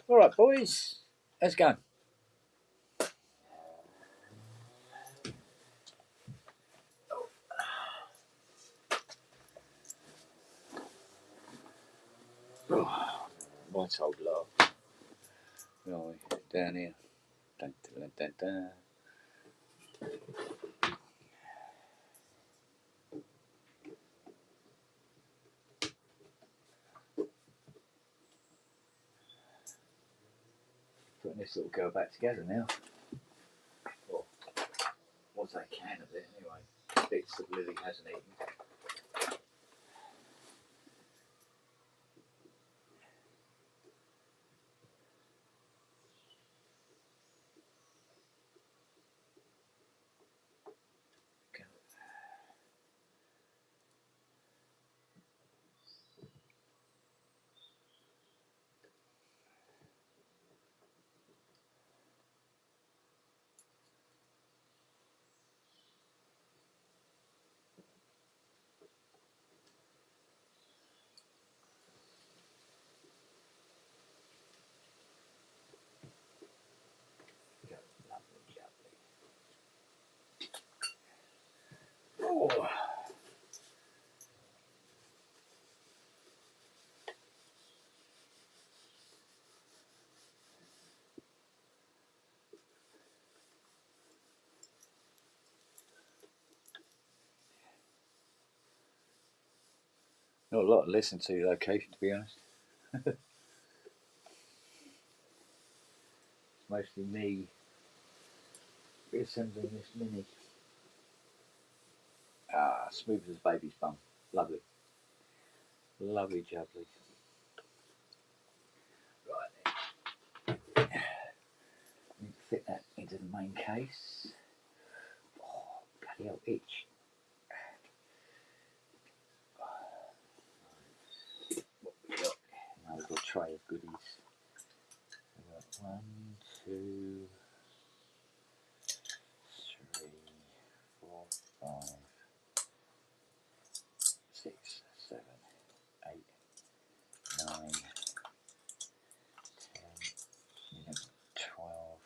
All right, boys, let's go. White old lot. Right, down here. Dun, dun, dun, dun. Putting this little girl back together now. Well, what they can of it anyway. Bits that Lily hasn't eaten. Oh. Not a lot to listen to location, to be honest. It's mostly me reassembling this mini. Ah, smooth as a baby's bum. Lovely. Lovely jubbly. Right then. Need to fit that into the main case. Oh, bloody hell, itch. What we got? Another little tray of goodies. We've got 1, 2, 3, 4, 5, 6, 7, 8, 9, 10, 11, 12,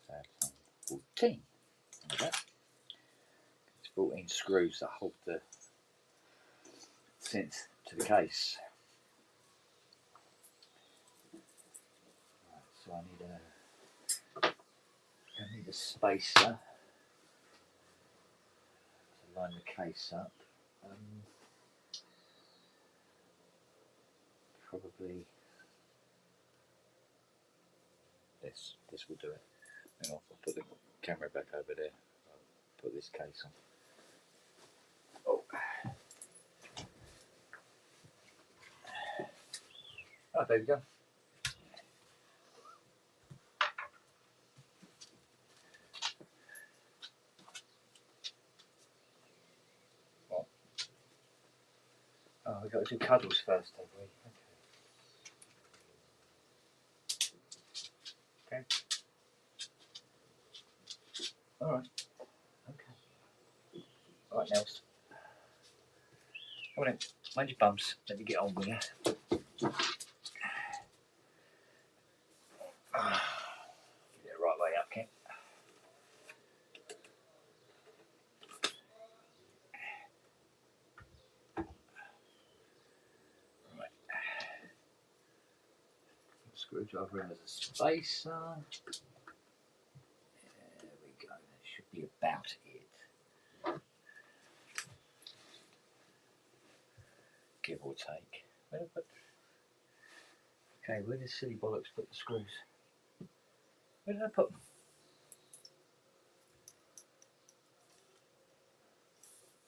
13, 14. There we go. It's 14 screws that hold the synth to the case. Right, so I need a spacer to line the case up. Probably this will do it. Hang on, I'll put the camera back over there. I'll put this case on. Oh. Oh, there we go. What? Oh, we've got to do cuddles first, have we? Okay. Alright. Okay. Alright, Nels. Come on in. Mind your bums. Let me get on with you. Get it right way up, okay? Right. Screwdriver in as a spacer. There we go. That should be about it. Give or take. Where did I put... Okay, where did silly bollocks put the screws? Where did I put them?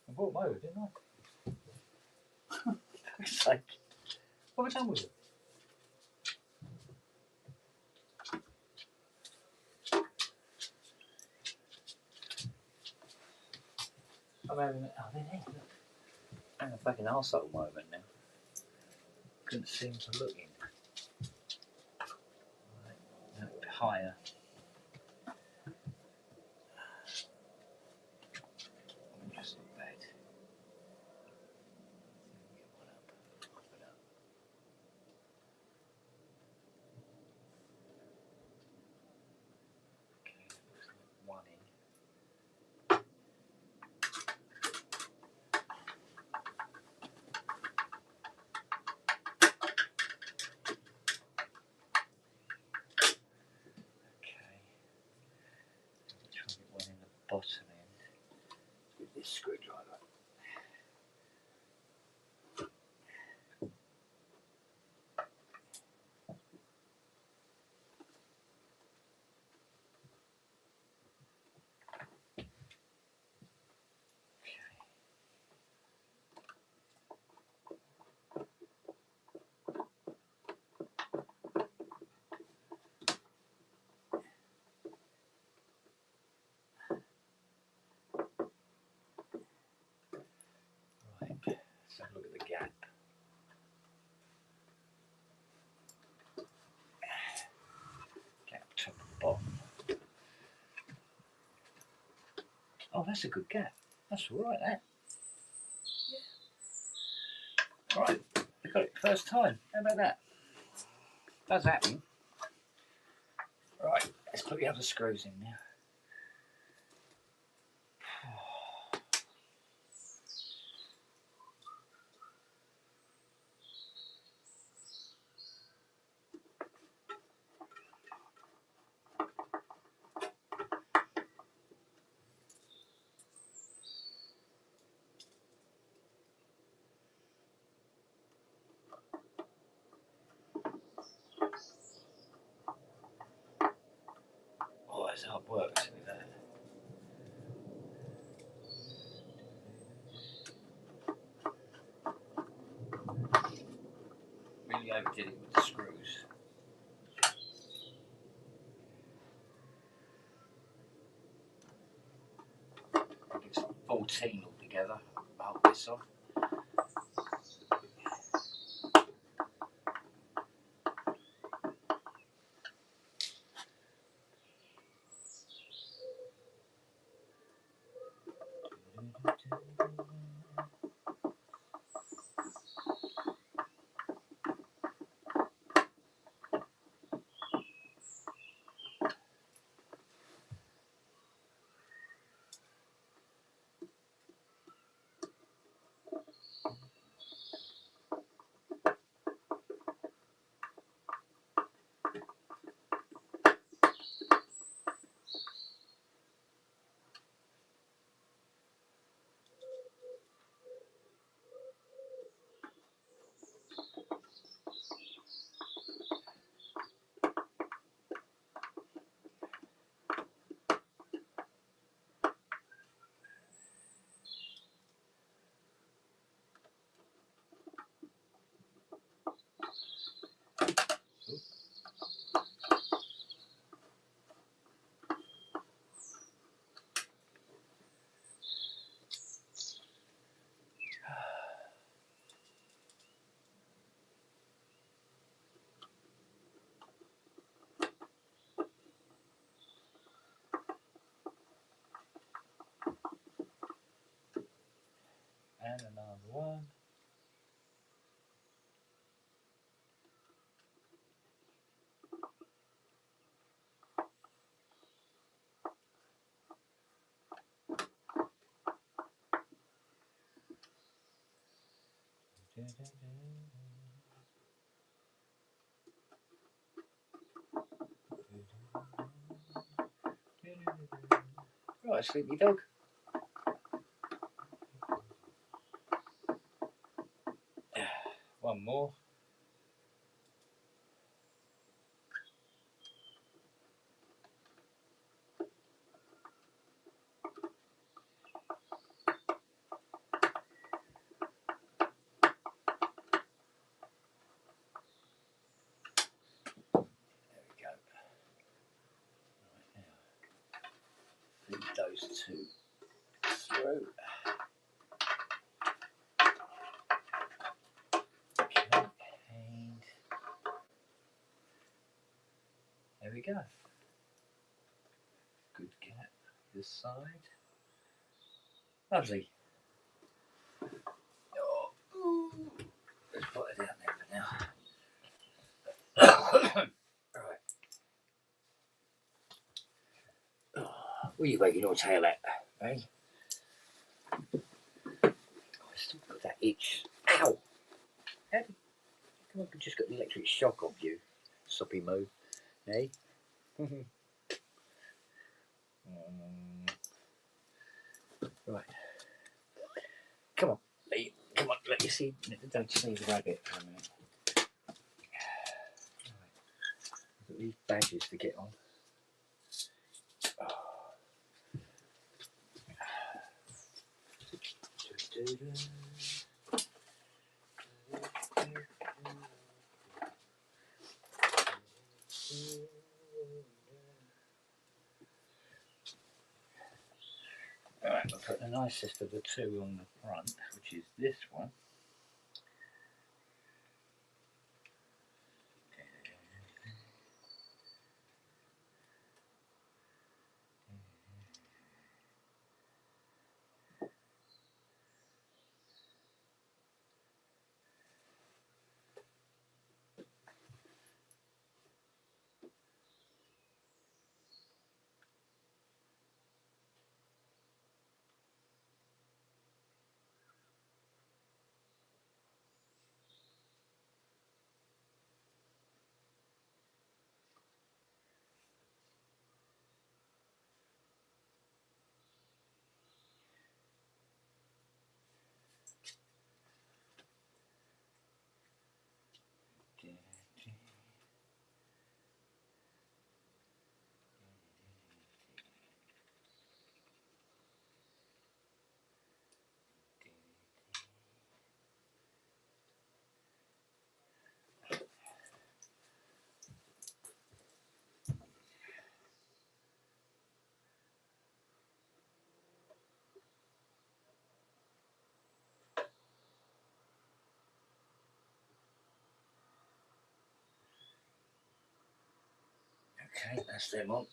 I brought them over, didn't I? For fuck's sake. What have I done with them? I'm having... Oh, they're there. Look. I'm having a fucking arsehole moment now. Couldn't seem to look in. Right. No, higher. Just not bad. Get one up. Pop it up. Okay, looks like one in. Okay. Try and get one in the bottom end with this screwdriver. Right, let's have a look at the gap. Gap top and bottom. Oh, that's a good gap. That's alright, that. Yeah. Right, we got it first time. How about that? Does happen. Right, let's put the other screws in now. Oh, that's hard work, isn't it? That? Really overdid it with the screws. I think it's 14 altogether. I'll hold this off. And another one. Right, sleepy dog. One more. There we go. Right now, feed those two through. Okay, and there we go. Good cat. This side. Lovely. Oh, let's put it down there for now. Right. Oh, what are you making your tail at, eh? I still got that itch. Ow! How did, come on, I just got an electric shock off you. Soppy moo, eh? Right. Come on, come on, let me see. Don't see the rabbit for a minute. Right. I've got these badges to get on. Alright, I'll put the nicest of the two on the front, which is this one. Okay, that's them on.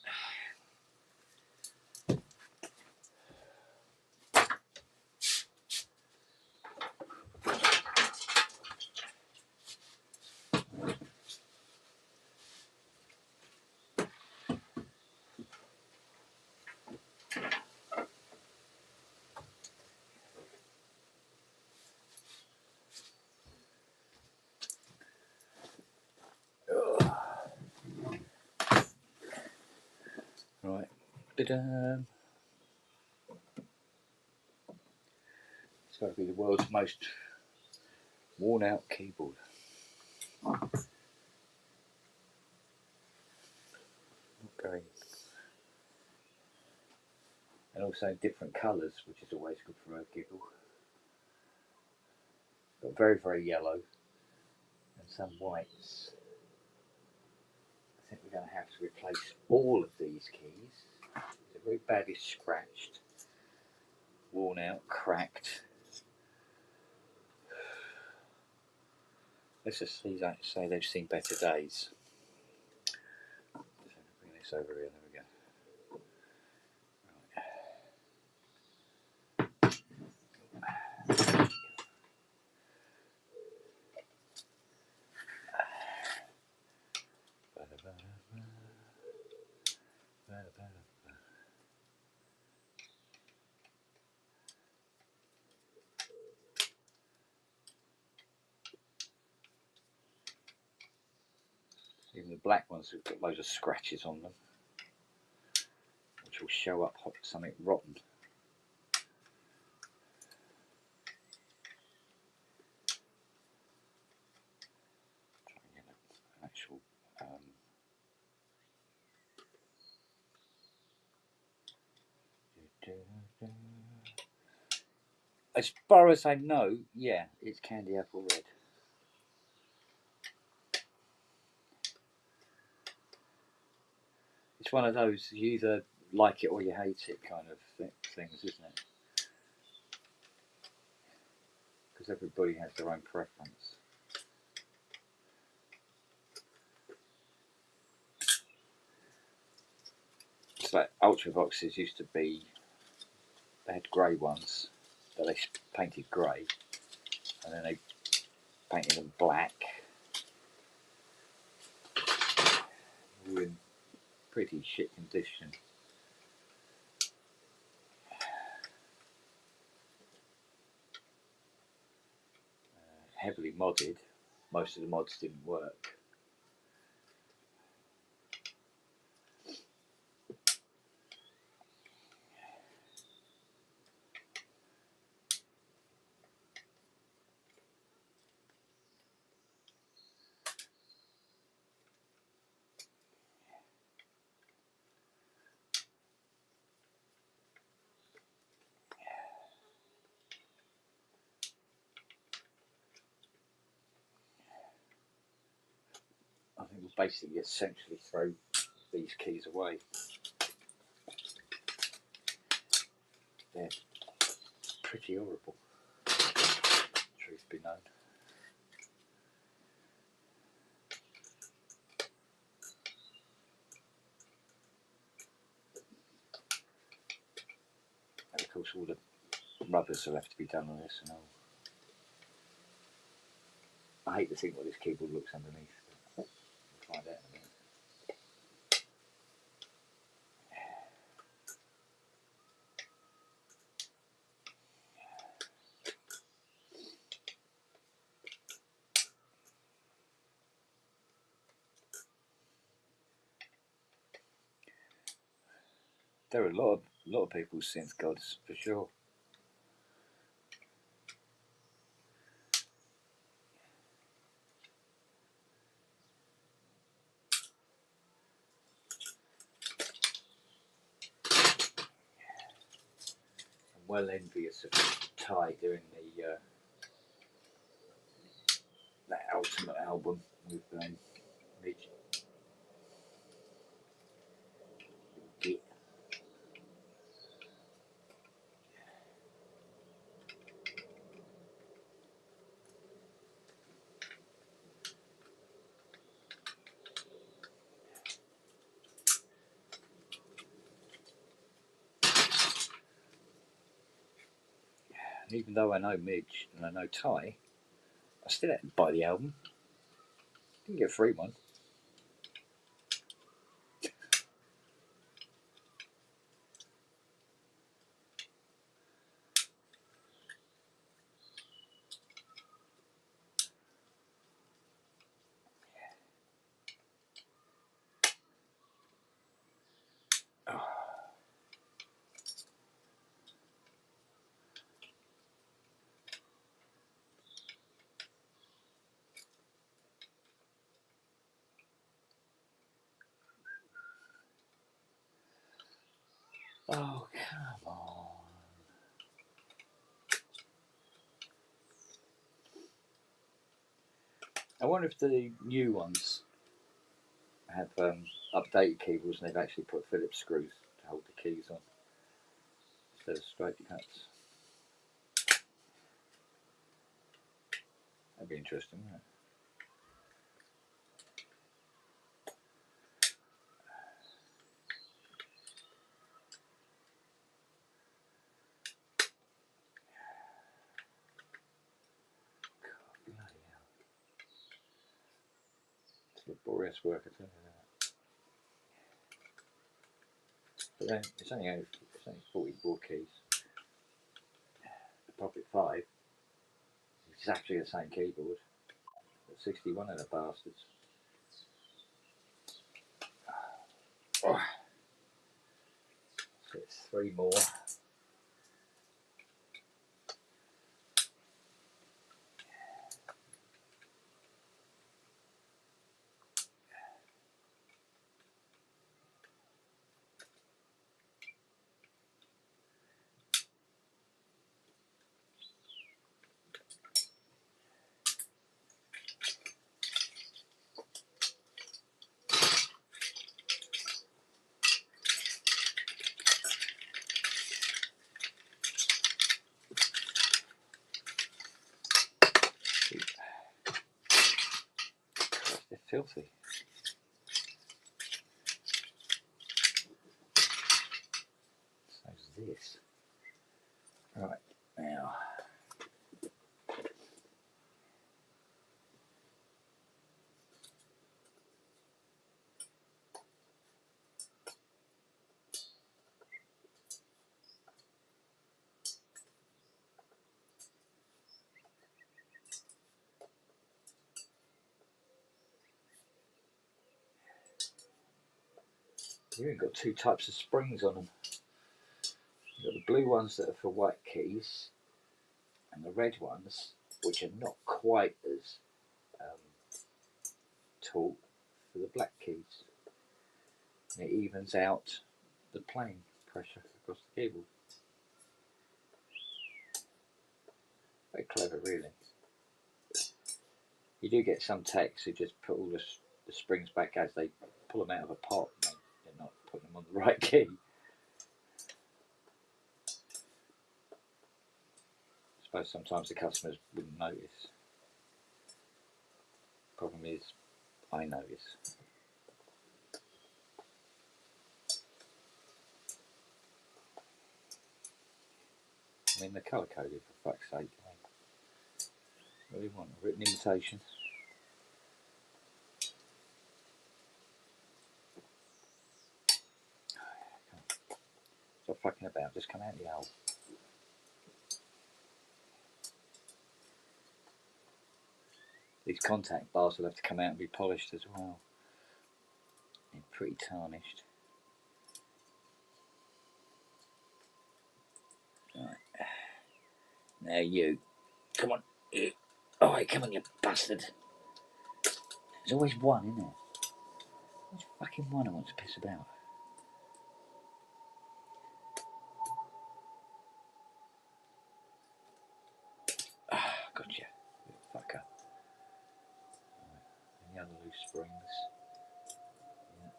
Right. Ta-da. It's got to be the world's most worn out keyboard. Okay. And also different colours, which is always good for a giggle. Got very, very yellow and some whites. I think we're going to have to replace all of these keys. They're very badly scratched, worn out, cracked. Let's just say they've seen better days. Bring this over here, there we go. Right. Even the black ones have got loads of scratches on them, which will show up something rotten. Try and get an actual as far as I know, yeah, it's candy apple red. It's one of those, you either like it or you hate it kind of things, isn't it? Because everybody has their own preference. It's like Ultravoxes used to be, they had grey ones that they painted grey, and then they painted them black. They were in pretty shit condition. Heavily modded. Most of the mods didn't work. I think we'll basically essentially throw these keys away. They're pretty horrible, truth be known. And of course all the rubbers will have to be done on this and all. I hate to think what this keyboard looks underneath. We'll find out in a minute. There are a lot of people's synth gods for sure. I'm well envious of Ty doing the that ultimate album with Midge. Git. And even though I know Midge and I know Ty, I still had to buy the album. Didn't get a free one. Oh, come on. I wonder if the new ones have updated keyboards and they've actually put Phillips screws to hold the keys on instead of straight cuts. That'd be interesting, wouldn't it? Bloody hell. It's laborious work, I tell you that. But then it's only 44 keys. The Puppet 5 is exactly the same keyboard, but 61 of the bastards. So it's 3 more. They're filthy. So's this. Right, now. You've got 2 types of springs on them. You've got the blue ones that are for white keys, and the red ones, which are not quite as taut, for the black keys. And it evens out the playing pressure across the keyboard. Very clever, really. You do get some techs who just put all the springs back as they pull them out of a pot, and they're not putting them on the right key. I suppose sometimes the customers wouldn't notice. Problem is, I notice. I mean, they're colour coded, for fuck's sake. What do you want? A written invitation? Stop fucking about, just come out the hole. These contact bars will have to come out and be polished as well. They're pretty tarnished. Right. Now you. Come on. Alright, come on, you bastard. There's always one, isn't there? There's fucking one who wants to piss about. Ah, gotcha. Little fucker. Right. Any other loose springs? Yeah.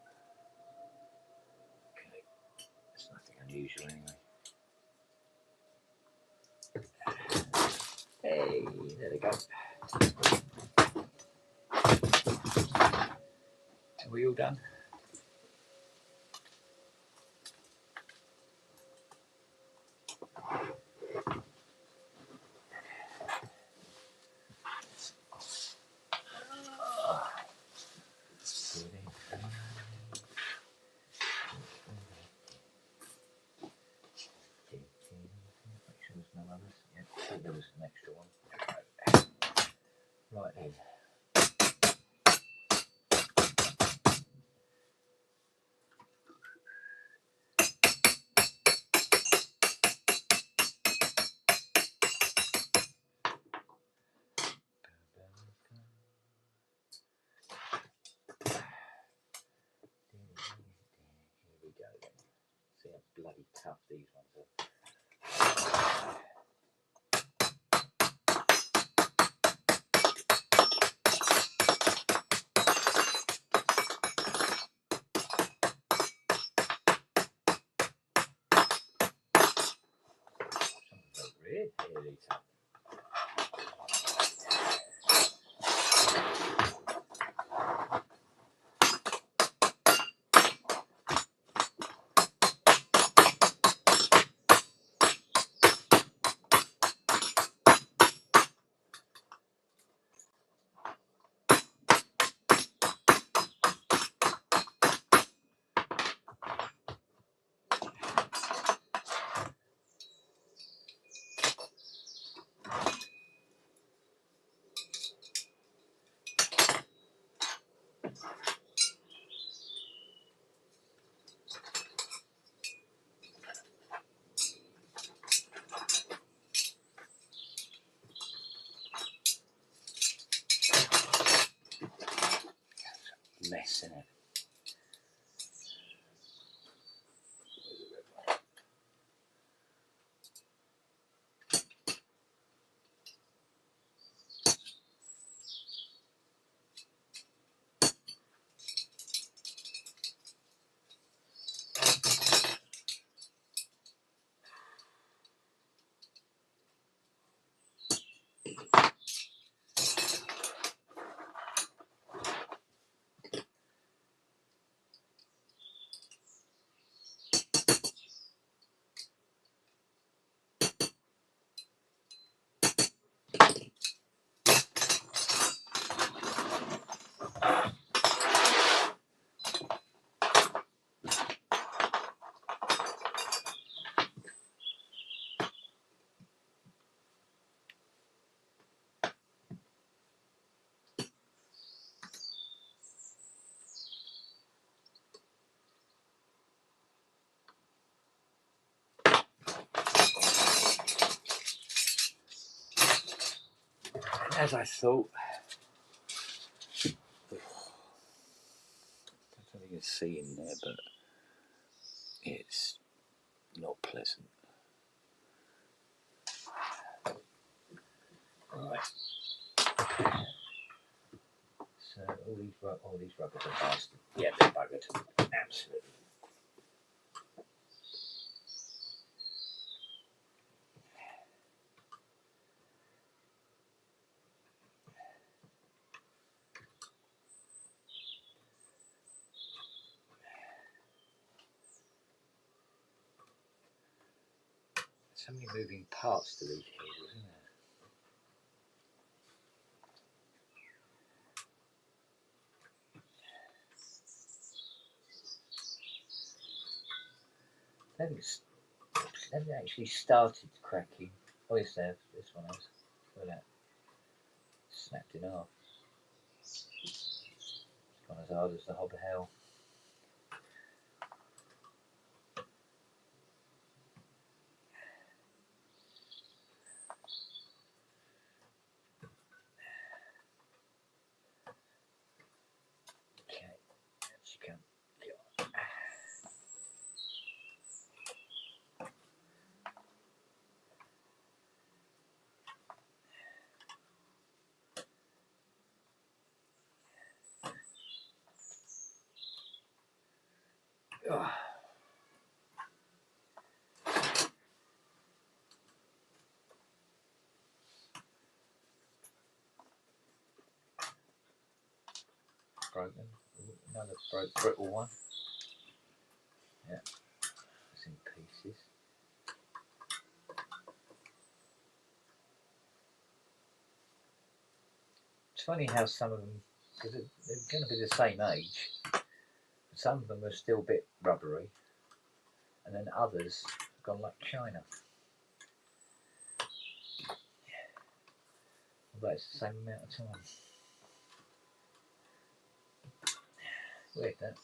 Okay. It's nothing unusual anyway. Hey, there they go. Are we all done? There was an extra one. Right then. Here we go then. See how bloody tough these ones are. Really tough. mess, isn't it? As I thought, I don't think you can see in there, but it's not pleasant. Right. So all these rubbers are bastard. Yeah, they're buggered. Absolutely. So many moving parts to these cables, isn't there? They haven't actually started cracking. Oh yes, they have. This one has. Look at that. Snapped in half. It's gone as hard as the hob of hell. Okay, as you can. Oh. Broken. Another brittle one. Yeah, it's in pieces. It's funny how some of them, because they're going to be the same age, but some of them are still a bit rubbery, and then others have gone like China. Although it's the same amount of time. Weird that.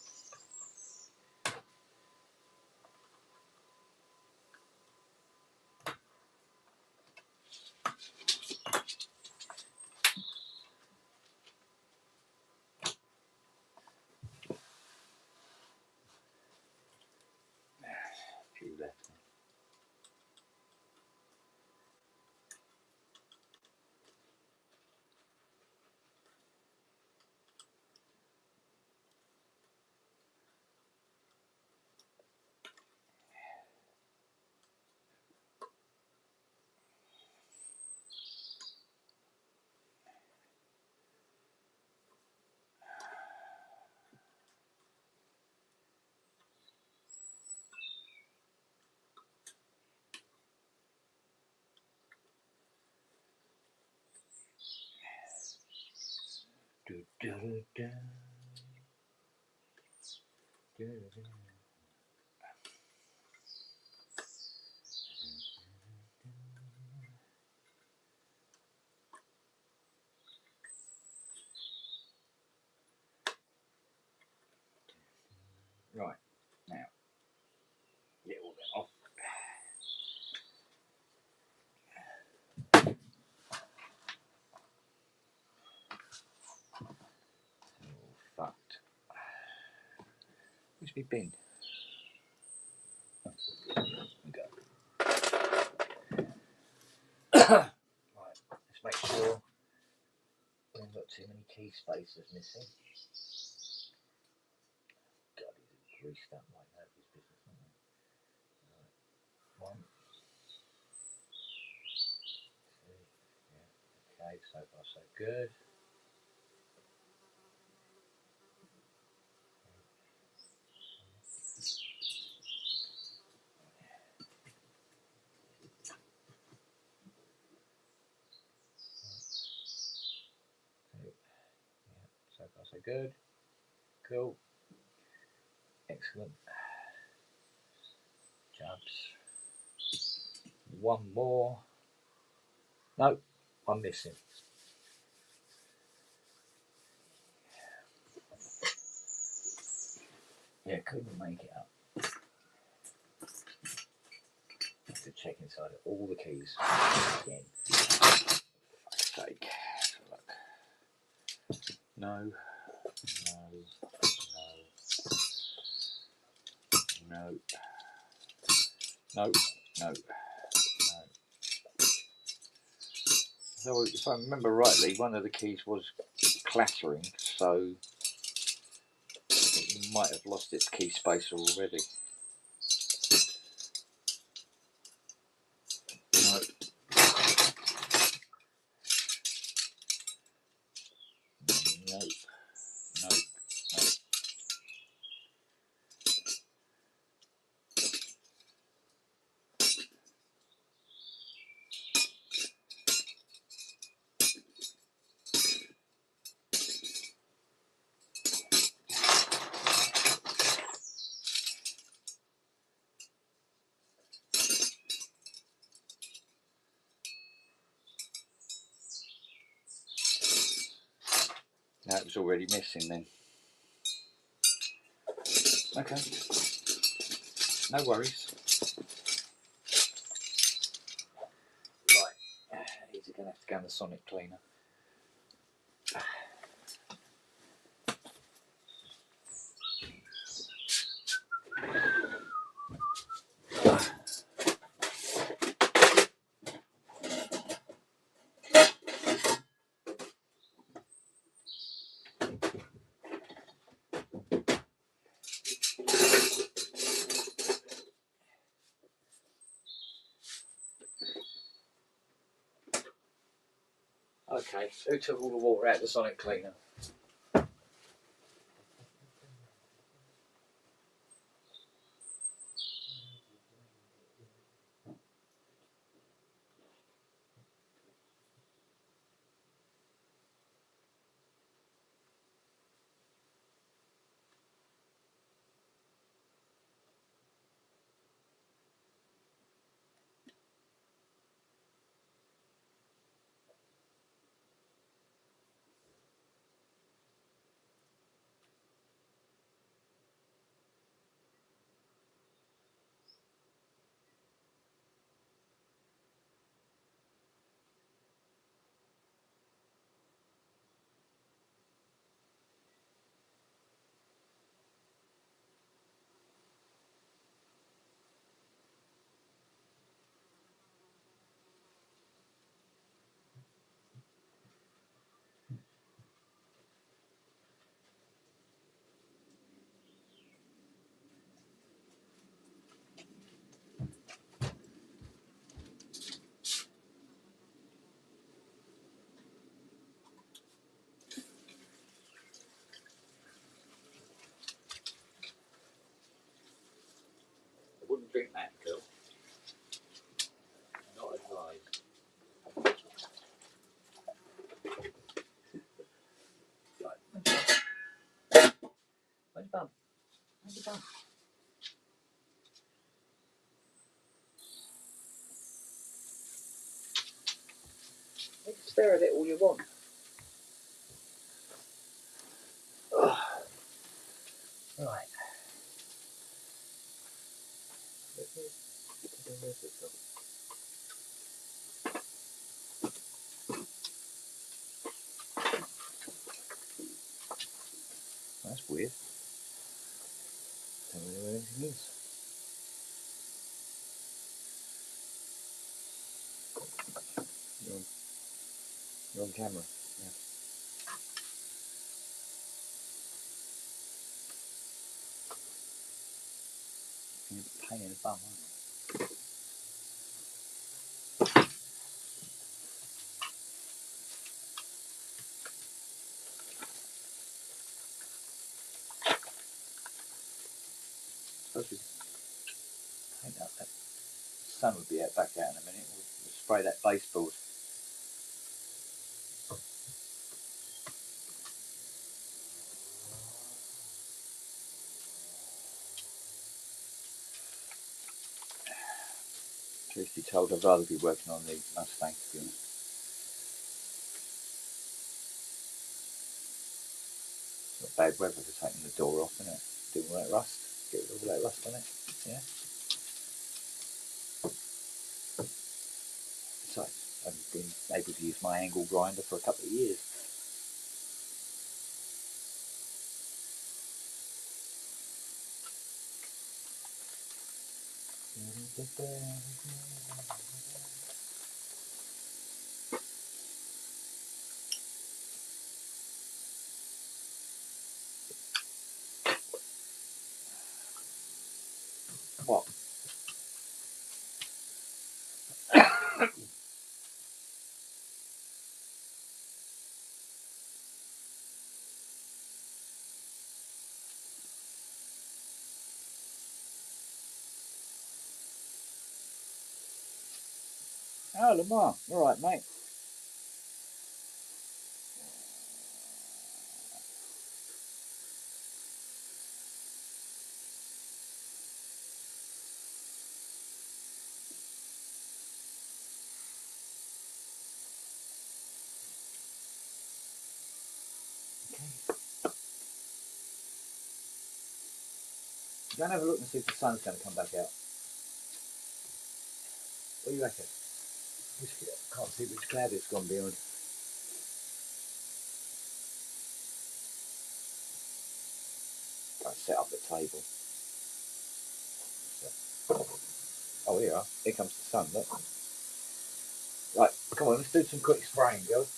A few left. Do, do, do, do. Do, do, do. Right, now, get all that off. All fucked. Where's my bin? We go. Right, let's make sure we haven't got too many key spaces missing. God, he's greased up like that, his business, isn't it? Right. 1, 2, yeah, okay, so far so good. So far so good. Cool. Excellent. Jumps. One more. No, I'm missing. Yeah, couldn't make it up. Have to check inside of all the keys again. For fuck's sake. Look. No. No. No. No. So if I remember rightly, one of the keys was clattering, so it might have lost its key space already. No. No. No. No. That was already missing then. Okay. No worries. Right. These are going to have to go in the sonic cleaner. Okay, who took all the water out of the sonic cleaner? I wouldn't drink that, girl. Not advised. Right. Where's Bum? Where's Bum? You can stare at it all you want. Ugh. Right. That's weird. tell me where anything is. You're on camera. Yeah. You're a pain in the bum, aren't you? Supposed to paint up that sun would be back out in a minute. We'll spray that baseboard. Truth be told, I'd rather be working on the Mustang, to be honest. It's not bad weather for taking the door off, isn't it? Doing all that rust. Get rid of all that rust on it. Yeah. Besides, I've been able to use my angle grinder for a couple of years. What? Oh, Lamar. All right, mate. Go and have a look and see if the sun's going to come back out. What do you reckon? Can't see which cloud it's gone beyond. I'll set up the table. Oh, here you are. Here comes the sun, look. Right, come on, let's do some quick spraying, girls.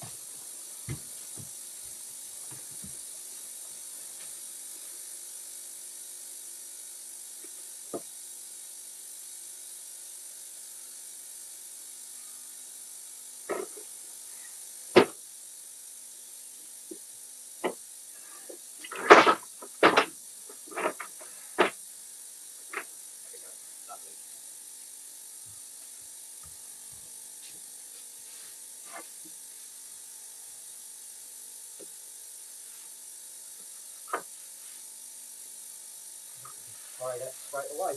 Spray that straight away.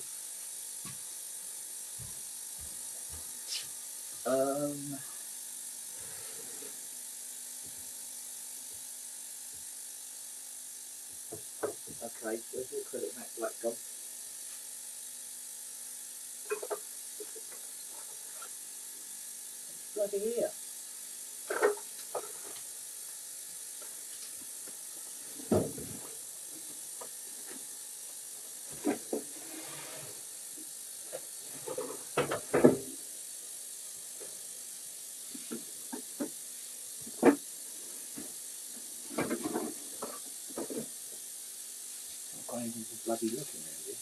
Okay, where's the acrylic matte black gone? Bloody here. I've got anything for bloody looking around here.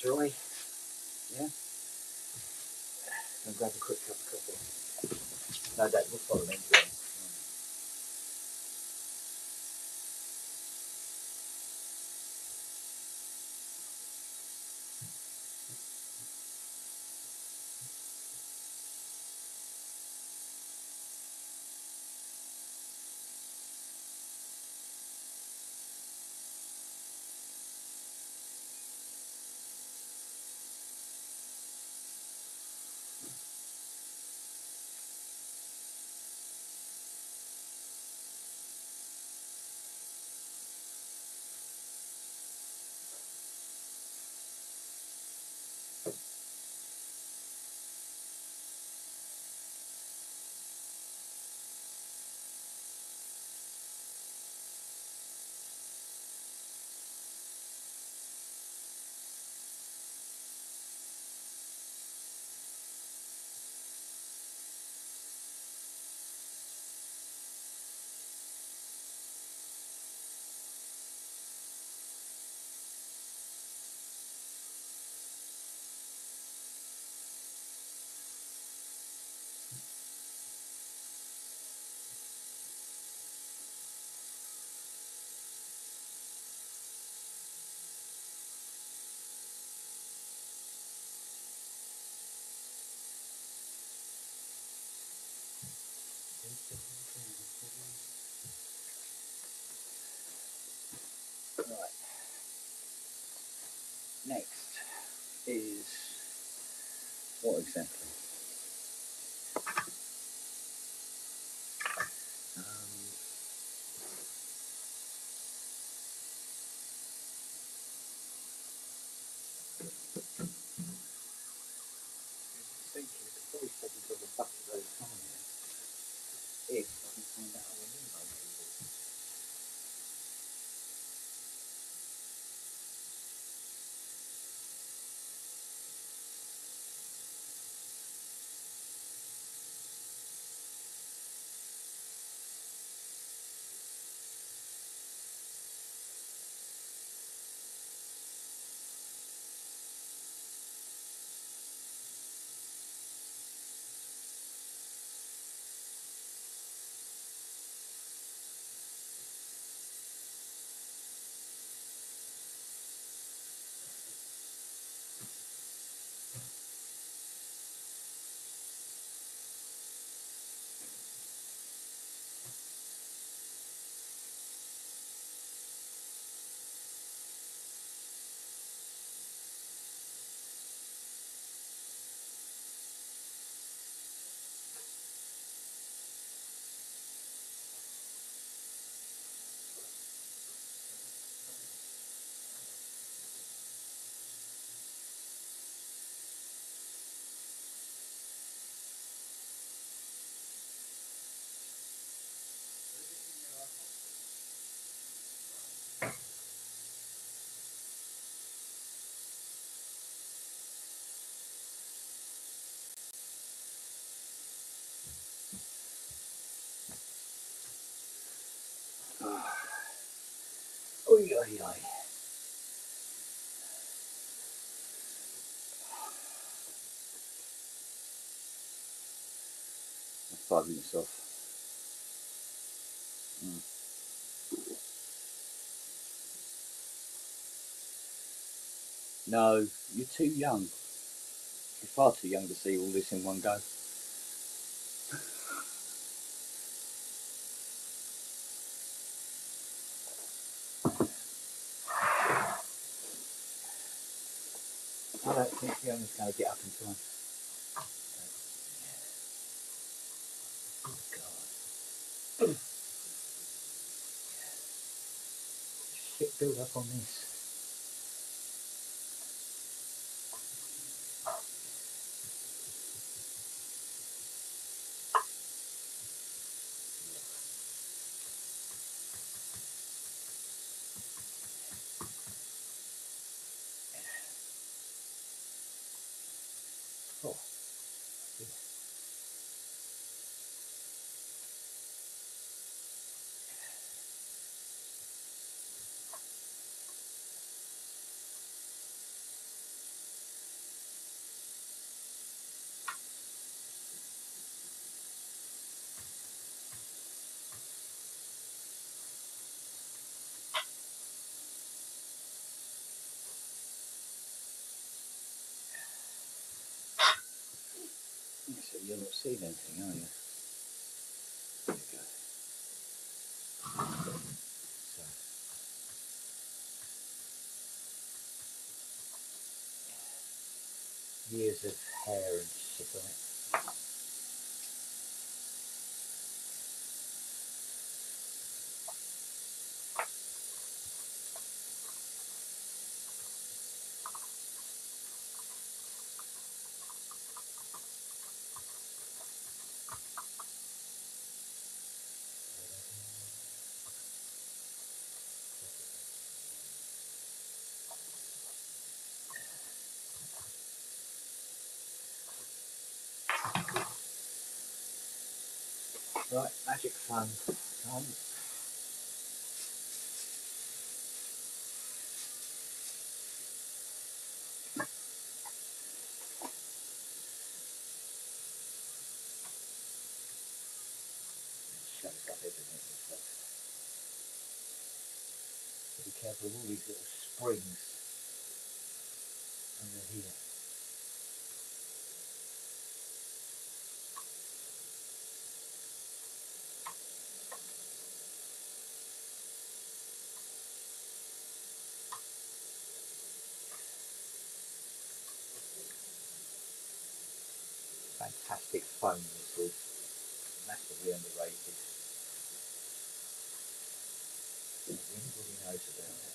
dry. Yeah. And grab a quick cup of coffee. No, Dad, we'll follow me. Right. Next is what exactly? Thinking I could probably take a couple of buckets of those on here if I can find out how to move those people. Oi, oi, oi. 5 minutes off. No, you're too young. You're far too young to see all this in one go. I don't think Fiona's going to get up in time. Good God. Shit build up on this. Oh, yeah. you're not seeing anything, are you? There you go. So, years of hair and shit on it. Right, magic fun. Shows up everything and stuff. Be careful of all these little springs under here. Fantastic foam this was. Massively underrated. Everybody knows about it.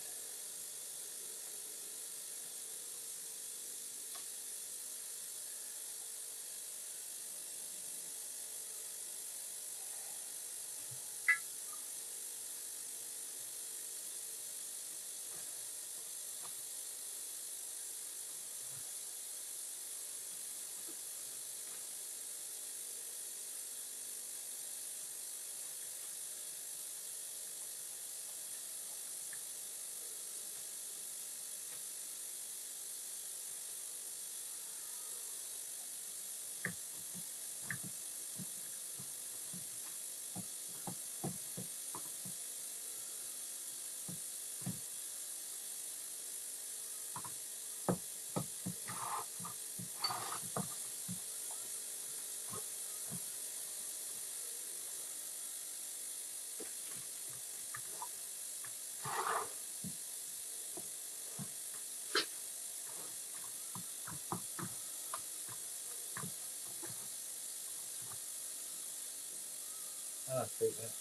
I think that.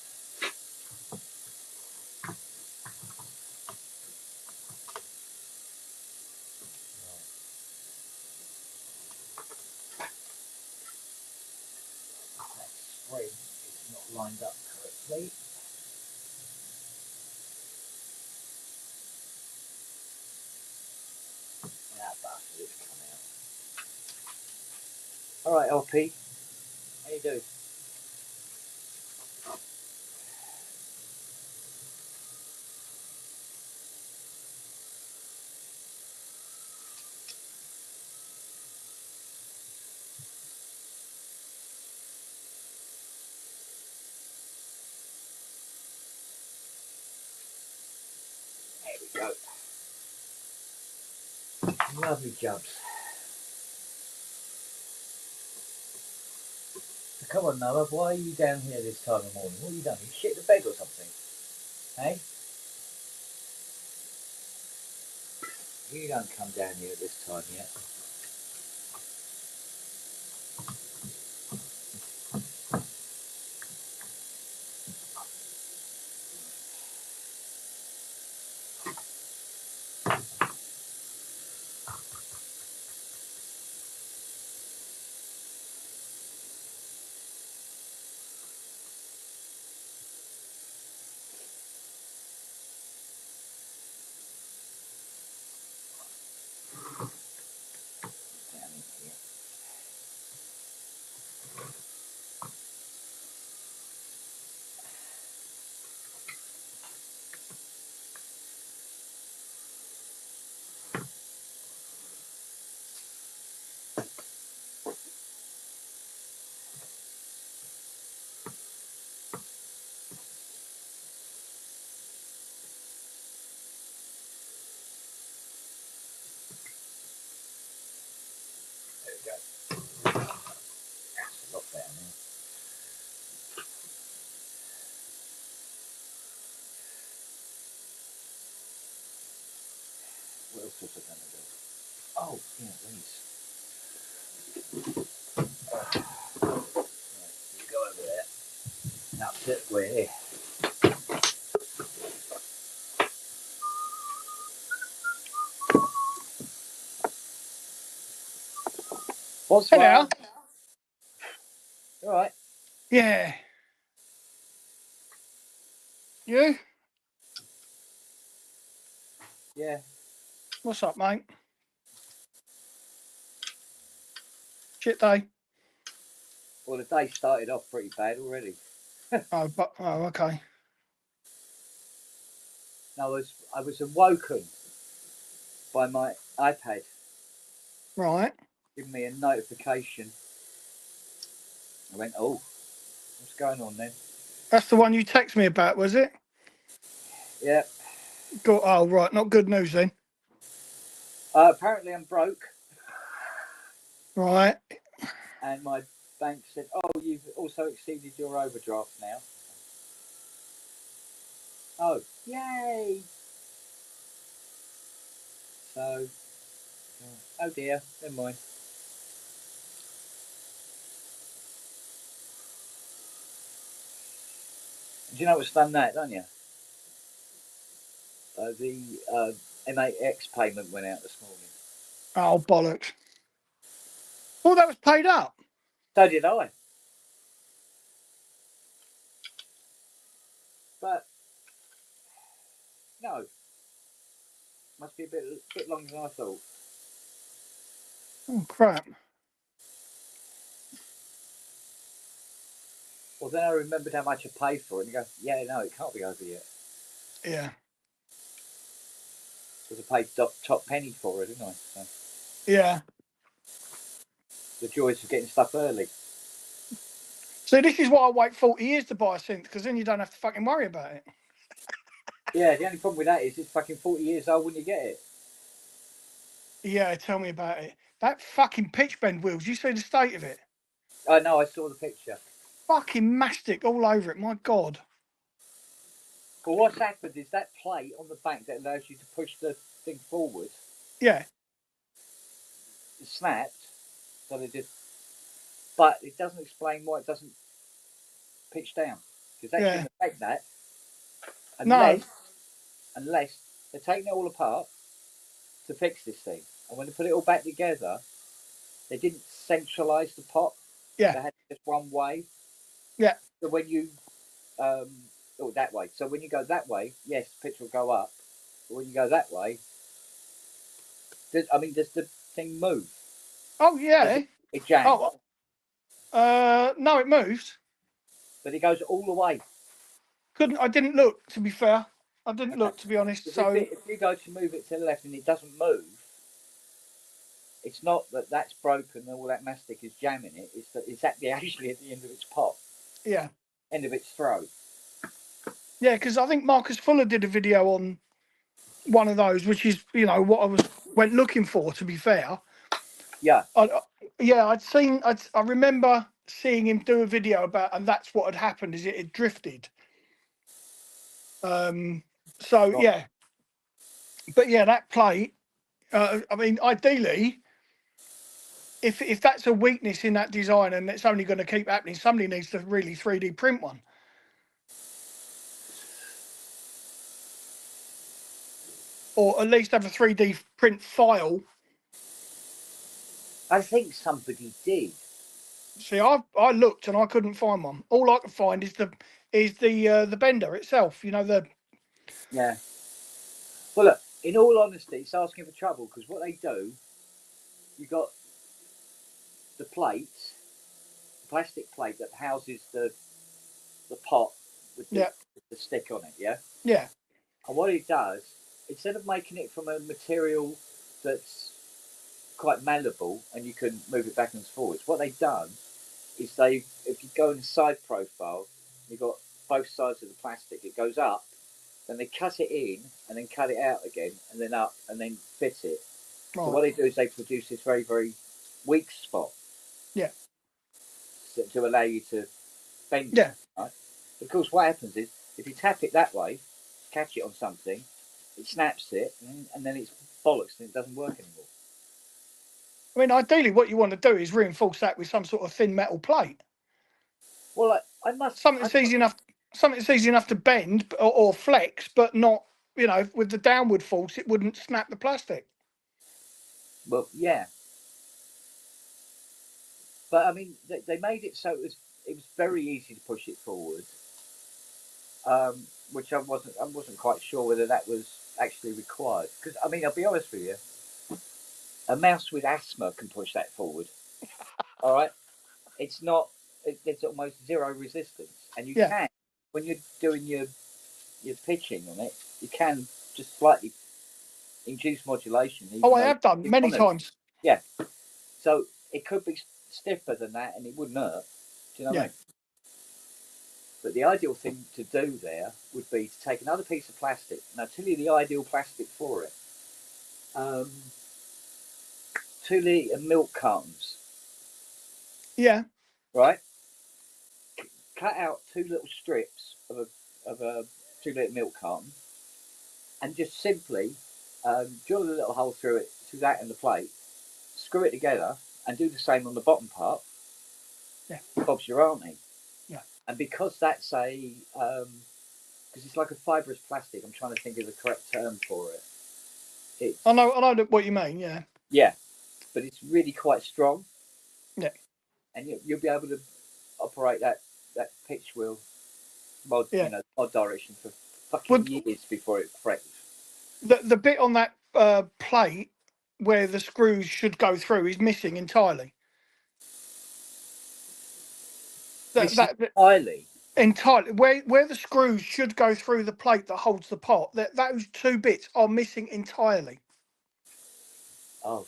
Right. That spring is not lined up correctly. That bastard has come out. Alright, LP. How you doing? There we go. Lovely jobs. So come on, Noah, why are you down here this time of morning? What have you done? You shit the bed or something? Hey? You don't come down here at this time yet. Down in here. There we go. That's else was I going to do? Oh, yeah, these. Right, you go over there. That's it, we're here. Hello. All right. Yeah. You? Yeah. What's up, mate? Shit day. Well, the day started off pretty bad already. Okay. No, I was awoken by my iPad Right. giving me a notification. I went, oh, what's going on then? That's the one you text me about, was it? Yeah. Oh, right. Not good news then. Apparently, I'm broke, Right. and my bank said, oh, you've also exceeded your overdraft now. Oh, yay! So, oh dear, never mind. Do you know what's done that, don't you? The MAX payment went out this morning. Oh, bollocks. Oh, that was paid up. So did I. But, no, must be a bit longer than I thought. Oh, crap. Well, then I remembered how much I paid for it, and you go, yeah, no, it can't be over yet. Yeah. Because I paid top penny for it, didn't I? So, Yeah. the joys of getting stuff early. See, this is why I wait 40 years to buy a synth, because then you don't have to fucking worry about it. Yeah, the only problem with that is it's fucking 40 years old when you get it. Yeah, tell me about it. That fucking pitch bend wheels, you see the state of it? Oh, no, I saw the picture. Fucking mastic all over it, my God. Well, what's happened is that plate on the back that allows you to push the thing forward Yeah. is snapped. So they just. But it doesn't explain why it doesn't pitch down. Because that Yeah. shouldn't affect that. No. Unless they're taking it all apart to fix this thing. And when they put it all back together, they didn't centralise the pot. Yeah. They had just one way. Yeah. So when you that way. So when you go that way, yes, the pitch will go up. But when you go that way, does the thing move? Oh, yeah. It jams, Oh, no, it moves. but it goes all the way. I didn't look, to be fair. I didn't Okay. look, to be honest. Because So, if you go to move it to the left and it doesn't move, it's not that that's broken and all that mastic is jamming it. It's that it's actually at the end of its pot, yeah. end of its throw. Yeah, because I think Marcus Fuller did a video on one of those, which is, what I went looking for, to be fair. Yeah. I remember seeing him do a video about, and that's what had happened, is it had drifted. So, Right. yeah. But, yeah, that plate, ideally, if that's a weakness in that design and it's only going to keep happening, somebody needs to really 3D print one. Or at least have a 3D print file. I think somebody did. See, I looked and I couldn't find one. All I could find is the bender itself. Yeah. Well, look. In all honesty, it's asking for trouble because what they do, you got the plate, the plastic plate that houses the pot with Yeah, the stick on it. Yeah. yeah, And what it does, instead of making it from a material that's quite malleable and you can move it backwards and forwards, what they've done is if you go in the side profile, you've got both sides of the plastic, it goes up, then they cut it in and then cut it out again and then up and then fit it. So what right, they do is they produce this very, very weak spot yeah, to allow you to bend it. yeah. Right? Of course, what happens is if you tap it that way, catch it on something, it snaps it, and then it's bollocks and it doesn't work anymore. I mean, ideally, what you want to do is reinforce that with some sort of thin metal plate. Well, I must. Something that's easy enough. Something that's easy enough to bend or flex, but not, you know, with the downward force, it wouldn't snap the plastic. Well, yeah. But I mean, they made it so it was very easy to push it forward, which I wasn't quite sure whether that was actually required. Because I mean, I'll be honest with you, a mouse with asthma can push that forward. All right, it's not. There's almost zero resistance, and you Yeah. can when you're doing your pitching on it, you can just slightly induce modulation. Even Oh, I though have done you many want to. times. Yeah. So it could be stiffer than that, and it wouldn't hurt. Do you know what I Yeah. mean? But the ideal thing to do there would be to take another piece of plastic, and I'll tell you the ideal plastic for it. 2 litre milk cartons, Yeah. right? Cut out 2 little strips of a 2 litre milk carton, and just simply drill a little hole through it, through that and the plate, screw it together, and do the same on the bottom part. Yeah. Bob's your auntie. Yeah. And because that's because it's like a fibrous plastic, I'm trying to think of the correct term for it. I know what you mean. Yeah. Yeah, but it's really quite strong. Yeah. And you'll be able to operate that pitch wheel mod, Yeah. mod direction for fucking Would years before it cracks. the bit on that plate where the screws should go through is missing entirely. Missing That entirely. entirely where the screws should go through the plate that holds the pot. Those two bits are missing entirely. Oh,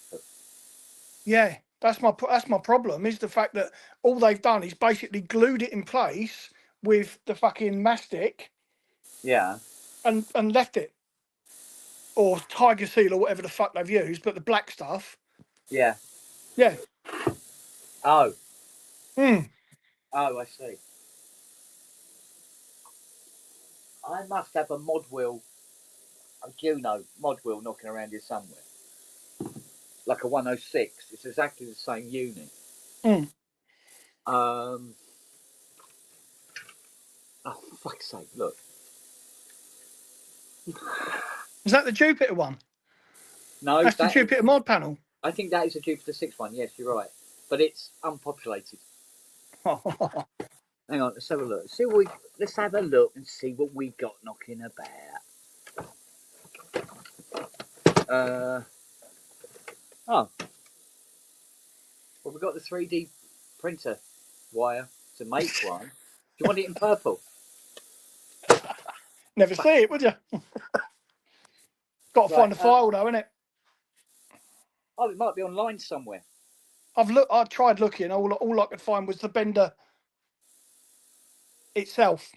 Yeah, that's my problem. Is the fact that all they've done is basically glued it in place with the fucking mastic yeah, and left it, or tiger seal or whatever the fuck they've used, but the black stuff. yeah. Yeah. Oh, Hmm. oh, I see. I must have a mod wheel, a Juno mod wheel knocking around here somewhere. Like a 106. It's exactly the same unit. Hmm. Oh, for fuck's sake, look. Is that the Jupiter one? No, That's the that is, Jupiter mod panel. I think that is a Jupiter 6 one. Yes, you're right. But it's unpopulated. Hang on, let's have a look. Let's have a look and see what we got knocking about. Oh, well, we've got the 3D printer wire to make one. Do you want it in purple? Never see it, would you? Got to find the file though, innit? Oh, it might be online somewhere. I tried looking. All I could find was the bender itself.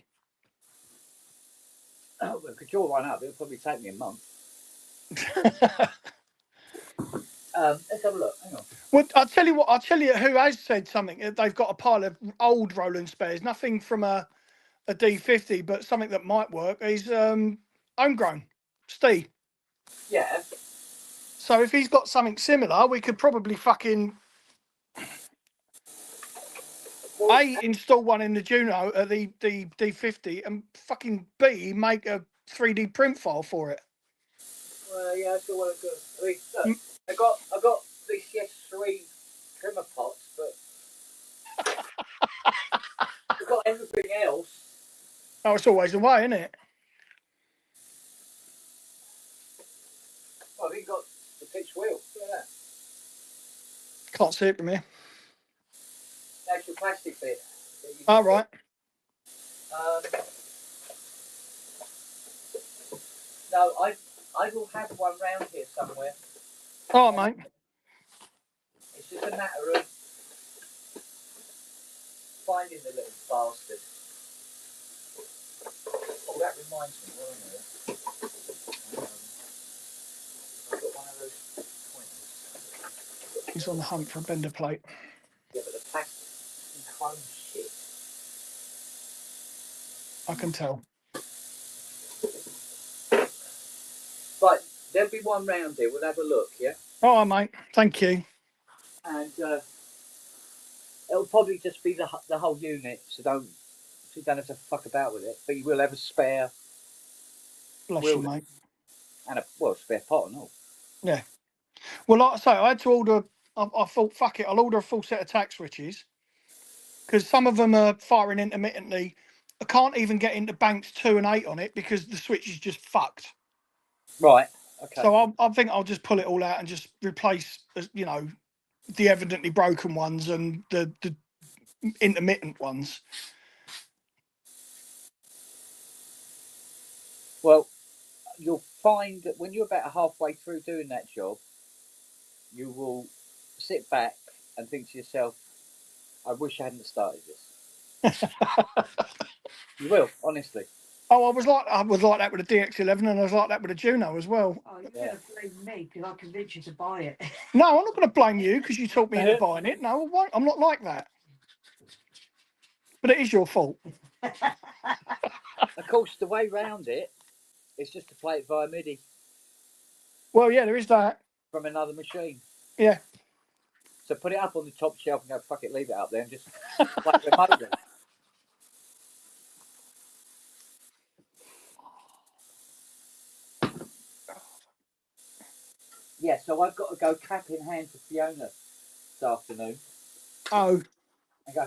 Oh, we could draw one up. It'll probably take me a month. Let's have a look. Hang on. Well, I'll tell you who has said something. They've got a pile of old Roland spares, nothing from a D50, but something that might work is homegrown. Steve. Yeah. So if he's got something similar, we could probably fucking install one in the Juno at the D50 and fucking B make a 3D print file for it. Well, yeah, that's all well and good. I mean, look, I got VCS3 trimmer pots, but I've got everything else. Oh, it's always the way, isn't it? Well, I've even got the pitch wheel. Look at that. Can't see it from here. The actual plastic bit. All right. No, I will have one round here somewhere. All right, mate. It's just a matter of finding the little bastard. Oh, that reminds me. Where am I? I've got one of those pointers. He's on the hunt for a bender plate. Yeah, but the plastic chrome shit. I can tell. Right, there'll be one round here. We'll have a look, yeah. All right, mate. Thank you. And it'll probably just be the whole unit, so you don't have to fuck about with it. But you will have a spare Bless you, wheel mate. and a spare pot and all. Yeah. Well, like I say, I had to order. I thought, fuck it, I'll order a full set of tack switches because some of them are firing intermittently. I can't even get into banks 2 and 8 on it because the switch is just fucked. Right. Okay. So I think I'll just pull it all out and just replace, the evidently broken ones and the intermittent ones. Well, you'll find that when you're about halfway through doing that job, you will sit back and think to yourself, "I wish I hadn't started this." You will, honestly. Oh, I was like that with the DX11, and I was like that with the Juno as well. Oh, you're going to blame me because I convinced you to buy it. No, I'm not going to blame you because you talked me into buying it. No, I won't. I'm not like that. But it is your fault. Of course, the way round it is just to play it via MIDI Well, yeah, there is that. from another machine. Yeah. So put it up on the top shelf and go, fuck it, leave it up there and just play it remotely. Yeah, so I've got to go cap in hand to Fiona this afternoon Oh, and go,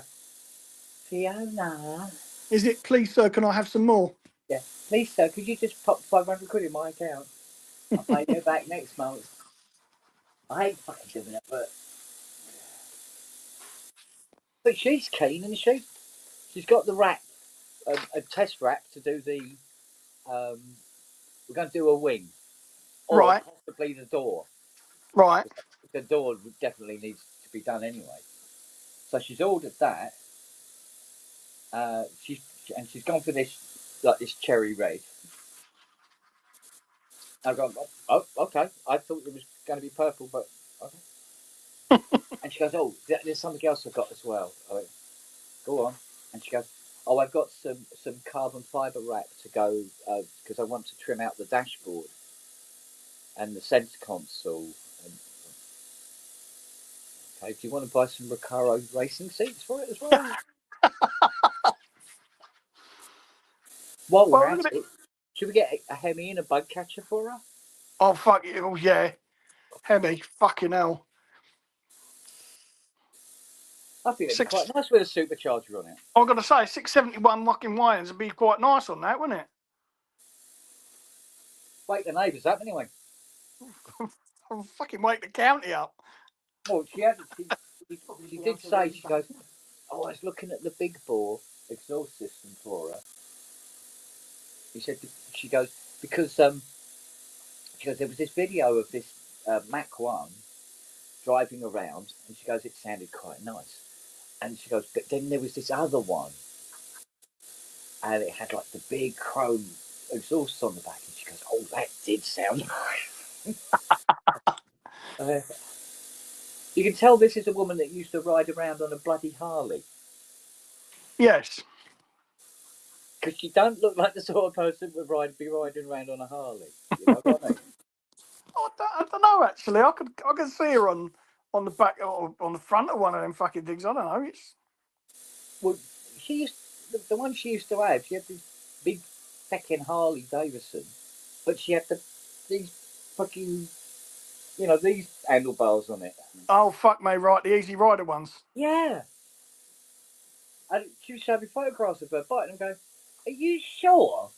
Fiona. is it? Please, sir, can I have some more? Yeah, please, sir, could you just pop 500 quid in my account? I'll pay you back next month. I hate fucking doing it, but she's keen and she's got the rack, a test rack to do the. We're going to do a wing, or Right, possibly the door. right. The door definitely needs to be done anyway. So she's ordered that. She's gone for this cherry red. I've gone, oh, okay. I thought it was going to be purple, but okay. And she goes, oh, there's something else I've got as well. I went, go on. And she goes, oh, I've got some carbon fibre wrap to go because I want to trim out the dashboard and the centre console. And, okay, do you want to buy some Recaro racing seats for it as well? While we're Well, at it, should we get a Hemi and a bug catcher for her? oh, fuck you. Oh, yeah. Hemi, fucking hell. I think it'd be quite nice with a supercharger on it. I'm going to say 671 fucking wires would be quite nice on that, wouldn't it? Wake the neighbours up anyway. I'll fucking wake the county up. Well, she did say, she goes, oh, I was looking at the big bore exhaust system for her. She goes, because there was this video of this Mach 1 driving around, and she goes, it sounded quite nice. And she goes, but then there was this other one, and it had like the big chrome exhaust on the back, and she goes, oh, that did sound nice. You can tell this is a woman that used to ride around on a bloody Harley. Yes. Because she don't look like the sort of person that would be riding around on a Harley. You know what I mean? I don't know, actually. I could see her on the back or on the front of one of them fucking things. I don't know. It's Well, she used the one she used to have. She had this big fucking Harley Davidson, but she had these fucking these handlebars on it. oh fuck me, right? The Easy Rider ones. Yeah, and she was showing me photographs of her bike, and I'm going, "Are you sure?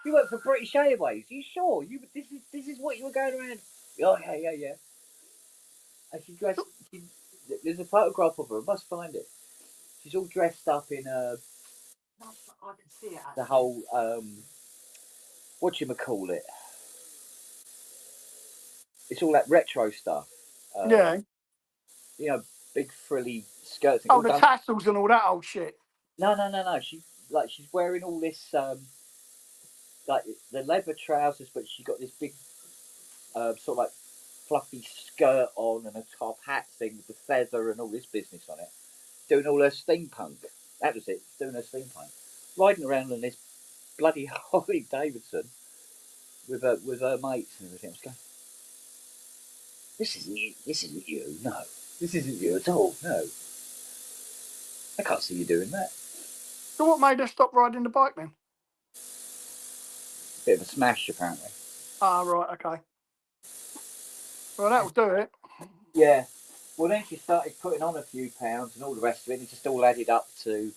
You work for British Airways? Are you sure? This is what you were going around?" Oh yeah. And there's a photograph of her. I must find it. She's all dressed up in I can see it. the whole what you call it? It's all that retro stuff. Yeah. You know, big frilly skirts. Oh, the tassels and all that old shit. No. She's wearing all this like the leather trousers, but she's got this big sort of like fluffy skirt on and a top hat thing with the feather and all this business on it. Doing all her steampunk. That was it. Doing her steampunk. Riding around on this bloody Harley Davidson with her mates and everything. I was going, this isn't you. No, this isn't you at all. No, I can't see you doing that. So what made her stop riding the bike then? Bit of a smash, apparently. Ah, right, okay. Well, that'll do it. Yeah. Well, then she started putting on a few pounds and all the rest of it. And it just all added up to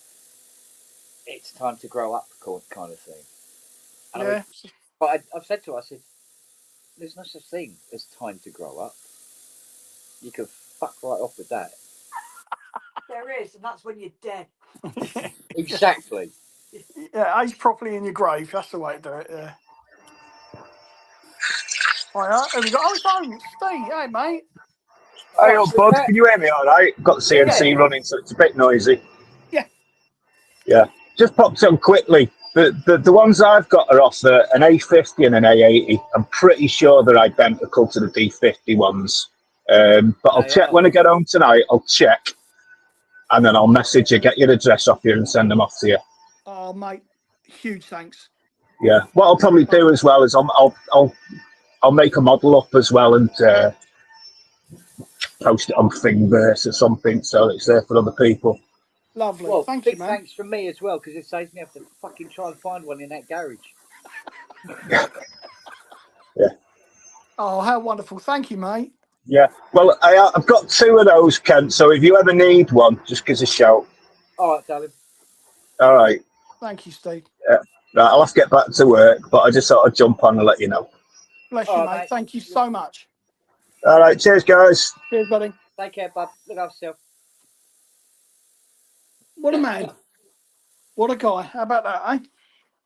it's time to grow up kind of thing. And I went, Yeah. but I've said to her, I said, there's no such thing as time to grow up. You can fuck right off with that. There is, and that's when you're dead. Exactly. Yeah, age properly in your grave. That's the way to do it. Yeah. Right, have we got? Oh, it's home. It's Steve. Hey, mate. Hey Right, up, so bud. that, Can you hear me all right? Got the yeah. CNC running, so it's a bit noisy. Yeah. Yeah. Just popped on quickly. The ones I've got are off an A50 and an A80. I'm pretty sure they're identical to the D50 ones. But I'll They check are. when I get home tonight. I'll check, and then I'll message you, get your address off you, and send them off to you. Oh, mate. Huge thanks. Yeah. What I'll probably do as well is I'll make a model up as well and post it on Thingiverse or something, so it's there for other people. Lovely. Well, Thank you, big man. thanks from me as well, because it saves me having to fucking try and find one in that garage. Yeah. Oh, how wonderful. Thank you, mate. Yeah. Well, I've got two of those, Kent. So if you ever need one, just give us a shout. All right, darling. All right. Thank you, Steve. Yeah. Right. I'll have to get back to work, but I just thought I'd jump on and let you know. Bless All you, right, mate. mate. Thank you so much. All right. Cheers, guys. Cheers, buddy. Take care, bub. Look after yourself. What a man. What a guy. How about that, eh?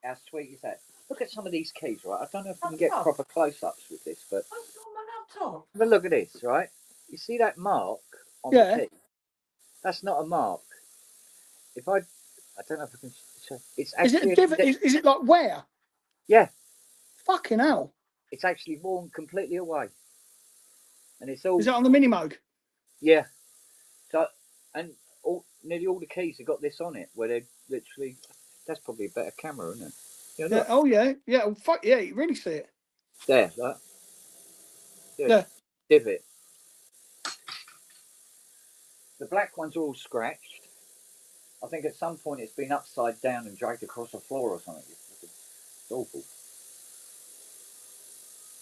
How sweet is that? Look at some of these keys, right? I don't know if we can get proper close-ups with this, but What's on my laptop? have a look at this, right? You see that mark on the Yeah. key? That's not a mark. If I don't know if I can show. It's Is it a actually divot? Is it like where? yeah. Fucking hell. It's actually worn completely away, and it's all Is it on the mini moog? yeah. So and nearly all the keys have got this on it, where they're literally. That's probably a better camera, isn't it? Yeah, Yeah. look Oh, yeah. Yeah. Oh, fuck yeah. You really see it. there. That Yeah. divot. The black ones are all scratched. I think at some point it's been upside down and dragged across the floor or something. It's awful.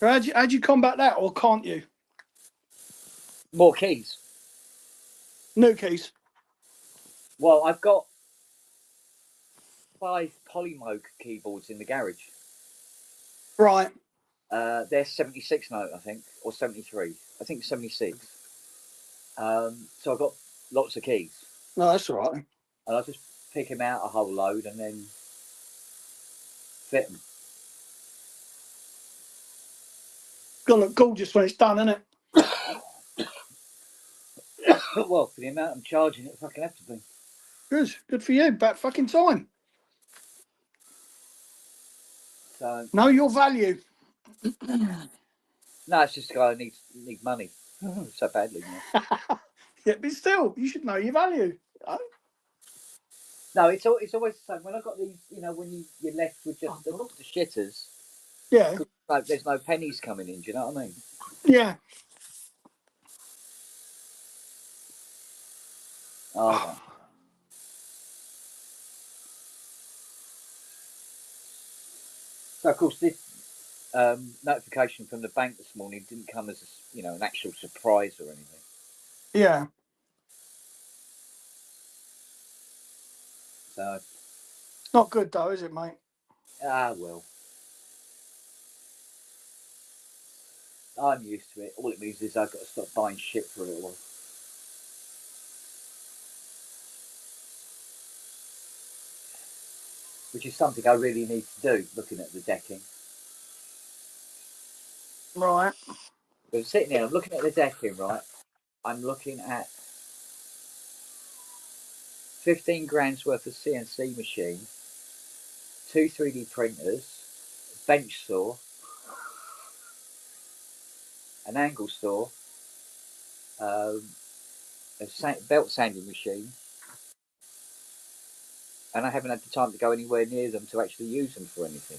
How'd you combat that, or can't you? More keys. New keys. Well, I've got 5 Polymoog keyboards in the garage. Right. They're 76 note, I think, or 73. I think 76. So I've got lots of keys, No, that's all right. and I just pick them out a whole load and then fit them. Gonna look gorgeous when it's done, isn't it? Well, for the amount I'm charging, it fucking have to be. Good. Good for you. About fucking time. So Know your value. no, it's just a guy who needs money so badly. You know? Yeah, but still, you should know your value. Oh, No, it's always the same. When I got these, you know, when you're left with just the shitters, yeah. 'cause, like, there's no pennies coming in. Do you know what I mean? Yeah. Oh, I don't. So of course this notification from the bank this morning didn't come as an actual surprise or anything. Yeah. So Not good though, is it, mate? well, I'm used to it. All it means is I've got to stop buying shit for a little while. Which is something I really need to do, looking at the decking. Right. But I'm sitting here, I'm looking at the decking, right? I'm looking at 15 grand's worth of CNC machine, 2 3D printers, a bench saw, an angle saw, a belt sanding machine, and I haven't had the time to go anywhere near them to actually use them for anything.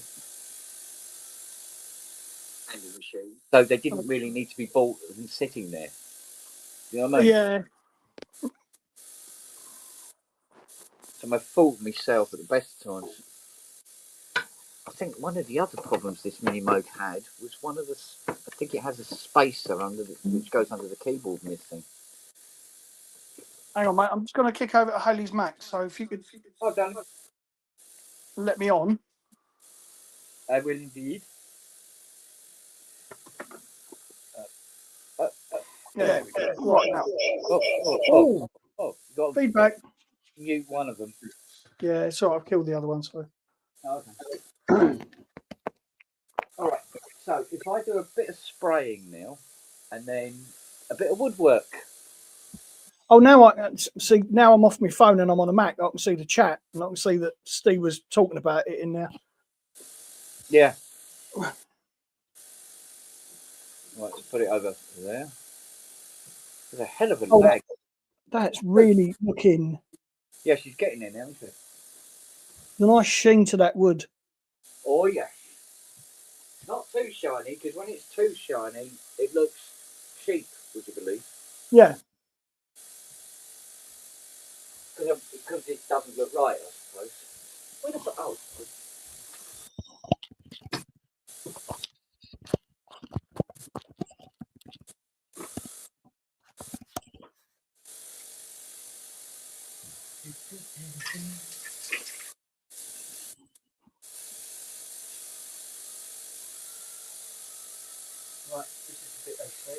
So they didn't really need to be bought and sitting there. You know what I mean? Yeah. So I fooled myself at the best of times. I think one of the other problems this mini Moog had was one of the. I think it has a spacer under which goes under the keyboard missing. Hang on, mate. I'm just going to kick over to Haley's Mac. So if you could Oh, darling. let me on. I will indeed. Yeah. There we go. Right now. Oh, you got to Feedback. mute one of them. Yeah, it's all right. I've killed the other one. So. Okay. All right. So if I do a bit of spraying now, and then a bit of woodwork. Oh, now I see. Now I'm off my phone and I'm on a Mac. I can see the chat and I can see that Steve was talking about it in there. Yeah. Right, let's put it over there. There's a hell of a lag. That's really looking. Yeah, she's getting in there, isn't she? The nice sheen to that wood. Oh yeah. Not too shiny, because when it's too shiny, it looks cheap. Would you believe? Yeah. Because it doesn't look right, I suppose. Where the fuck? Oh. Right, this is the bit they say.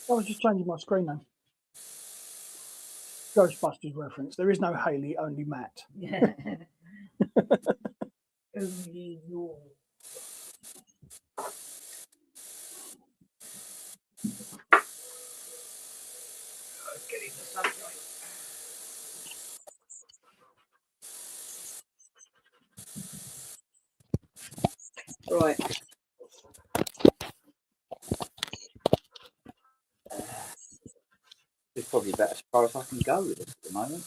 I was just changing my screen now. Ghostbusters reference. There is no Haley, only Matt. Only you. Let's get in the sunshine. Right. This is probably about as far as I can go with this at the moment.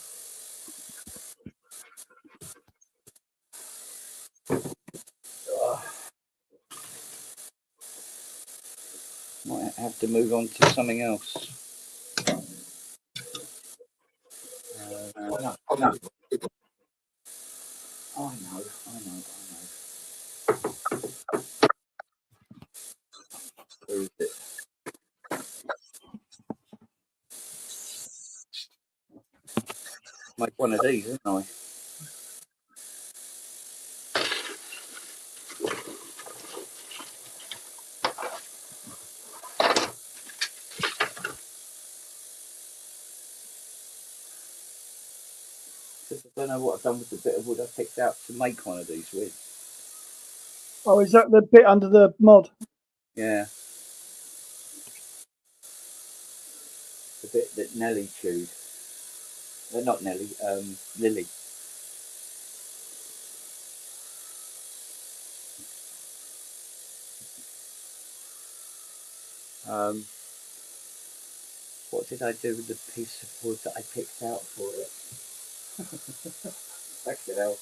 Might have to move on to something else. No. I know. Where is it? Make one of these, isn't I? Because I don't know what I've done with the bit of wood I picked out to make one of these with. Oh, is that the bit under the mod? Yeah. The bit that Nelly chewed. Not Nelly, Lily. What did I do with the piece of wood that I picked out for it? Fucking hell.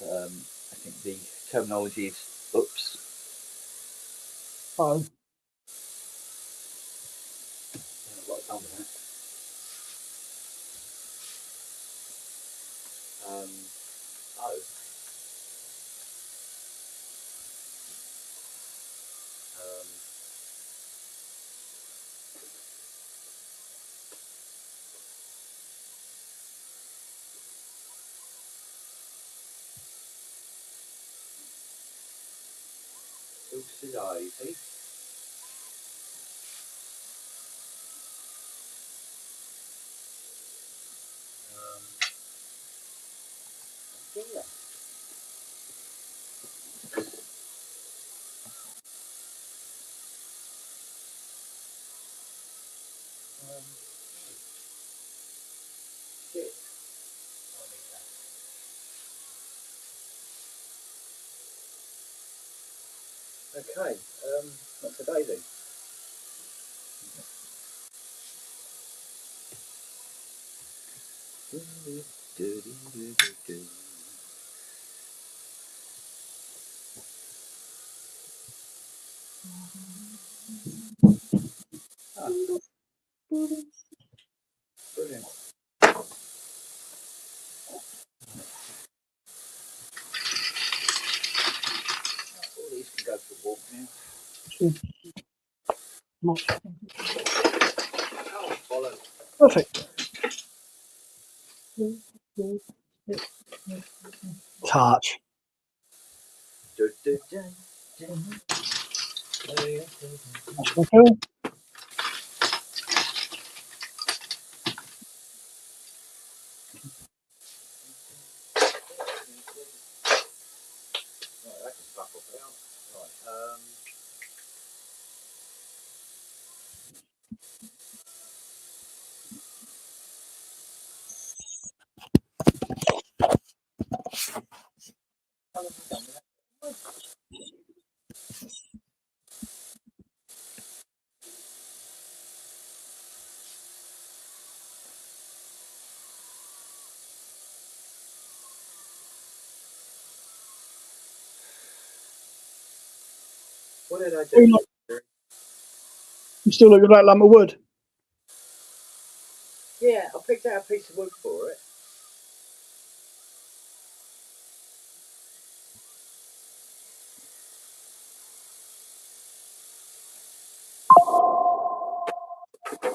I think the terminology is oops. Oh. I don't know what I've done with that. Oh. Oopsie daisy. Yeah. Okay, not today then. Brilliant. All these can go for a walk now. Oh, bollocks. Perfect. Touch. That's my film. Right, that can fuck off out. Right, how have you done with that? What did I do? You still look at that lump of wood? Yeah, I picked out a piece of wood for it.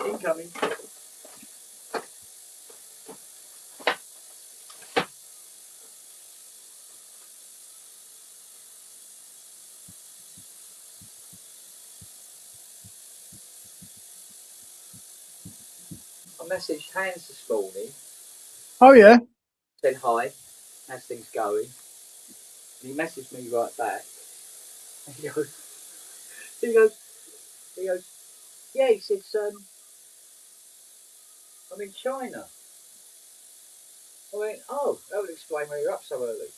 Incoming. I messaged Hans this morning, Oh, yeah. said hi, how's things going? And he messaged me right back. And he goes, yeah, he said, I'm in China. I went, oh, that would explain why you're up so early.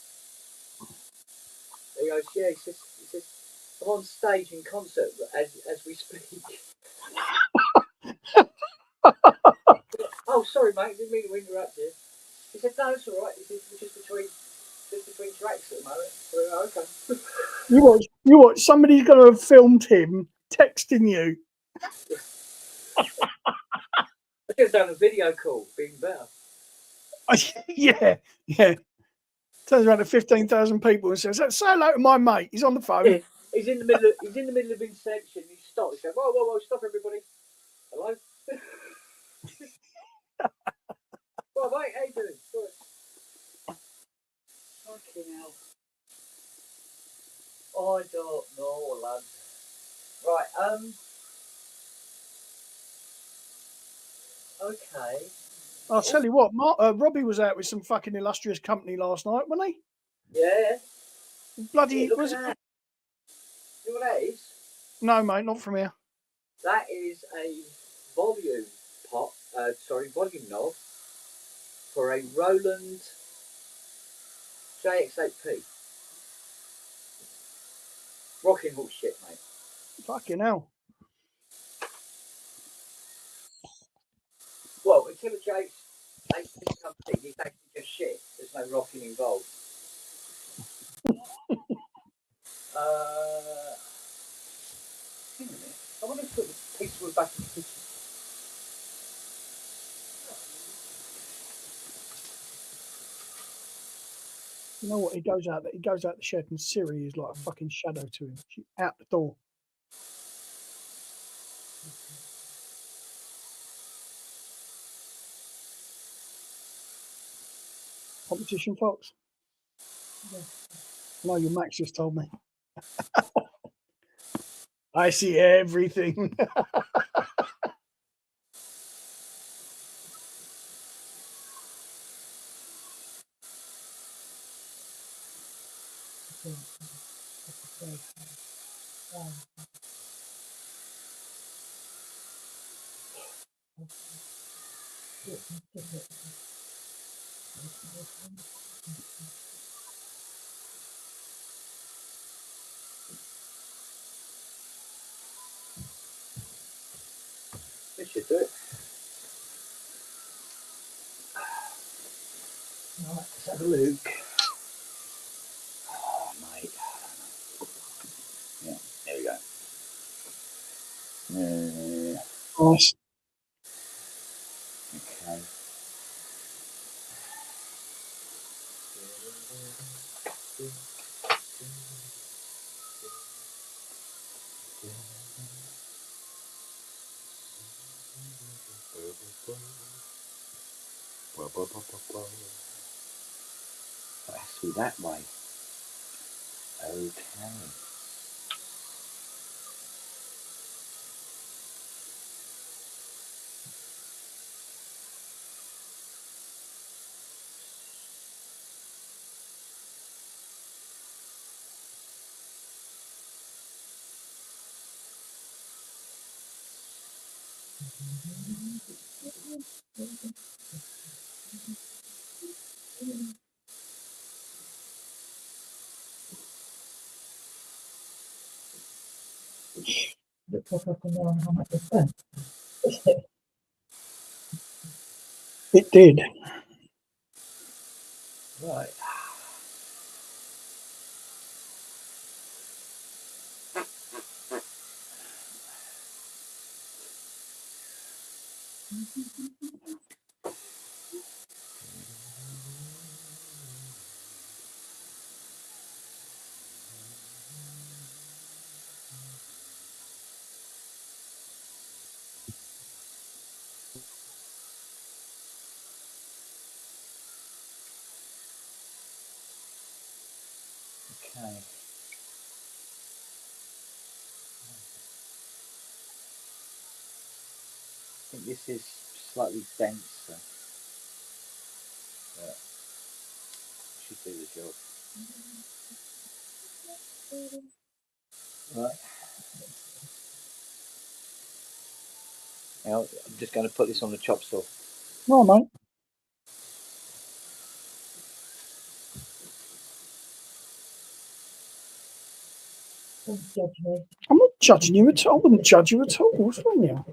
He goes, yeah, he says, I'm on stage in concert as we speak. Oh, sorry, mate, didn't mean to interrupt you. He said, no, it's all right. He said, we're just between tracks at the moment. I went, oh, okay. You watch. Somebody's going to have filmed him texting you. I could have done a video call, been better. Yeah. Turns around to 15,000 people and says, say hello to my mate. He's on the phone. Yeah, he's in the middle of Inception. He stops. He goes, whoa, stop, everybody. Hello. Well, mate, how you doing? Good. Fucking hell. I don't know, lad. Right, okay. I'll tell you what, Robbie was out with some fucking illustrious company last night, wasn't he? Yeah. Bloody, Yeah, look was at it? that. You know what that is? No, mate, not from here. That is a volume volume knob for a Roland JX8P. Rocking horse shit, mate. Fucking hell. Well, until a JX8P comes in, it's actually just shit. There's no rocking involved. Hang on a minute. I want to put the piece of wood back in the kitchen. You know what? He goes out the shed and Siri is like a fucking shadow to him. She's out the door. Competition Fox? Yeah. No, your Max just told me. I see everything. Right, let's have a look. Oh, mate. Yeah, there we go. Nice. Okay. It has to be that way. Okay. Looks like I can now how much it's spent. It did. Right. Okay. I think this is slightly denser. But should do the job. Right. Now I'm just going to put this on the chop saw. No, mate. Don't judge me. I'm not judging you at all. I wouldn't judge you at all. What's wrong with you?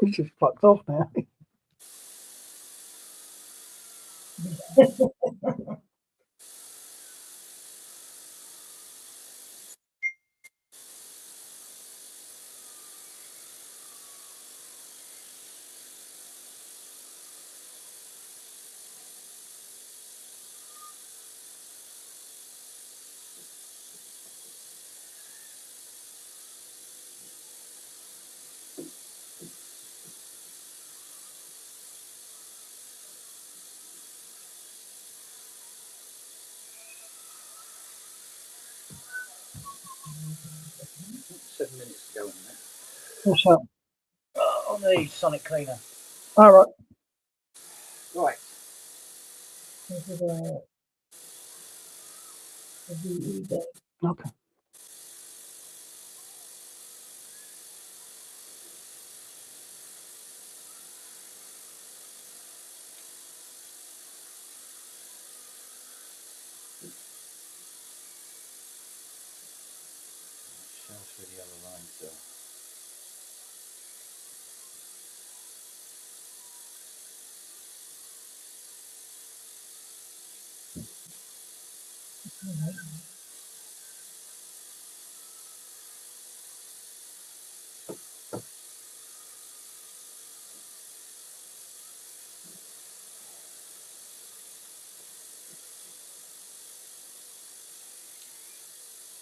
He's just fucked off now. $7 minutes to go on that. What's that? On the Sonic Cleaner. All right. Right. This is a VE day. Okay. Show us where the other lines are.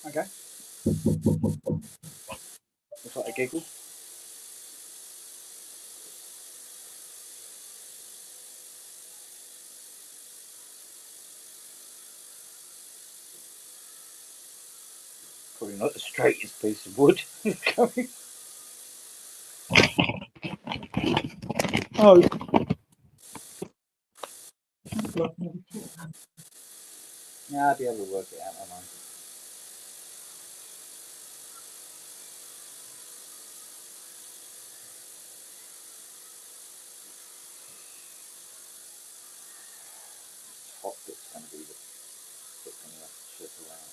Okay. Looks like a giggle. Probably not the straightest piece of wood. Oh, Yeah, I'll be able to work it out, won't I? Top bit's going to be the bit going to have to chisel out.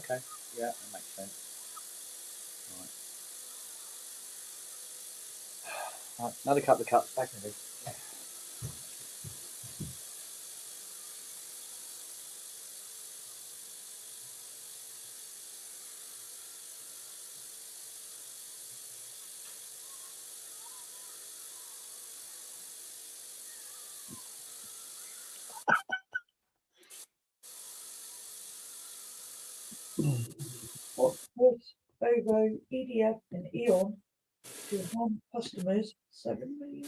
Okay, yeah, that makes sense. Right, another couple of cuts back in it. What was Ovo, EDF, and Eon to harm customers £7 million?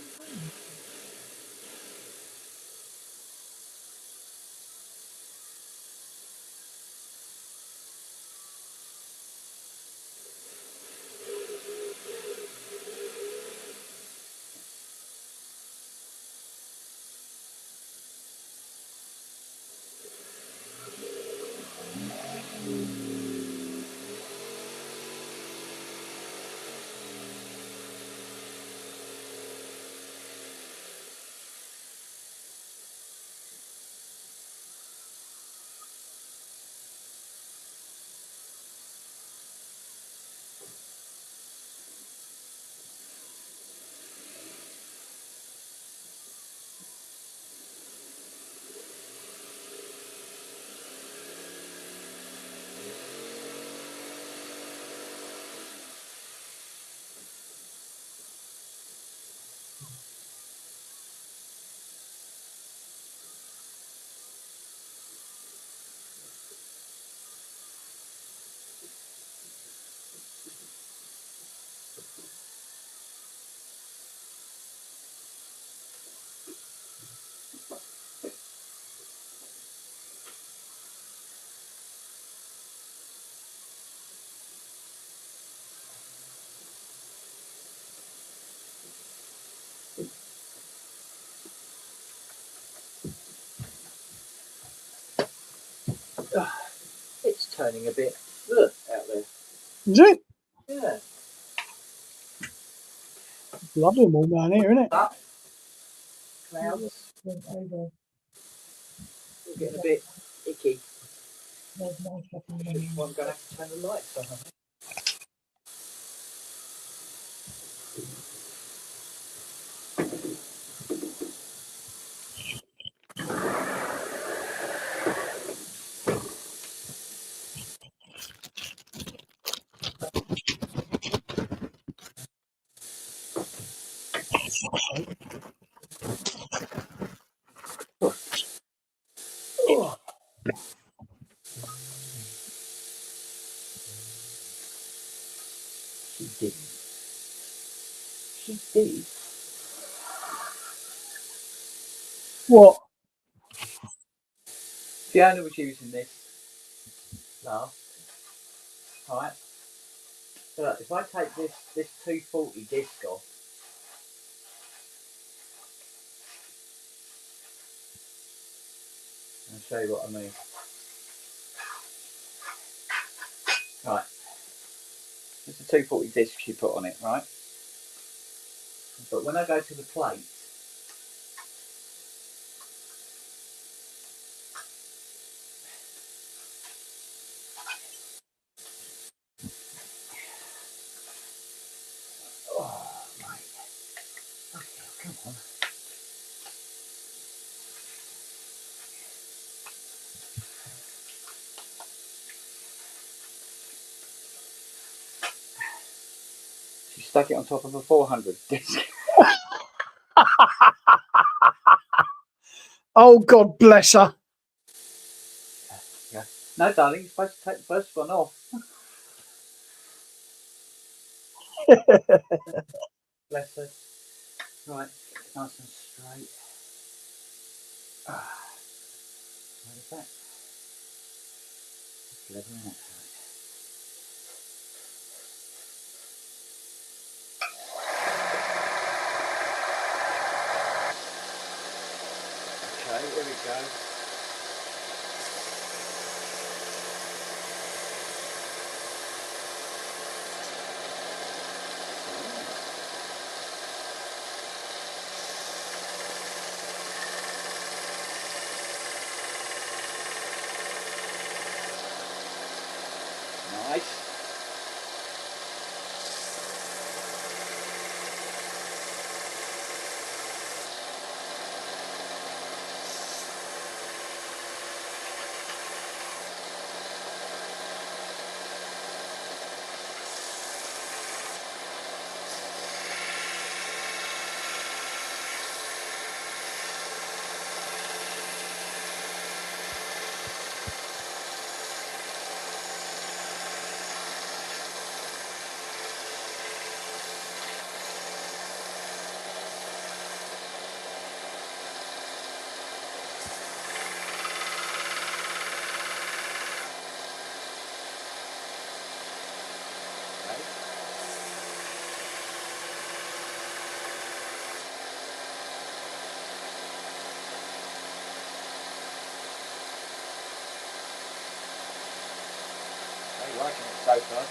It's turning a bit out there. is it? Yeah. Lovely them all down here, isn't it? But clouds Over. are getting a bit icky. There's my fucking This is why money. I'm going to have to turn the lights on. Oh. She did. She did. What? Fiona was using this last. Right. So look, if I take this 240 disc off, I'll show you what I mean. Right. It's a 240 disc she put on it, right? But when I go to the plate, oh, mate. Okay, come on. She stuck it on top of a 400 disc. Oh, God bless her. Yeah. No, darling, you're supposed to take the first one off. Bless her. Right, nice and straight. Where is that? It's level in it. Okay, here we go. Nice. Okay, liking it so far.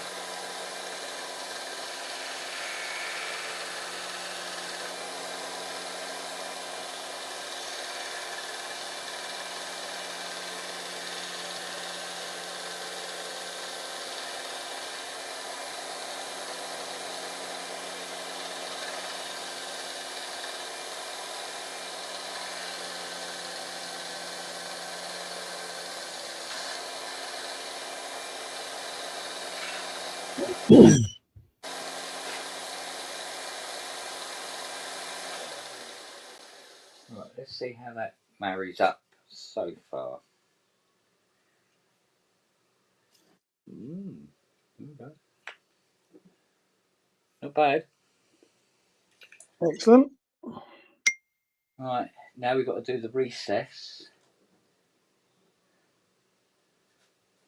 Right, let's see how that marries up so far. Okay. Not bad. Excellent. Right, now we've got to do the recess,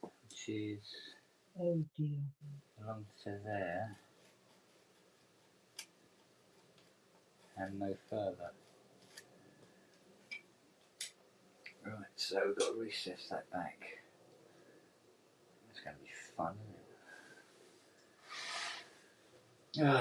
which is Oh dear. along to there and no further. Right, so we've got to recess that back. It's going to be fun, isn't it?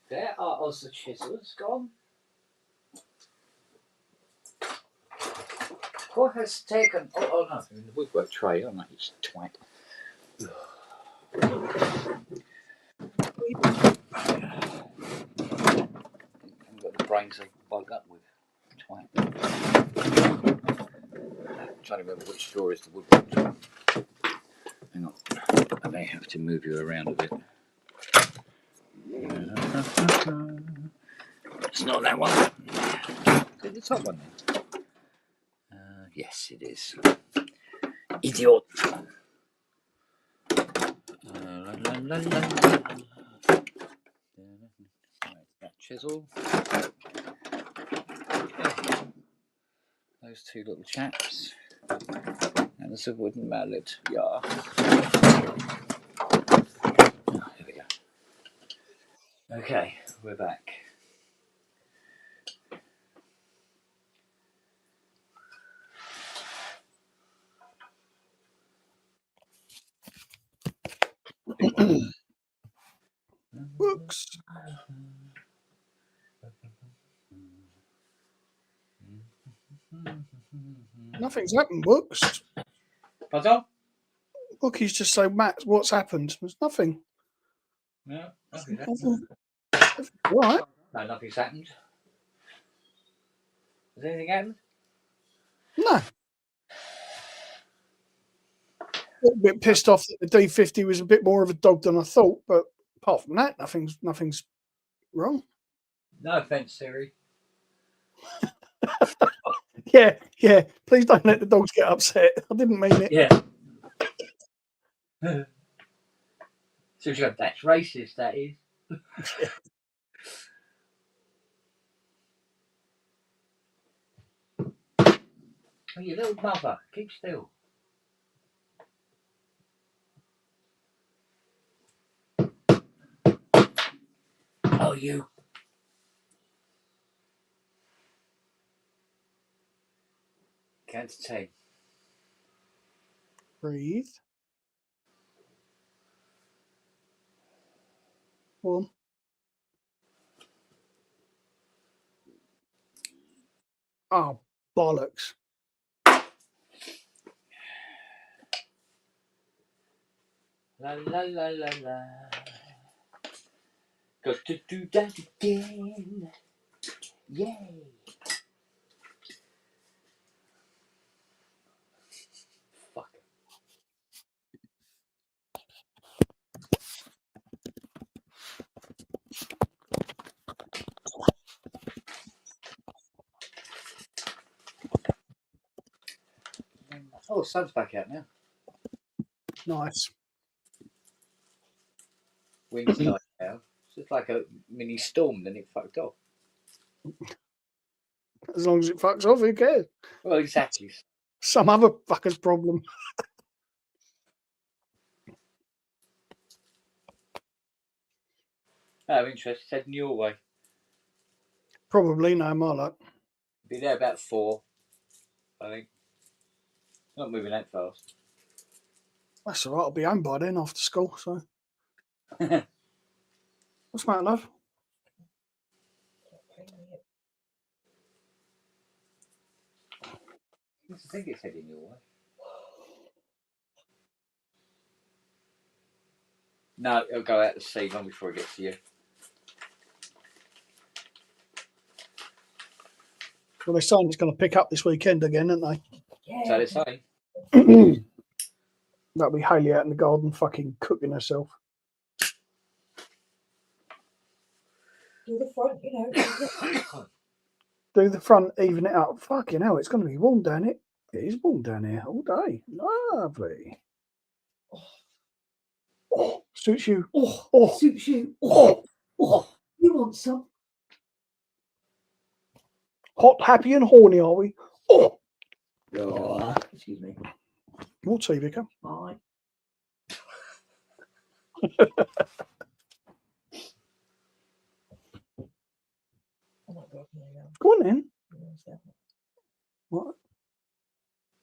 There are the chisels gone. What has taken? Oh no, in the woodwork tray. Oh no, you twat. I've got the brains they bug up with. Twat. I'm trying to remember which drawer is the woodwork tray. Hang on, I may have to move you around a bit. It's not that one. Is it the top one then? Yes, it is. Idiot. That chisel. Okay. Those two little chaps. And there's a wooden mallet. Yeah. Oh, here we go. Okay, we're back. Books. Nothing's happened, Books. Pardon? Bookie's just say, Matt, what's happened? There's nothing. No, nothing's happened. All right. No, nothing's happened. Has anything happened? No. A little bit pissed off that the D50 was a bit more of a dog than I thought, but apart from that, nothing's wrong. No offence, Siri. Yeah. Please don't let the dogs get upset. I didn't mean it. Yeah. So you go, that's racist, that is. Oh, you little mother, keep still. Oh, you. Count to 10. Breathe. 1. Oh, bollocks. La la la la la. Got to do that again. Yay. Fuck. Oh, the sun's back out now. Nice. Wind's died out. It's just like a mini storm, then it fucked off. As long as it fucks off, who cares? Well, exactly. Some other fucker's problem. Out of interest, it's heading your way. Probably, no, my luck. Be there about 4, I think. Not moving that fast. That's all right. I'll be home by then after school. So, what's the matter, love? I think it's heading your way. No, it'll go out to sea long before it gets to you. Well, they're saying it's going to pick up this weekend again, aren't they? So they say. That'll be Hayley out in the garden fucking cooking herself. Do the front, you know. Do the front, even it up. Fucking hell, it's going to be warm down here. It is warm down here all day. Lovely. Oh, suits you. Oh, Suits you. oh. You want some? Hot, happy, and horny, are we? Oh. Excuse me. More tea, Vicar. Bye. Oh my God, Go on then. What?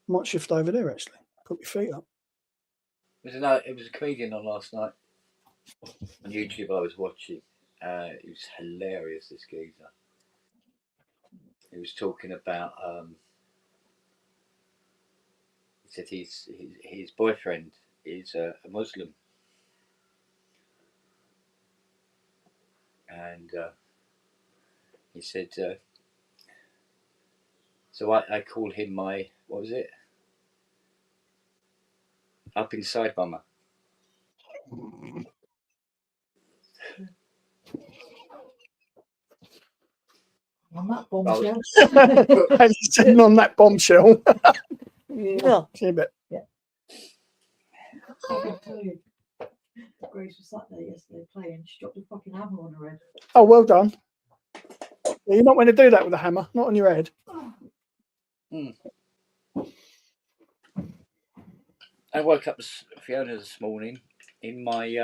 Might shift over there actually. Put your feet up. It was a comedian on last night on YouTube. I was watching. It was hilarious. This geezer. He was talking about. He said his boyfriend is a Muslim, and he said. So I call him my, what was it? Up inside mama. On that bombshell. And he's sitting on that bombshell. Yeah. See a bit. I can tell you. Grace was sat there yesterday playing. She dropped a fucking hammer on her head. Oh, well done. Yeah, you're not going to do that with a hammer, not on your head. I woke up Fiona this morning in my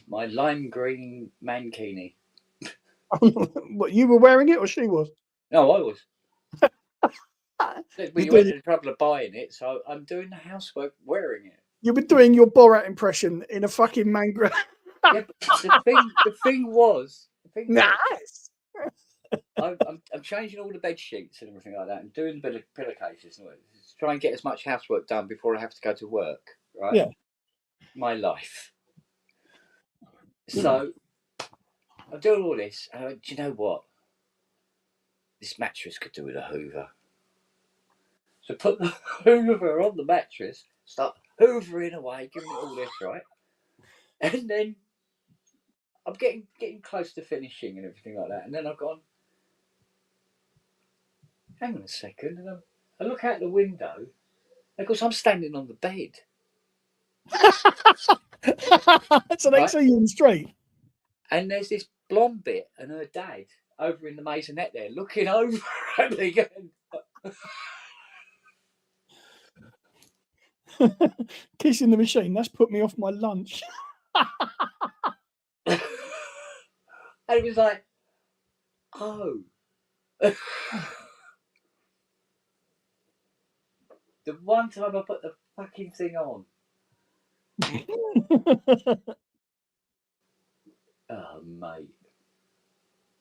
my lime green mankini. What, you were wearing it or she was? No, I was. You You went to the trouble of buying it, so I'm doing the housework wearing it. You were doing your Borat impression in a fucking mangrove. Yeah, but the thing was, Nice. I'm changing all the bed sheets and everything like that, and doing the pillowcases and all that, to try and get as much housework done before I have to go to work. Right? Yeah. My life. So I'm doing all this, and I went, do you know what? This mattress could do with a Hoover. So put the Hoover on the mattress, start hoovering away, giving it all this, right? And then I'm getting close to finishing and everything like that. And then I've gone, hang on a second. And I look out the window. Of course, I'm standing on the bed. So they see you in the street. And there's this blonde bit and her dad over in the maisonette there looking over at me going, Kissing the machine. That's put me off my lunch. and it was like, oh. The one time I put the fucking thing on. Oh, mate.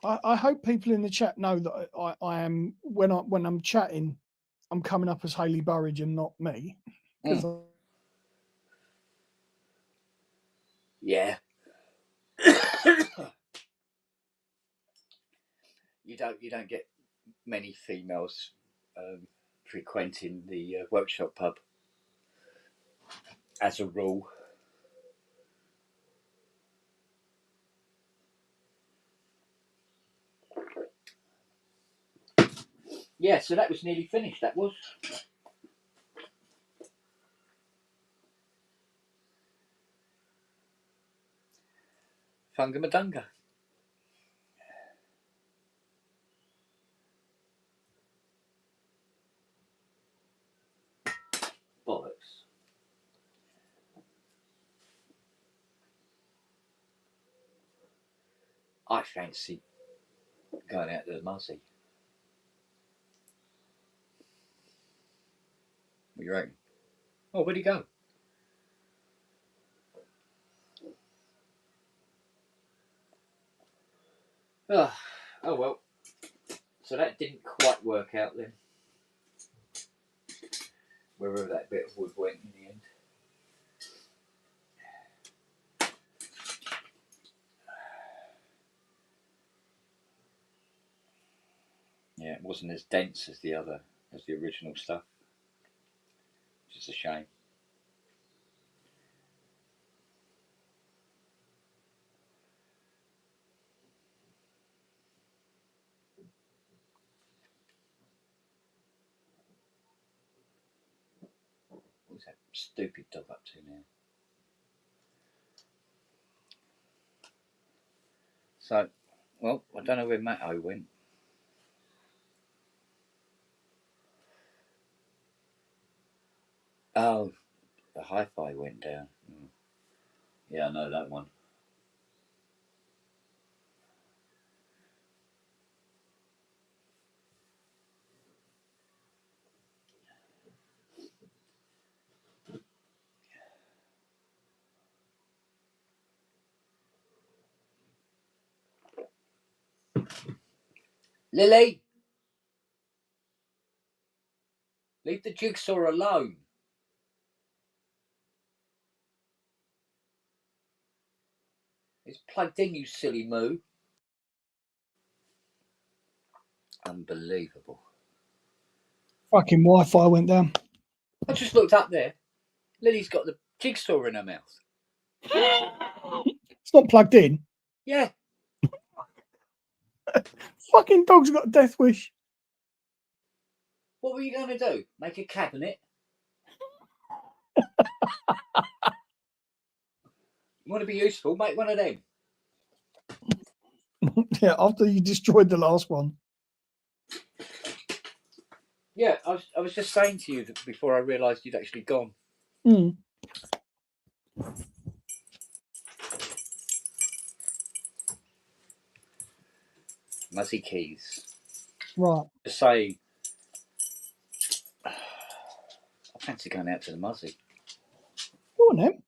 I hope people in the chat know that I am when I'm chatting, I'm coming up as Hayley Burridge and not me. Yeah. you don't get many females frequenting the workshop pub as a rule. Yeah, so that was nearly finished. That was. Fungamadunga. Bollocks. I fancy going out to the Muzzy. What do you reckon? Oh, where'd he go? Oh well. So that didn't quite work out then. Wherever that bit of wood went in the end. Yeah, it wasn't as dense as the original stuff. Which is a shame. What's that stupid dog up to now? So, well, I don't know where Matto went. Oh, the hi-fi went down. Yeah, I know that one. Lily, leave the jigsaw alone. It's plugged in, you silly moo. Unbelievable. Fucking Wi-Fi went down. I just looked up there. Lily's got the jigsaw in her mouth. It's not plugged in. Yeah. Fucking dog's got a death wish. What were you going to do? Make a cabinet? You want to be useful? Make one of them. Yeah, after you destroyed the last one. Yeah, I was just saying to you that before I realised you'd actually gone. Mm. Muzzy keys. Right. To say, I fancy going out to the Muzzy. Go on then.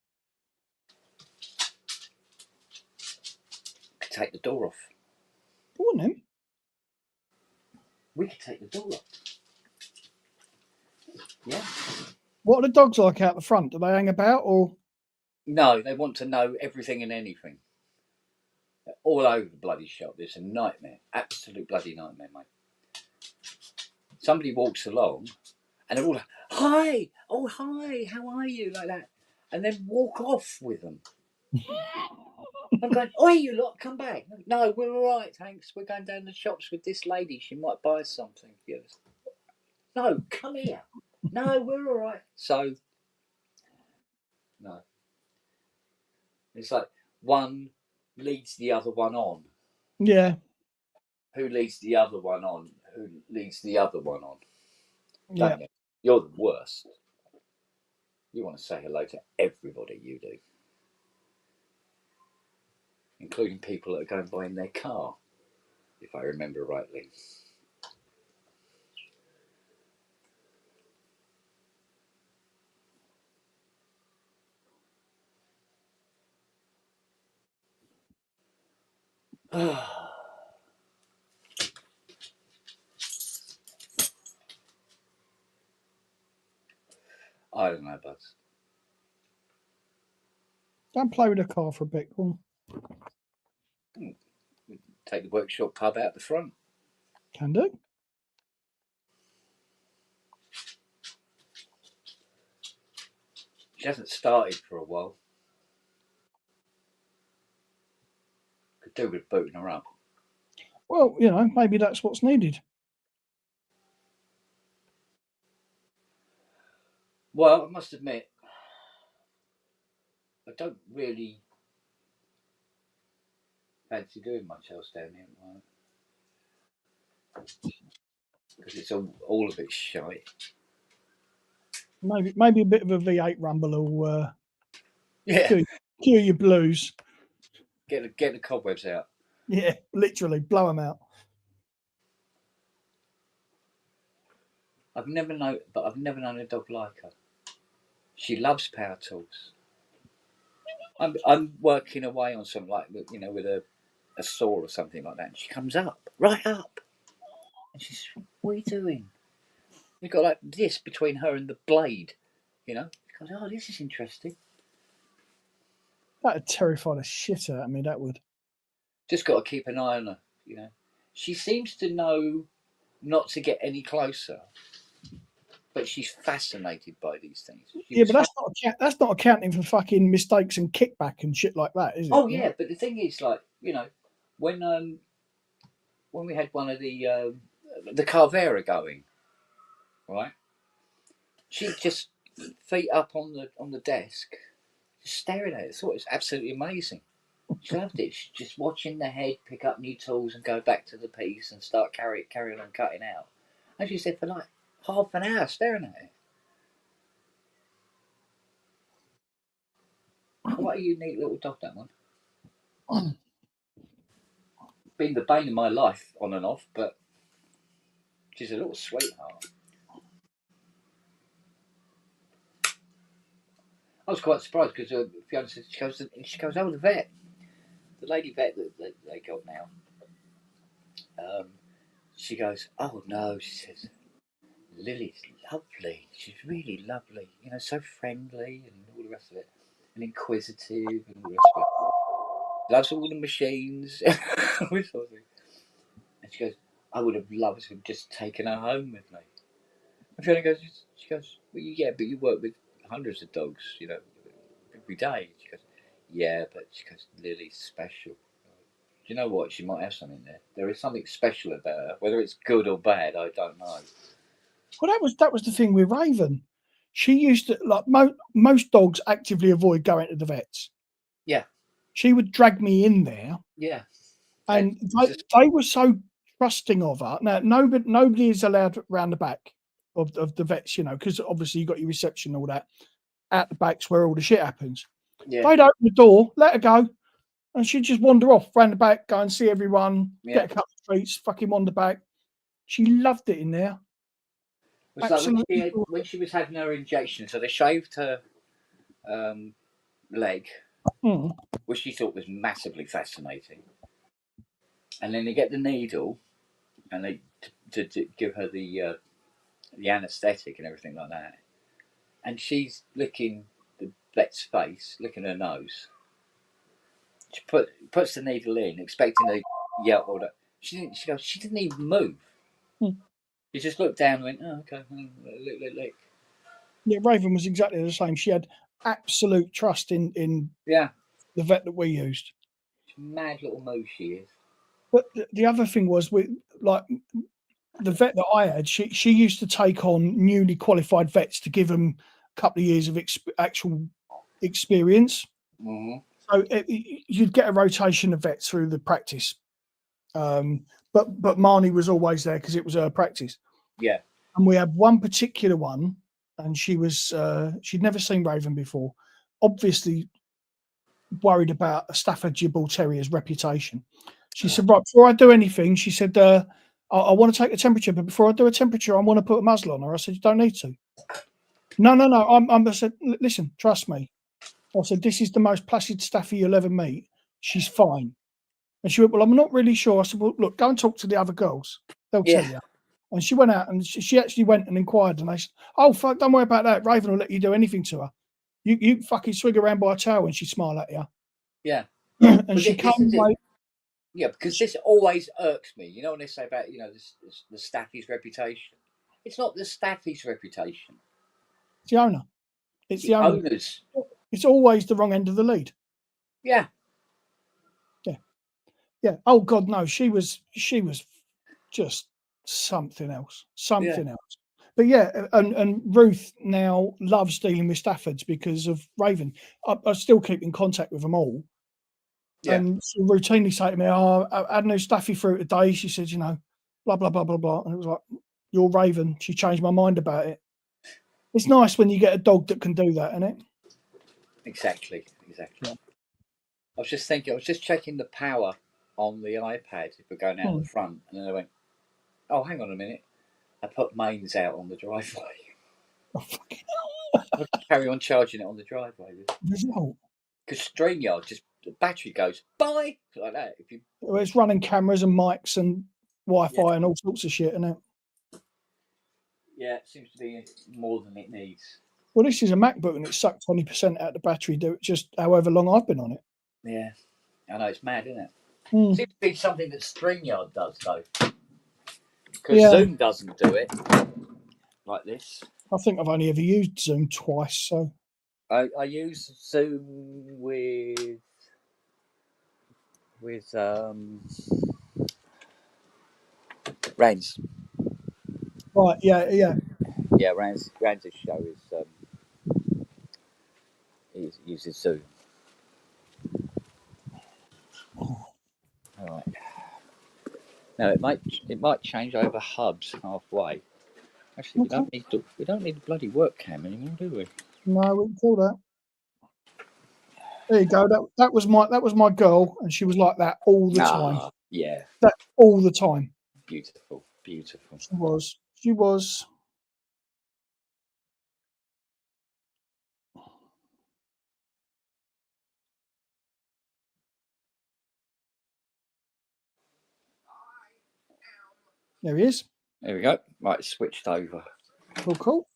Could take the door off. Go on then. We could take the door off. Yeah. What are the dogs like out the front? Do they hang about or? No, they want to know everything and anything. They're all over the bloody shop. It's a nightmare. Absolute bloody nightmare, mate. Somebody walks along and they're all like, hi, oh, hi, how are you? Like that. And then walk off with them. I'm going, oi, you lot, come back. No, we're all right, thanks. We're going down the shops with this lady. She might buy us something. Yes. No, come here. No, we're all right. So, no. It's like one leads the other one on. Yeah. Who leads the other one on? Who leads the other one on? Yeah. Don't you? You're the worst. You want to say hello to everybody, you do. Including people that are going by in their car, if I remember rightly. I don't know, Buds. Don't play with the car for a bit. Go on. Take the workshop pub out the front. Can do. She hasn't started for a while. Could do with booting her up. Well, you know, maybe that's what's needed. Well, I must admit, I don't really fancy doing much else down here at the moment. Because it's all of it shite. Maybe a bit of a V8 rumble will Yeah. cure your blues. Get the cobwebs out. Yeah, literally blow them out. I've never known a dog like her. She loves power tools. I'm working away on something like, you know, with a saw or something like that, and she comes right up, and she's, what are you doing? We've got like this between her and the blade, you know. She goes, oh, this is interesting. That'd terrify the shit out of me. That would. Just got to keep an eye on her, you know. She seems to know not to get any closer, but she's fascinated by these things. But that's not accounting for fucking mistakes and kickback and shit like that, is it? Oh yeah, but the thing is, like, you know, when we had one of the Carvera going, right? She just feet up on the desk, just staring at it. I thought it was absolutely amazing. She loved it. She's just watching the head pick up new tools and go back to the piece and start carrying on cutting out. And she said for like half an hour staring at it. Quite a unique little dog, that one. Been the bane of my life on and off, but she's a little sweetheart. I was quite surprised because Fiona said she goes, oh, the vet, the lady vet that they got now. she goes, "Oh no," she says, "Lily's lovely. She's really lovely. You know, so friendly and all the rest of it, and inquisitive and all the rest of it. Loves all the machines." All this sort of thing. And she goes, "I would have loved to have just taken her home with me." And Fiona goes, she goes, "Well, yeah, but you work with hundreds of dogs, you know, every day." She goes, "Yeah, but," she goes, "Lily's special." Do you know what? She might have something there. There is something special about her. Whether it's good or bad, I don't know. Well, that was the thing with Raven. She used to like most dogs actively avoid going to the vets. Yeah, She would drag me in there, yeah. and It's just, they were so trusting of her. Now, nobody is allowed round the back of the vets, you know, because obviously you got your reception and all that. At the back's where all the shit happens. yeah, They'd open the door, let her go, and she'd just wander off round the back, go and see everyone, yeah. get a couple of treats, fucking wander back. She loved it in there. It's like Absolutely. when she was having her injection, so they shaved her um, leg, Mm. which she thought was massively fascinating, and then they get the needle and they to give her the anaesthetic and everything like that, and she's licking the vet's face, licking her nose. She puts the needle in, expecting to yell or that. She didn't. She goes. She didn't even move. Mm. She just looked down and went, "Oh, okay, lick." Yeah, Raven was exactly the same. She had absolute trust in Yeah, the vet that we used. she's a mad little moo she is. But the other thing was, with like the vet that I had, she used to take on newly qualified vets to give them a couple of years of actual experience. Mm-hmm. So you'd get a rotation of vets through the practice. But Marnie was always there because it was her practice. Yeah, And we had one particular one, and she'd never seen Raven before. Obviously worried about a Staffordshire Bull Terrier's reputation. She said, "Right, before I do anything," she said, I want to take a temperature, but before I do a temperature, I want to put a muzzle on her." I said, "You don't need to." No. I said, "Listen, trust me." I said, "This is the most placid Staffy you'll ever meet. She's fine." And she went, "Well, I'm not really sure." I said, "Well, look, go and talk to the other girls. They'll tell yeah, you." And she went out and she actually went and inquired, and they said, "Oh, fuck, don't worry about that. Raven will let you do anything to her. You fucking swig around by her tail when she smile at you." yeah. And But she this is came it. away. Yeah, because this always irks me. You know what they say about the Staffy's reputation. It's not the Staffy's reputation. It's the owner. It's It's the the owner. owners. It's always the wrong end of the lead. Yeah, Yeah, yeah. Oh God, no. She was just something else. yeah, Something else. But yeah, and Ruth now loves dealing with Staffords because of Raven. I still keep in contact with them all. yeah. And she routinely say to me, "Oh, I had no Staffy fruit today." She said, "You know, blah blah blah blah blah." And it was like, "You're Raven." She changed my mind about it. It's nice when you get a dog that can do that, isn't it? Exactly, exactly. Yeah. I was just thinking. I was just checking the power on the iPad if we're going out Hmm. the front, and then I went, "Oh, hang on a minute. I put mains out on the driveway. Oh, fucking I'll carry on charging it on the driveway result. because StreamYard just the battery goes bye like that. If you Well, it's running cameras and mics and yeah Wi-Fi and all sorts of shit, isn't it? yeah, it seems to be more than it needs. Well, this is a MacBook and it sucked 20% out the battery. Do it just however long I've been on it. Yeah, I know it's mad, isn't it? Hmm. Seems to be something that StreamYard does though, because Yeah, Zoom doesn't do it like this. I think I've only ever used Zoom twice. So I use Zoom with Rans. right, yeah. Yeah, Rans' show he uses Zoom. All right. Now it might change over hubs halfway. Actually, Okay. we don't need a bloody work cam anymore, do we? No, we can call that. There you go. That was my girl, and she was like that all the time. Ah, yeah, That all the time. beautiful, beautiful. She was. She was. There he is. There we go. Right, switched over. Cool.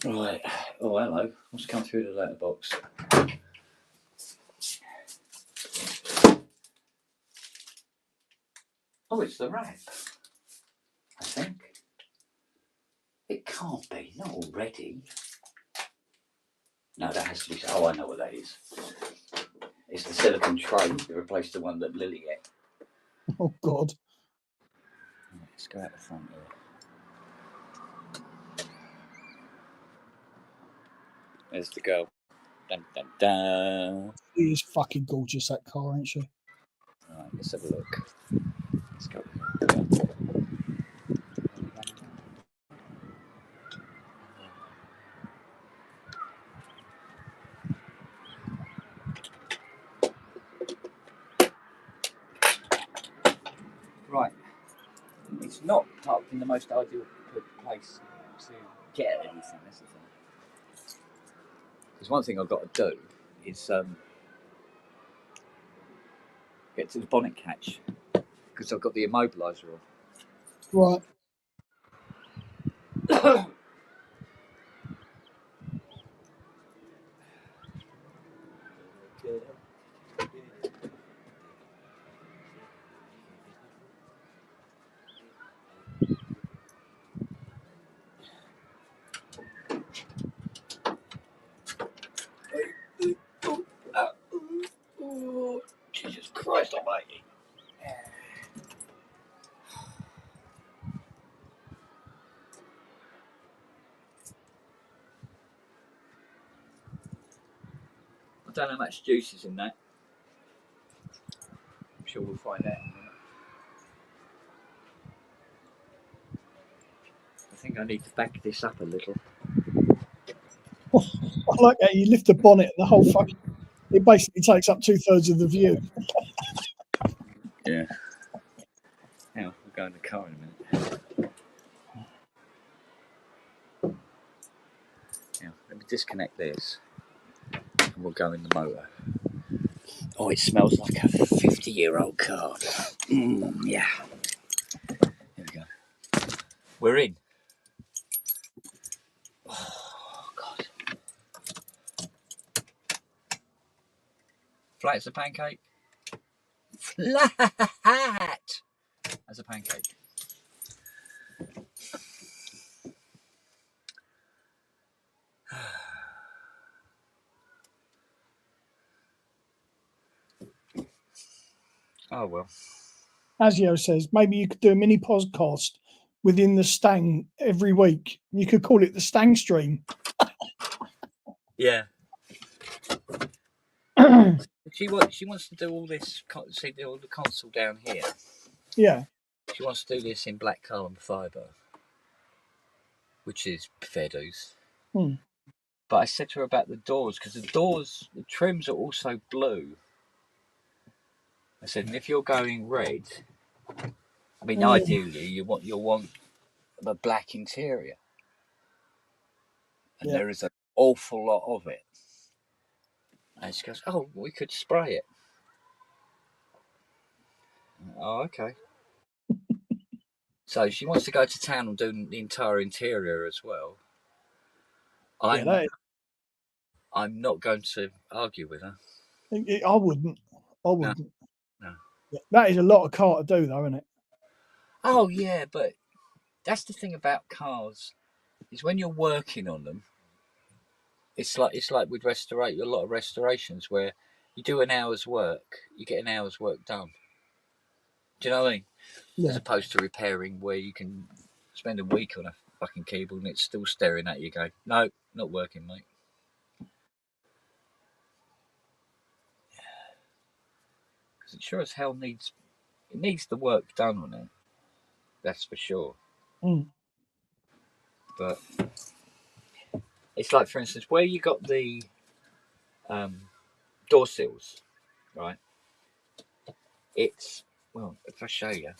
Right. Oh, hello. What's come through the letterbox? Oh, it's the wrap. I think. It can't be. Not already. No, that has to be. Oh, I know what that is. It's the silicone tray to replace the one that Lily ate. Oh, God. Let's go out the front here. There's the girl. Dun, dun, dun. She is fucking gorgeous, that car, ain't she? Right, let's have a look. Let's go. Right. It's not parked in the most ideal place to get anything, that's the thing. There's one thing I've got to do is get to the bonnet catch because I've got the immobiliser on. Right. Oh, Jesus Christ almighty. I don't know how much juice is in that. I'm sure we'll find out in a minute. I think I need to back this up a little. I like how you lift the bonnet and the whole fucking... It basically takes up 2/3 of the view. Yeah. Now, we'll go in the car in a minute. Now, let me disconnect this and we'll go in the motor. Oh, it smells like a 50-year-old car. Yeah. Here we go. We're in. Oh, God. Flat as a pancake. Flat as a pancake. Oh, well. Asio says maybe you could do a mini podcast within the Stang every week. You could call it the Stang Stream. Yeah. She wants to do all this, see all the console down here. Yeah. She wants to do this in black carbon fibre, which is fair dues. But I said to her about the doors, because the trims are also blue. I said, and if you're going red, I mean, ideally you'll want a black interior, and there is an awful lot of it. And she goes, "Oh, we could spray it." Oh, okay. So she wants to go to town and do the entire interior as well. I'm not going to argue with her. I wouldn't. No. Yeah, that is a lot of car to do, though, isn't it? Oh yeah, but that's the thing about cars is when you're working on them, it's like with a lot of restorations where you do an hour's work, you get an hour's work done. Do you know what I mean? Yeah. As opposed to repairing where you can spend a week on a fucking keyboard and it's still staring at you going, no, not working, mate. Because it sure as hell needs the work done on it. That's for sure. But it's like, for instance, where you got the door sills, right? It's, well, if I show you,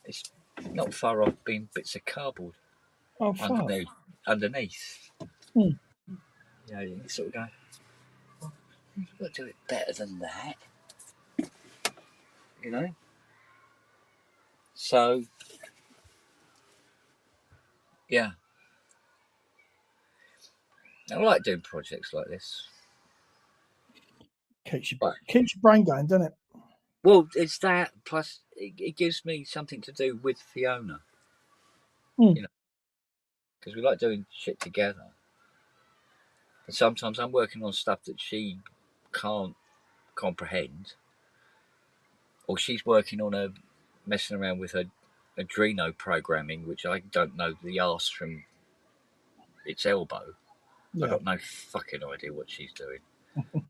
it's not far off being bits of cardboard underneath. You know, you sort of go, well, you've got to do it better than that. You know? So, yeah, I like doing projects like this. Keeps your, But, keeps your brain going, doesn't it? well, it's that, plus it gives me something to do with Fiona. Hmm. You know, because we like doing shit together. And sometimes I'm working on stuff that she can't comprehend, or she's working on messing around with her Adreno programming, which I don't know the arse from its elbow. I Yeah. got no fucking idea what she's doing.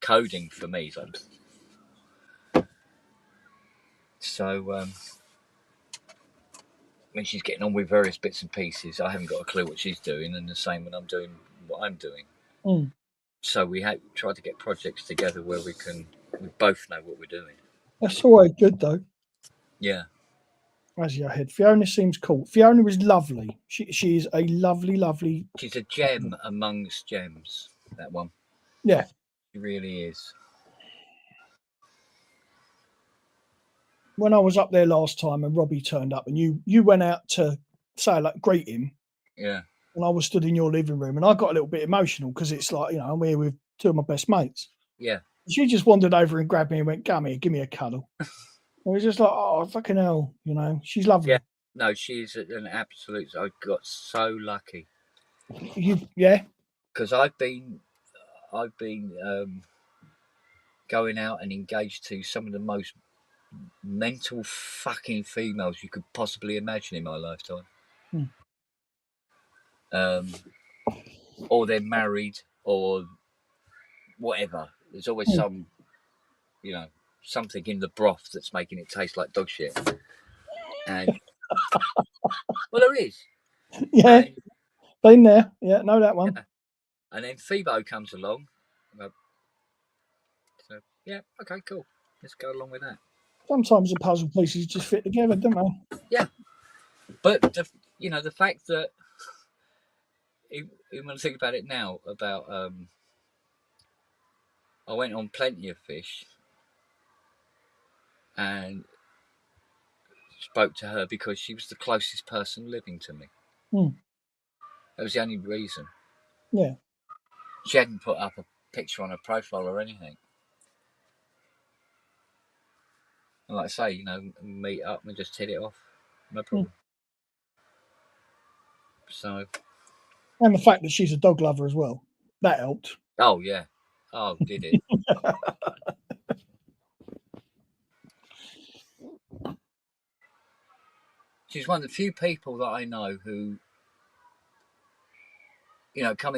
Coding for me is like, so. When she's getting on with various bits and pieces, I haven't got a clue what she's doing, and the same when I'm doing what I'm doing. Mm. So we try to get projects together where we both know what we're doing. That's always good, though. Yeah. As your head, Fiona seems cool. Fiona is lovely. She is a lovely, lovely. She's a gem amongst gems, that one. Yeah. She really is. When I was up there last time and Robbie turned up and you went out to say, like, greet him, Yeah. and I was stood in your living room and I got a little bit emotional because it's like, I'm here with two of my best mates. Yeah. She just wandered over and grabbed me and went, "Come here, give me a cuddle." It was just like, oh, fucking hell, she's lovely. Yeah. No, she's an absolute. I got so lucky Yeah. because I've been going out and engaged to some of the most mental fucking females you could possibly imagine in my lifetime. Or they're married or whatever. There's always some, something in the broth that's making it taste like dog shit. And well, there is. Yeah. And, Been there. Yeah, know that one. yeah. And then Phoebo comes along. So yeah, okay, cool. Let's go along with that. Sometimes the puzzle pieces just fit together, don't they? Yeah, but the fact that even when I think about it now, about I went on Plenty of Fish and spoke to her because she was the closest person living to me. That was the only reason. Yeah. She hadn't put up a picture on her profile or anything. And like I say, meet up and just hit it off. No problem. So. And the fact that she's a dog lover as well. That helped. Oh, yeah. Oh, did it? She's one of the few people that I know who,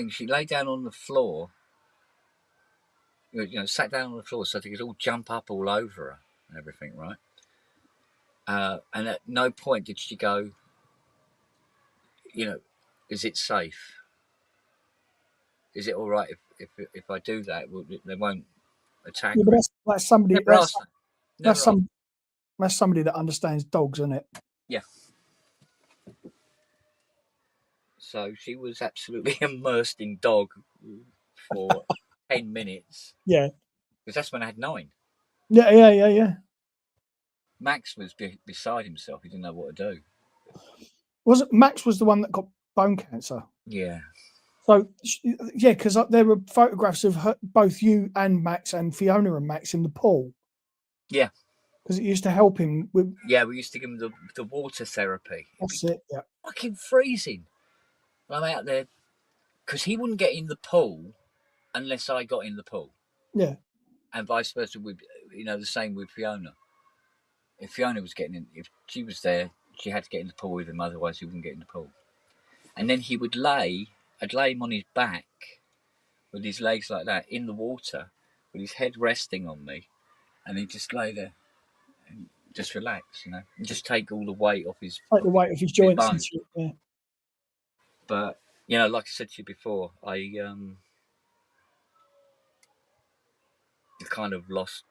she lay down on the floor, sat down on the floor so they could all jump up all over her and everything, right? And at no point did she go, is it safe? Is it all right if I do that? They won't attack Yeah, but her. that's somebody. Never asked her. That's somebody that understands dogs, isn't it? Yeah. So she was absolutely immersed in dog for 10 minutes. Yeah. Because that's when I had 9. Yeah. Max was beside himself. He didn't know what to do. Was it Max was the one that got bone cancer? Yeah. So, yeah, because there were photographs of both you and Max and Fiona and Max in the pool. Yeah. Because it used to help him with. Yeah, we used to give him the water therapy. That's it, yeah. Fucking freezing. I'm out there because he wouldn't get in the pool unless I got in the pool. Yeah. And vice versa with, the same with Fiona. If Fiona was getting in, if she was there, she had to get in the pool with him, otherwise he wouldn't get in the pool. And then I'd lay him on his back with his legs like that in the water, with his head resting on me, and he'd just lay there and just relax, and just take all the weight off his joints bones. and shit, yeah. But like I said to you before, I kind of lost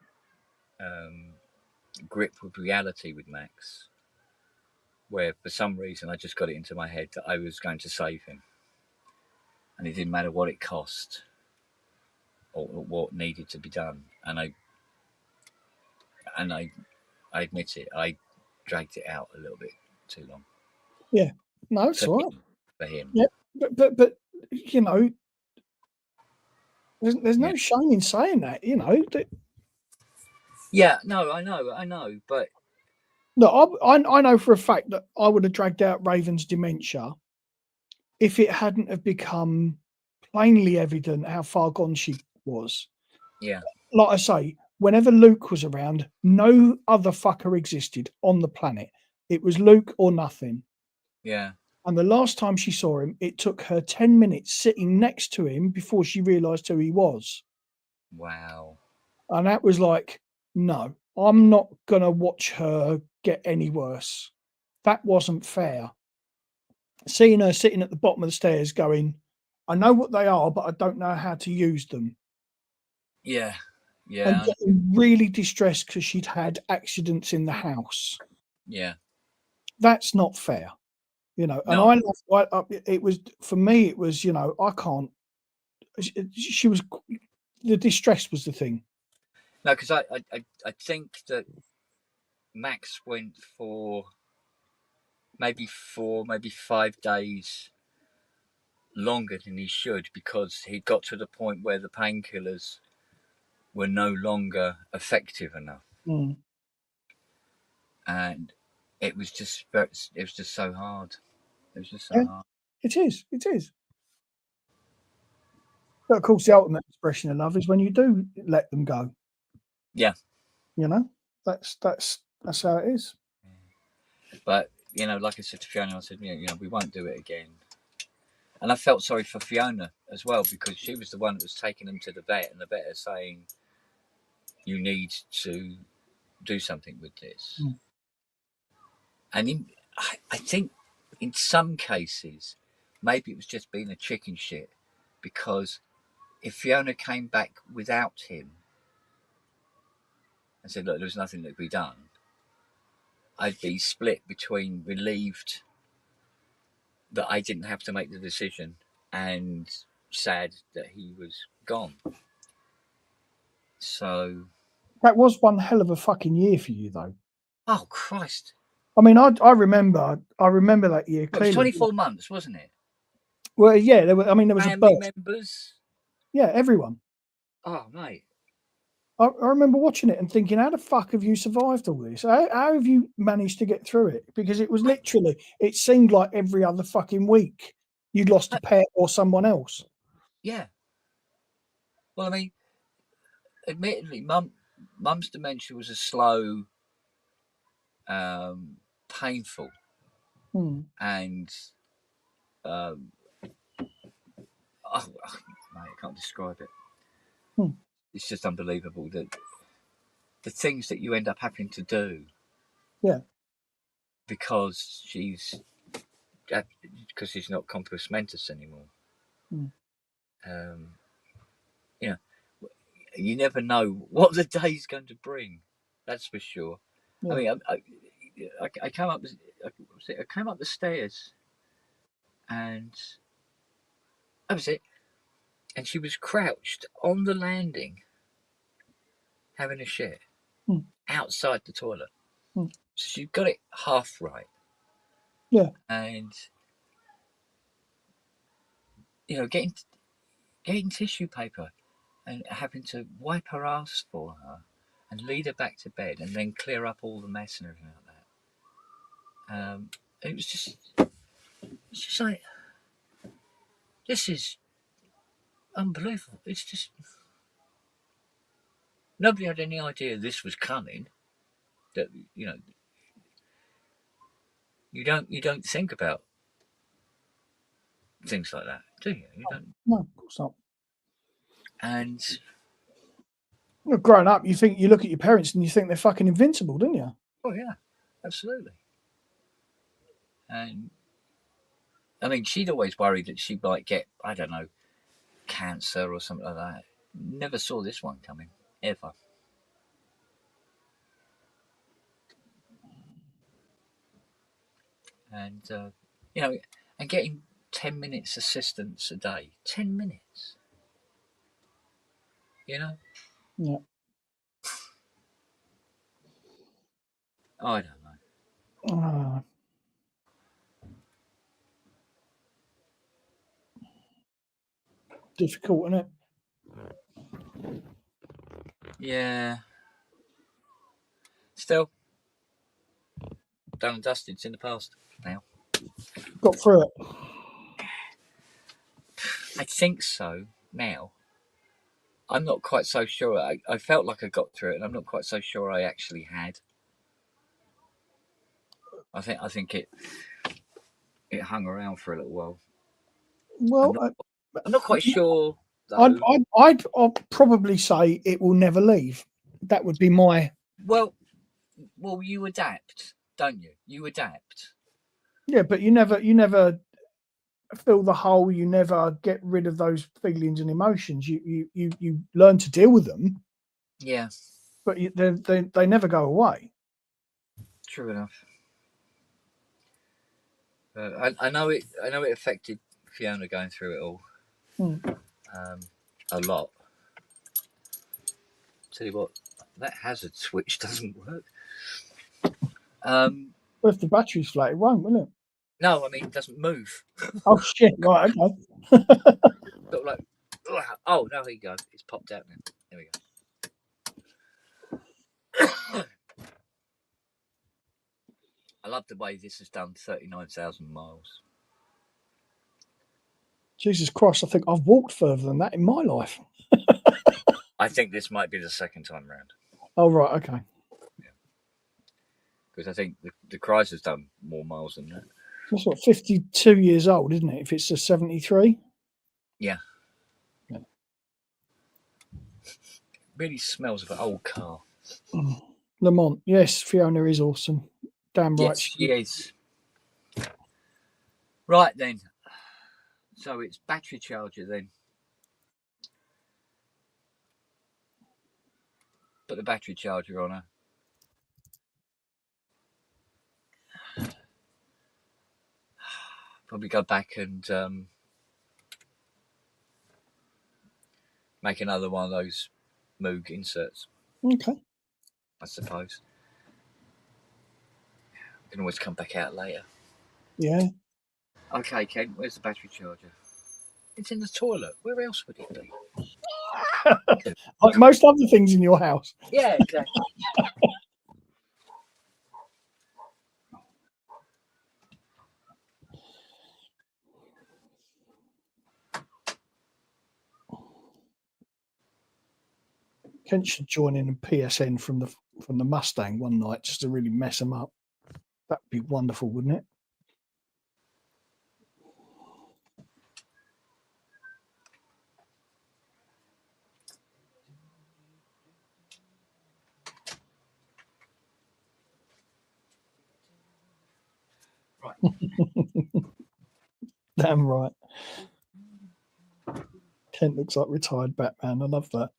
grip with reality with Max, where for some reason I just got it into my head that I was going to save him, and it didn't matter what it cost or what needed to be done. And I admit it, I dragged it out a little bit too long. No, it's all right. For him. Yeah. But you know, there's no Yeah. shame in saying that. You know, Yeah, no, I know, but look, I know for a fact that I would have dragged out Raven's dementia if it hadn't have become plainly evident how far gone she was. yeah, Like I say, whenever Luke was around, no other fucker existed on the planet. It was Luke or nothing. yeah, And the last time she saw him, it took her 10 minutes sitting next to him before she realised who he was. wow. And that was like, no, I'm not going to watch her get any worse. That wasn't fair. Seeing her sitting at the bottom of the stairs going, I know what they are, but I don't know how to use them. Yeah, And yeah, getting really distressed because she'd had accidents in the house. yeah. That's not fair, you know. And No, it was, for me, it was, you know, I can't, she was, the distress was the thing. no, because I think that Max went for maybe 4, maybe 5 days longer than he should because he got to the point where the painkillers were no longer effective enough, Mm. and it was just so hard. It was just so Yeah, hard. it is. It is. But of course, the ultimate expression of love is when you do let them go. Yeah, You know, that's how it is. but you know, like I said to Fiona, I said, you know, we won't do it again. And I felt sorry for Fiona as well because she was the one that was taking them to the vet, and the vet is saying, "You need to do something with this." Mm. And I think in some cases, maybe it was just being a chicken shit because if Fiona came back without him and said, "Look, there's nothing that could be done," I'd be split between relieved that I didn't have to make the decision and sad that he was gone. So, That was one hell of a fucking year for you, though. oh Christ. I mean, I remember that year It was clearly. 24 months, wasn't it? Well, yeah, there was a Family burst. members. Yeah, everyone. Oh, mate. I remember watching it and thinking, how the fuck have you survived all this? How have you managed to get through it? Because it was literally, it seemed like every other fucking week you'd lost a pet or someone else. Yeah. Well, I mean, admittedly, mum's dementia was a slow, painful, Hmm. and um, oh, mate, I can't describe it. Hmm. It's just unbelievable that the things that you end up having to do. Yeah. Because she's not compos mentis anymore. Hmm. You know, you never know what the day's going to bring. That's for sure. Yeah. I mean, I came up. I came up the stairs, and that was it. And she was crouched on the landing, having a shit Hmm. outside the toilet. Hmm. So she got it half right. Yeah. And you know, getting tissue paper and having to wipe her ass for her and lead her back to bed and then clear up all the mess and everything like that. It was just like, this is unbelievable. It's just, nobody had any idea this was coming. That, you know, you don't think about things like that, do you? You don't. No, of course not. And Well, growing up, you look at your parents and you think they're fucking invincible, don't you? oh yeah, absolutely. And I mean, she'd always worried that she might get, I don't know, cancer or something like that. Never saw this one coming, ever. And you know, and getting 10 minutes assistance a day, 10 minutes. You know, Yeah. I don't know. Difficult, isn't it? Yeah. Still, done and dusted. It's in the past now. Got through it. I think so now. I'm not quite so sure. I felt like I got through it, and I'm not quite so sure I actually had. I think it hung around for a little while. Well, I'm not quite sure. Though. I'd probably say it will never leave. That would be my. Well, you adapt, don't you? You adapt. Yeah, but you never fill the hole. You never get rid of those feelings and emotions. You learn to deal with them. Yeah. But they never go away. True enough. I know it affected Fiona going through it all. A lot. Tell you what, that hazard switch doesn't work. Well, if the battery's flat, it won't, will it? No, I mean it doesn't move. Oh shit! Right, okay. Sort of like, oh no, here you go. It's popped out now. There we go. I love the way this has done 39,000 miles. Jesus Christ! I think I've walked further than that in my life. I think this might be the second time round. Oh right, okay. Yeah. Because I think the Chrysler's done more miles than that. That's what 52 years old, isn't it? If it's a 73. Yeah. Really smells of an old car. Lamont, yes, Fiona is awesome. Damn right. Yes, she is. Right then. So it's battery charger then. Put the battery charger on her. Probably go back and make another one of those Moog inserts. Okay. I suppose. We can always come back out later. Yeah. Okay, Ken, where's the battery charger? It's in the toilet. Where else would it be? Like most other things in your house. Yeah, exactly. Kent should join in a PSN from the Mustang one night just to really mess them up. That'd be wonderful, wouldn't it? Right. Damn right. Kent looks like retired Batman. I love that.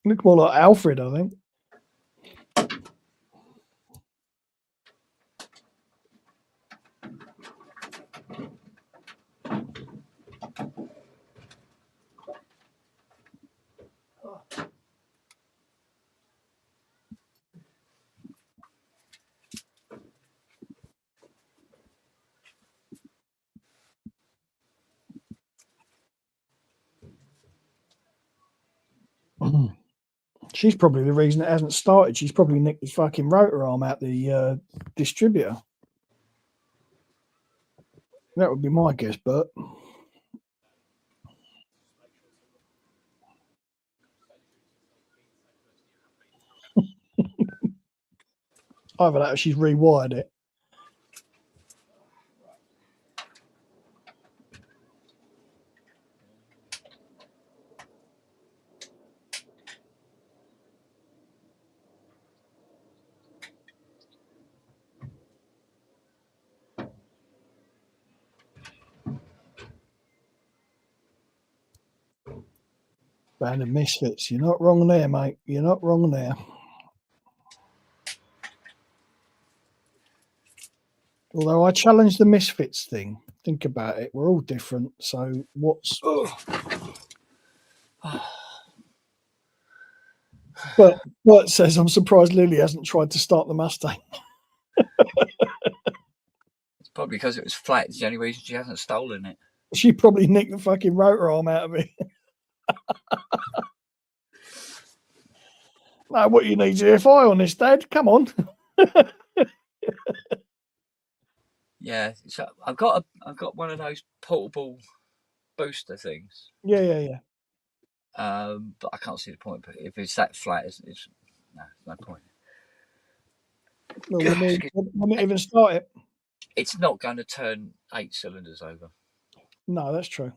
Look more like Alfred, I think. She's probably the reason it hasn't started. She's probably nicked the fucking rotor arm out the distributor. That would be my guess, Bert. Either that or she's rewired it. Band of Misfits. You're not wrong there, mate. You're not wrong there. Although I challenge the Misfits thing. Think about it. We're all different. So what's... Bert says, I'm surprised Lily hasn't tried to start the Mustang. It's probably because it was flat. It's the only reason she hasn't stolen it. She probably nicked the fucking rotor arm out of it. No, what you need is EFI on this, Dad. Come on. Yeah, so I've got one of those portable booster things. Yeah. But I can't see the point. But if it's that flat, it's no point. Well, we didn't even start it. It's not going to turn 8 cylinders over. No, that's true.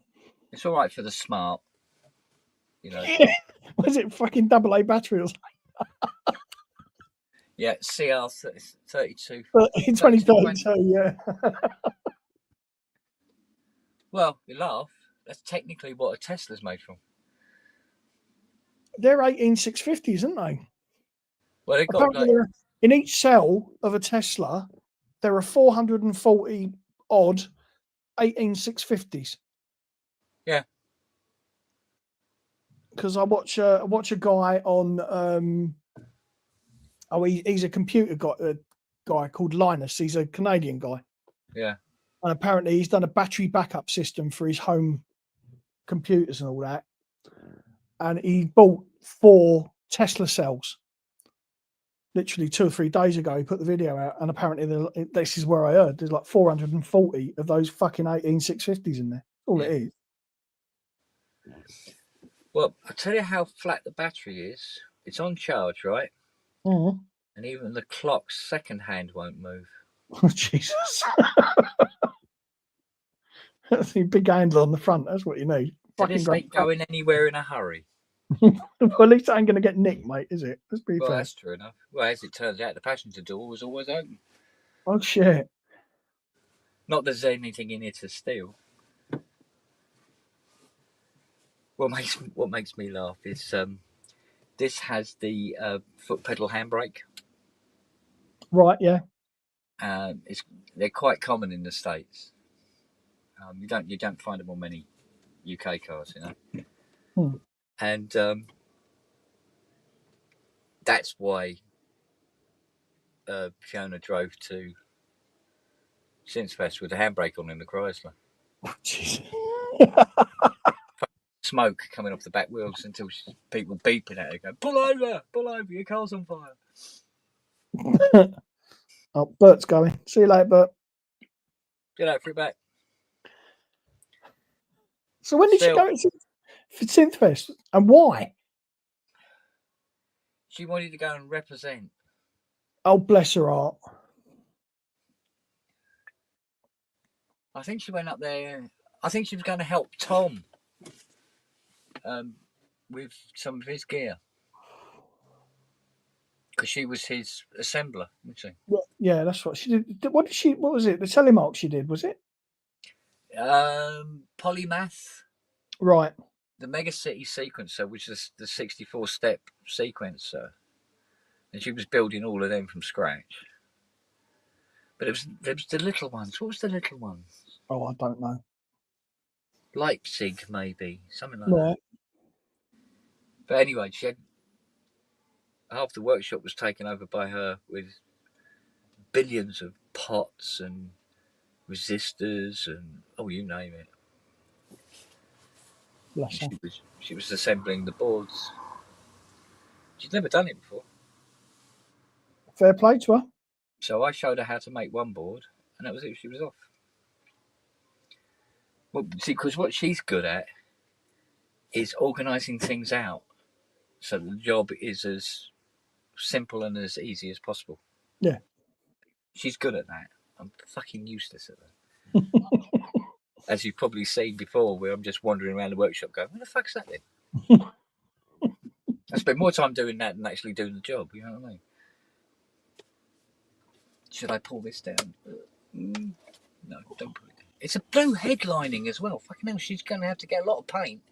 It's all right for the smart, you know. Was it fucking AA batteries? Yeah, CR32. 2032, yeah. Well, you laugh. That's technically what a Tesla's made from. They're 18650s, aren't they? Well, they've got like, in each cell of a Tesla, there are 440 odd 18650s. Yeah. Because I watch a guy on he's a computer guy called Linus. He's a Canadian guy. Yeah. And apparently he's done a battery backup system for his home computers and all that. And he bought 4 Tesla cells. Literally 2 or 3 days ago, he put the video out, and apparently this is where I heard there's like 440 of those fucking 18650s in there. All it is. Well, I'll tell you how flat the battery is. It's on charge, right? Mm-hmm. And even the clock's second hand won't move. Oh, Jesus. That's a big handle on the front. That's what you need. So this ain't going anywhere in a hurry. Well, at least it ain't going to get nicked, mate, is it? Let's be fair. That's true enough. Well, as it turns out, the passenger door was always open. Oh, shit. Not that there's anything in it to steal. What makes me laugh is this has the foot pedal handbrake. Right, yeah. They're quite common in the States. You don't find them on many UK cars, you know. And that's why Fiona drove to Synthfest with the handbrake on in the Chrysler. Oh, jeez. Smoke coming off the back wheels until people beeping at her, going, pull over, your car's on fire. Oh, Bert's going. See you later, Bert. Get out for it back. So when did she go for Synthfest, and why? She wanted to go and represent. Oh, bless her heart. I think she went up there. I think she was going to help Tom with some of his gear. Because she was his assembler, wasn't she? Well, yeah, that's what she did. What was it? The telemark she did, was it? Polymath. Right. The Megacity sequencer, which is the 64-step sequencer. And she was building all of them from scratch. But there was the little ones. What was the little ones? Oh, I don't know. Leipzig, maybe. Something like Right. that. But anyway, she had half the workshop was taken over by her with billions of pots and resistors and you name it. Bless her. She was assembling the boards. She'd never done it before. Fair play to her. So I showed her how to make one board, and that was it. She was off. Well, see, because what she's good at is organising things out so the job is as simple and as easy as possible. Yeah. She's good at that. I'm fucking useless at that. As you've probably seen before, where I'm just wandering around the workshop going, what the fuck's that then? I spend more time doing that than actually doing the job, you know what I mean? Should I pull this down? No, don't pull it down. It's a blue headlining as well. Fucking hell, she's going to have to get a lot of paint.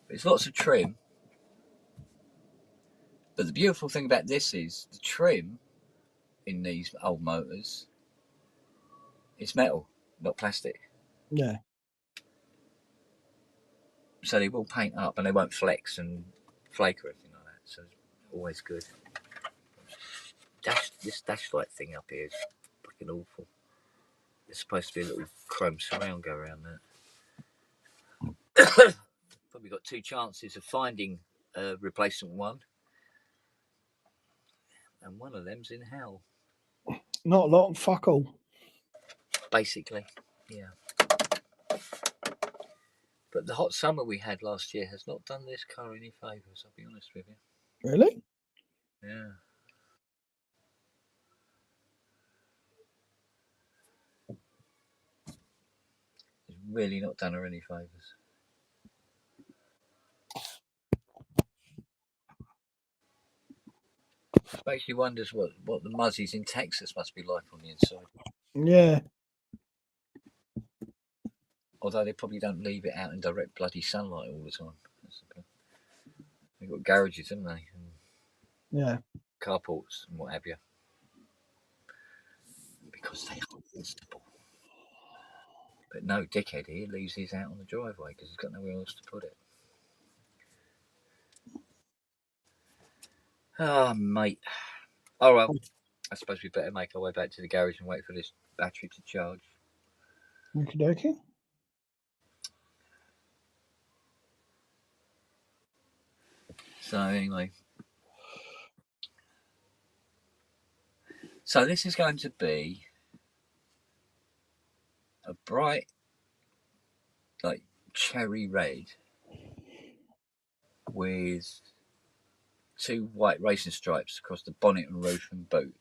There's lots of trim. But the beautiful thing about this is the trim in these old motors is metal. not plastic. Yeah. So they will paint up and they won't flex and flake or anything like that. So it's always good. This dash light thing up here is fucking awful. There's supposed to be a little chrome surround go around that. Probably got 2 chances of finding a replacement one. And one of them's in hell. Not a lot. Fuck all. Basically, yeah. But the hot summer we had last year has not done this car any favours, I'll be honest with you. Really? Yeah. It's really not done her any favours. Makes you wonder what the muzzies in Texas must be like on the inside. Yeah. Although they probably don't leave it out in direct bloody sunlight all the time. They've got garages, haven't they? And Yeah. carports and what have you. Because they are unstable. But no dickhead here leaves his out on the driveway because he's got nowhere else to put it. Ah, mate. Oh, well, I suppose we better make our way back to the garage and wait for this battery to charge. Okie dokie. So, anyway. So, this is going to be a bright, like, cherry red with 2 white racing stripes across the bonnet and roof and boot.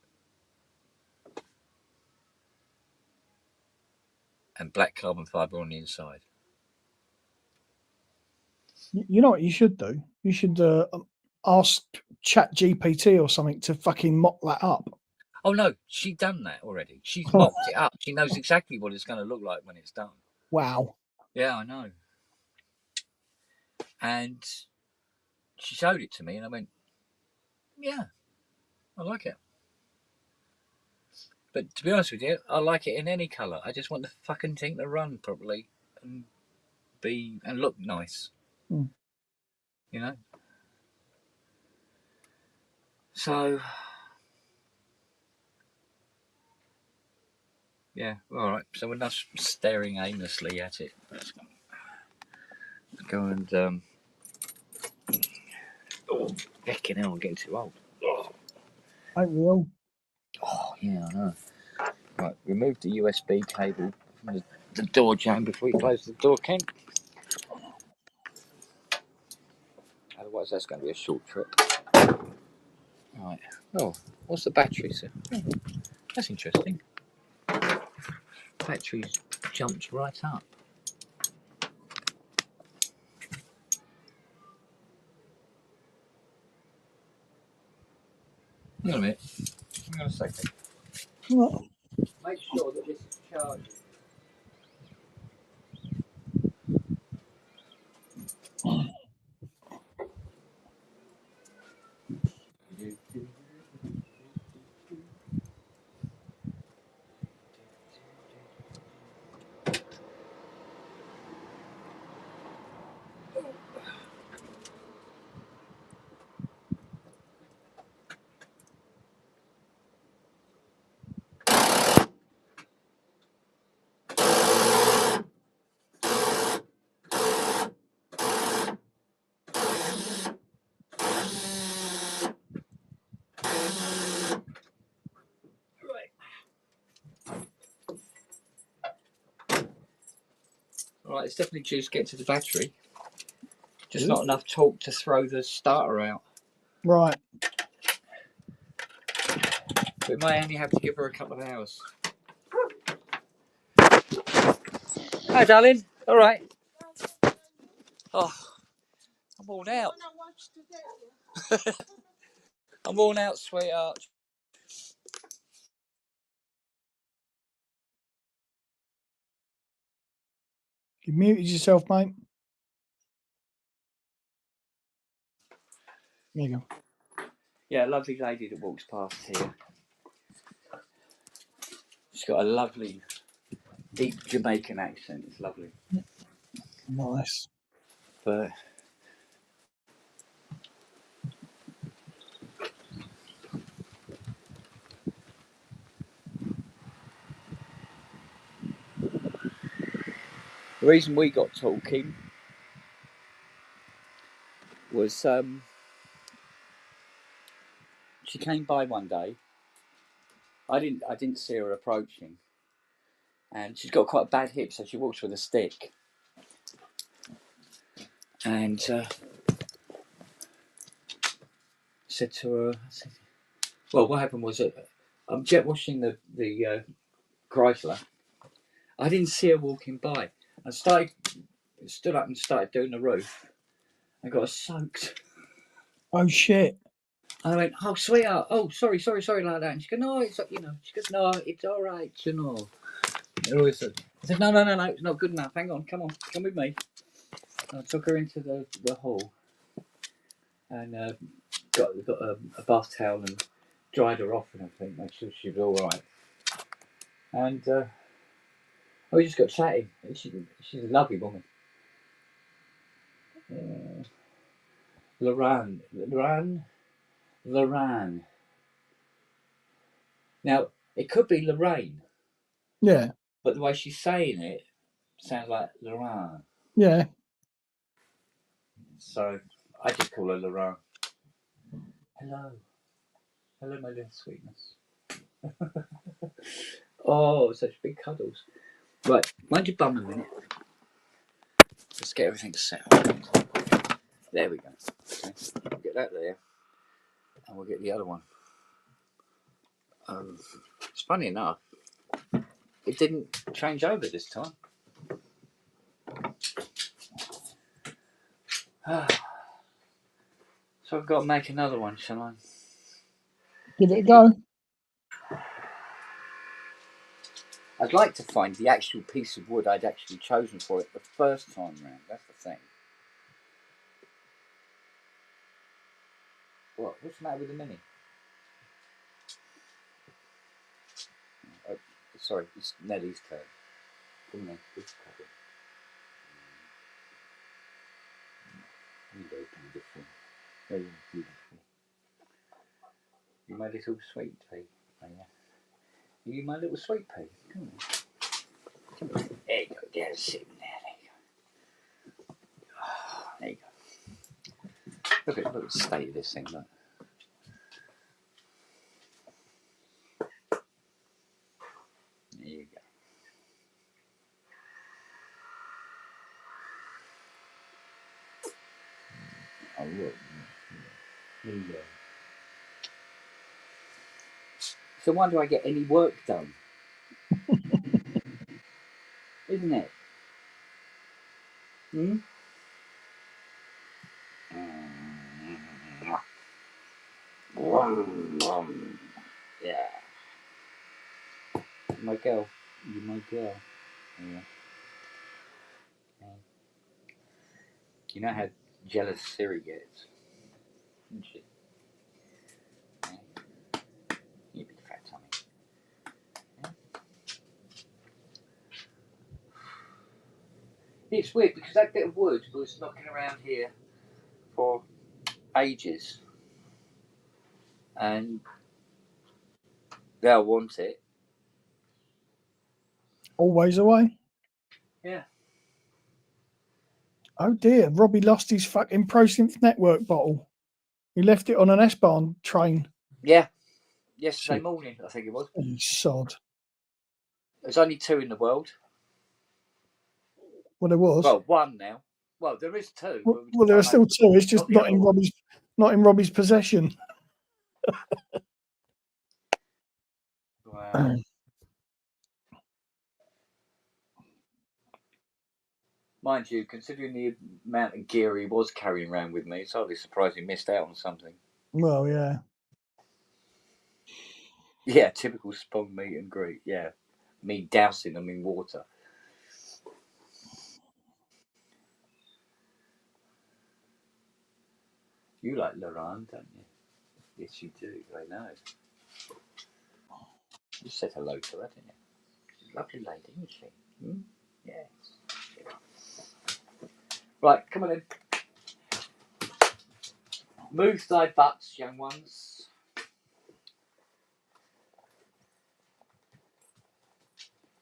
And black carbon fibre on the inside. You know what you should do? You should ask ChatGPT or something to fucking mock that up. Oh no, she's done that already. She's mocked it up. She knows exactly what it's going to look like when it's done. Wow. Yeah, I know. And she showed it to me and I went, yeah, I like it. But to be honest with you, I like it in any colour. I just want the fucking thing to run properly and look nice. Mm. You know? So, yeah, all right. So we're not staring aimlessly at it. Let's go and oh, fucking hell, I'm getting too old. Oh, Ain't we all? oh yeah, I know. Right, remove the USB cable from the door jamb before you close the door, Ken. Otherwise, that's going to be a short trip. Right. Oh, what's the battery, sir? Oh, that's interesting. Battery's jumped right up. Hang on a minute. Hang on a second. What? Make sure that this is charging. Alright, it's definitely due to get to the battery. Just not enough torque to throw the starter out. Right. We may only have to give her a couple of hours. Hi, darling. Alright. Oh, I'm worn out. I'm worn out, sweetheart. You muted yourself, mate. There you go. Yeah, a lovely lady that walks past here. She's got a lovely deep Jamaican accent. It's lovely. Nice. But the reason we got talking was she came by one day. I didn't see her approaching, and she's got quite a bad hip, so she walks with a stick. And said to her, well, what happened was I'm jet washing the Chrysler. I didn't see her walking by. I stood up and started doing the roof. I got her soaked. Oh shit. I went, oh sweetheart, oh sorry like that. And she goes, no, it's she goes, no, it's all right, I said, no, it's not good enough. Hang on, come with me. And I took her into the hall and got a bath towel and dried her off and everything, make sure she was all right. And we just got chatting. She's a lovely woman. Loran. Now, it could be Lorraine, Yeah. but the way she's saying it sounds like Loran. Yeah. So I just call her Loran. Hello, my little sweetness. Oh, such big cuddles. Right, mind your bum a minute. Let's get everything set up. There we go. Okay. We'll get that there, and we'll get the other one. It's funny enough, it didn't change over this time. So I've got to make another one, shall I? Give it a go. I'd like to find the actual piece of wood I'd actually chosen for it the first time round. That's the thing. What's the matter with the Mini? Oh, sorry, it's Nellie's turn. Come on, this copy. Very beautiful. Very beautiful. You my little sweet pea. Oh, yeah. You my little sweet pea. Come on. Come on. There you go. There's sitting there. There you go. Oh, there you go. Look at the state of this thing, look. There you go. Oh, look. There you go. So why do I get any work done? Isn't it? Hmm? Yeah. My girl. You're my girl. Yeah. You know how jealous Siri gets, isn't she? Yeah. You big fat tummy. Yeah. It's weird because that bit of wood was knocking around here for ages, and they'll want it. Always away. Yeah. Oh dear, Robbie lost his fucking ProSynth network bottle. He left it on an S-Bahn train. Yeah. Yesterday morning, I think it was. You sod. There's only 2 in the world. Well, there was. Well, 1 now. Well, there is 2. Well, there are still 2. It's just not in Robbie's possession. Wow. Mind you, considering the amount of gear he was carrying around with me, it's hardly surprised he missed out on something. Well, yeah. Yeah, typical Spong meet and greet. Yeah. Me dousing them in water. You like Lorraine, don't you? Yes, you do. I know. You said hello to her, didn't you? She's a lovely lady, isn't she? Yes. Right, come on in. Move thy butts, young ones.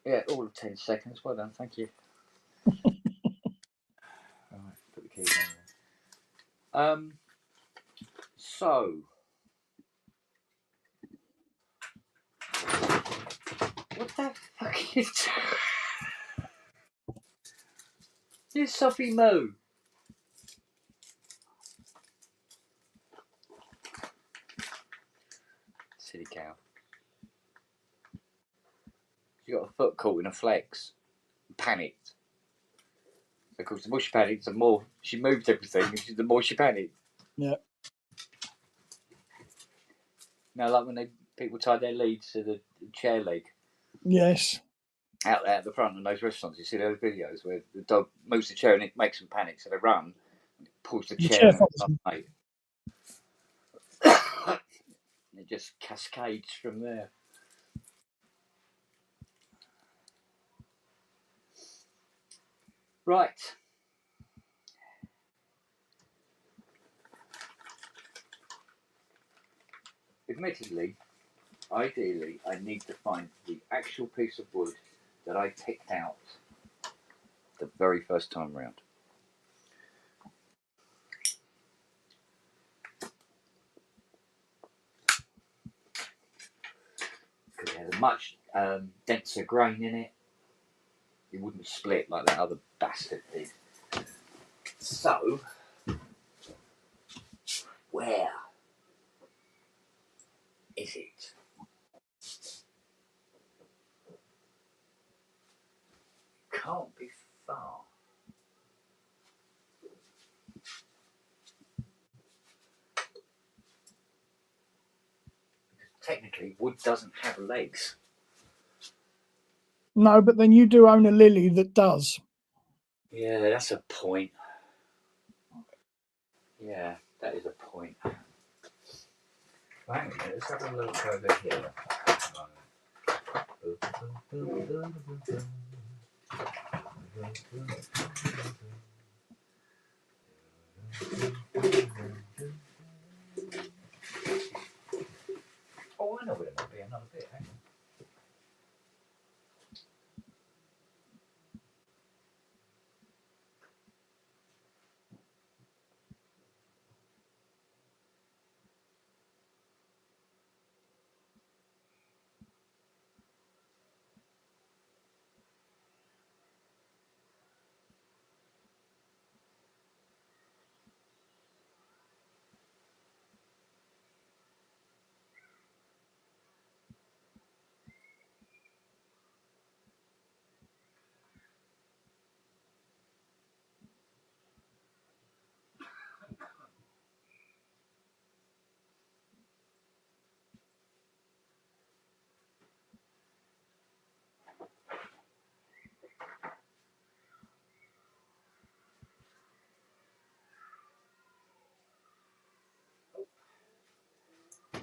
Yeah, all of 10 seconds. Well done, thank you. Right, put the keys on there. So, what the fuck is you Sophie Moo? Silly cow. She got a foot caught in a flex. Panicked. So, of course, the more she panicked, the more she moved everything, and the more she panicked. Yeah. Now, like when people tie their leads to the chair leg. Yes. Out there at the front in those restaurants, you see those videos where the dog moves the chair and it makes them panic, so they run, and it pulls the chair and it just cascades from there. Right. Admittedly, ideally, I need to find the actual piece of wood that I picked out the very first time round. Because it has a much denser grain in it. It wouldn't split like that other bastard did. So, where is it? Can't be far. Technically, wood doesn't have legs. No, but then you do own a lily that does. Yeah, that's a point. Yeah, that is a point. Well, hang on a minute, let's have a look over here. Oh, I know where there might be another bit. Hang on.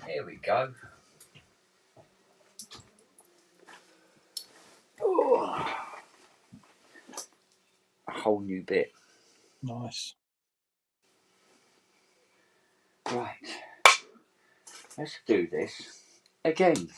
Here we go. Oh, a whole new bit. Nice. Right. Let's do this again.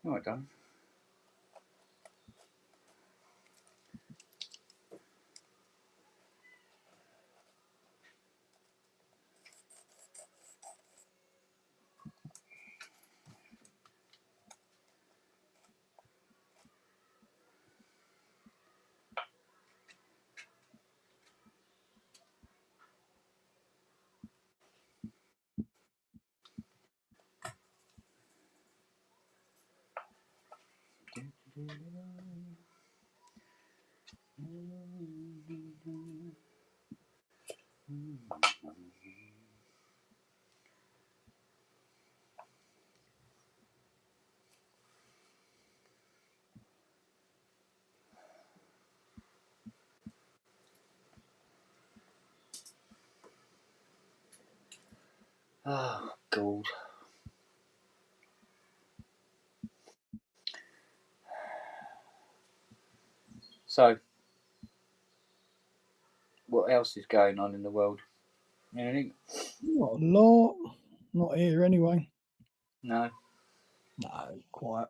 All right, done. Oh, God. So, what else is going on in the world? Anything? Not a lot. Not here anyway. No. No, quiet.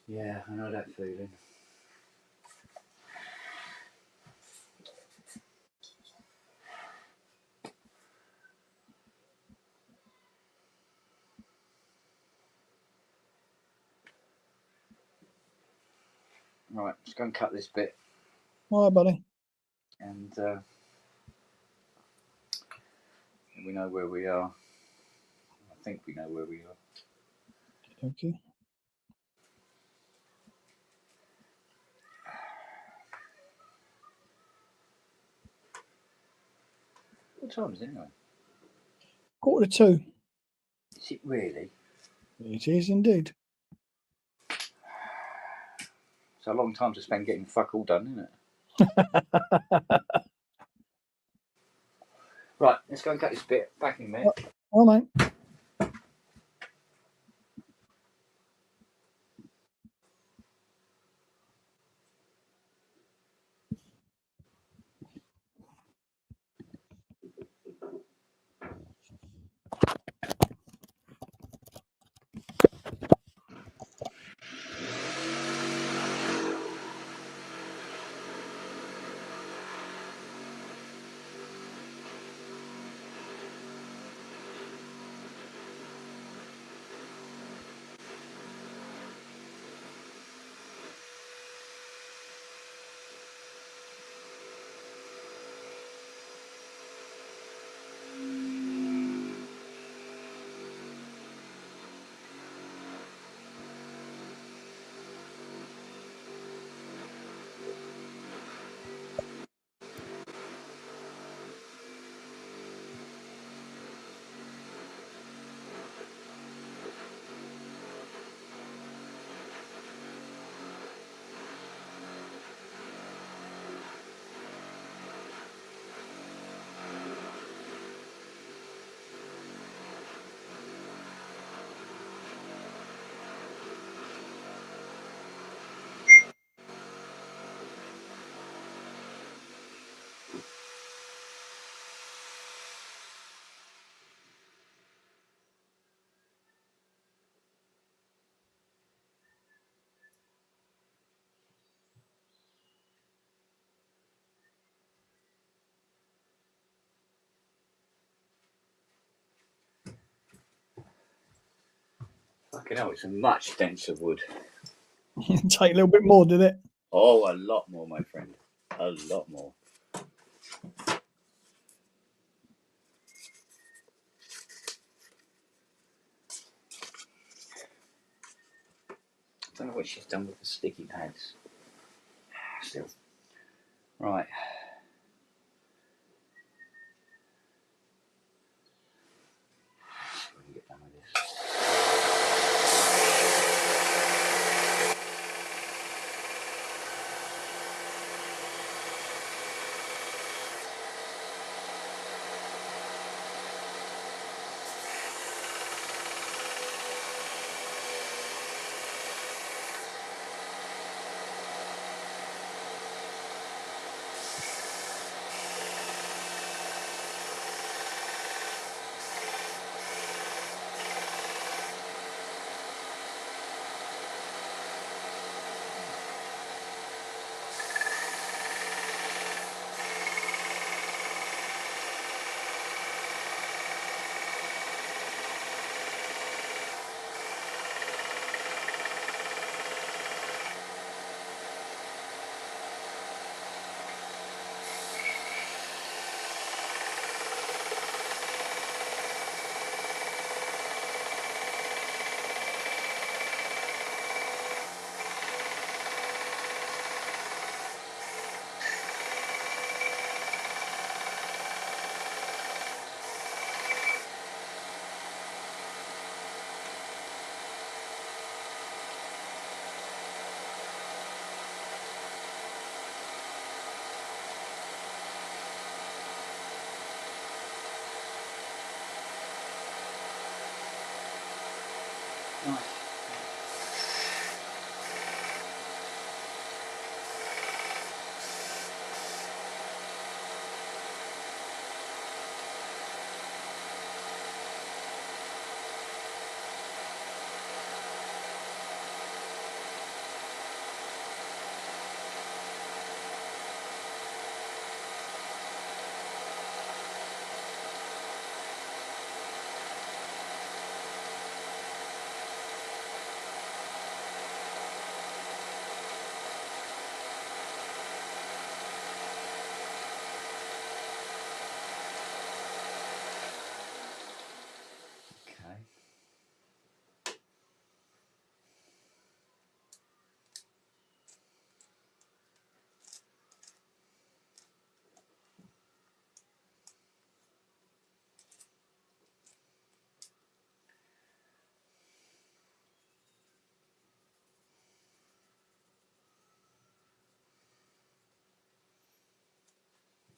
Yeah, I know that feeling. Right, let's go and cut this bit. All right, buddy. And we know where we are. I think we know where we are. Okay. What time is it anyway? 1:45. Is it really? It is indeed. It's a long time to spend getting fuck all done, isn't it? Right, let's go and cut this bit. Back in a minute. All right. Fucking hell, it's a much denser wood. Take a little bit more, did it? Oh, a lot more, my friend. A lot more. I don't know what she's done with the sticky pads. Still. Right. We can get done with this.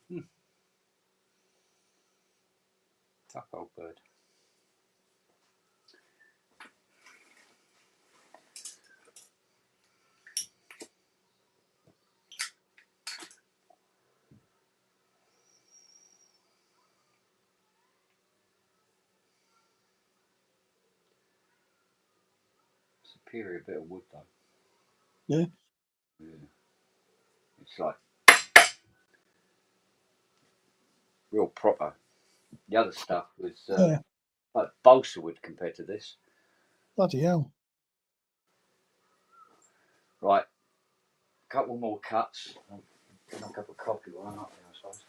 Tough old bird. Superior bit of wood though. Yeah. Yeah. It's like real proper. The other stuff was Yeah. like balsa wood compared to this. Bloody hell. Right, a couple more cuts. I'll knock up a copy one up there, I suppose.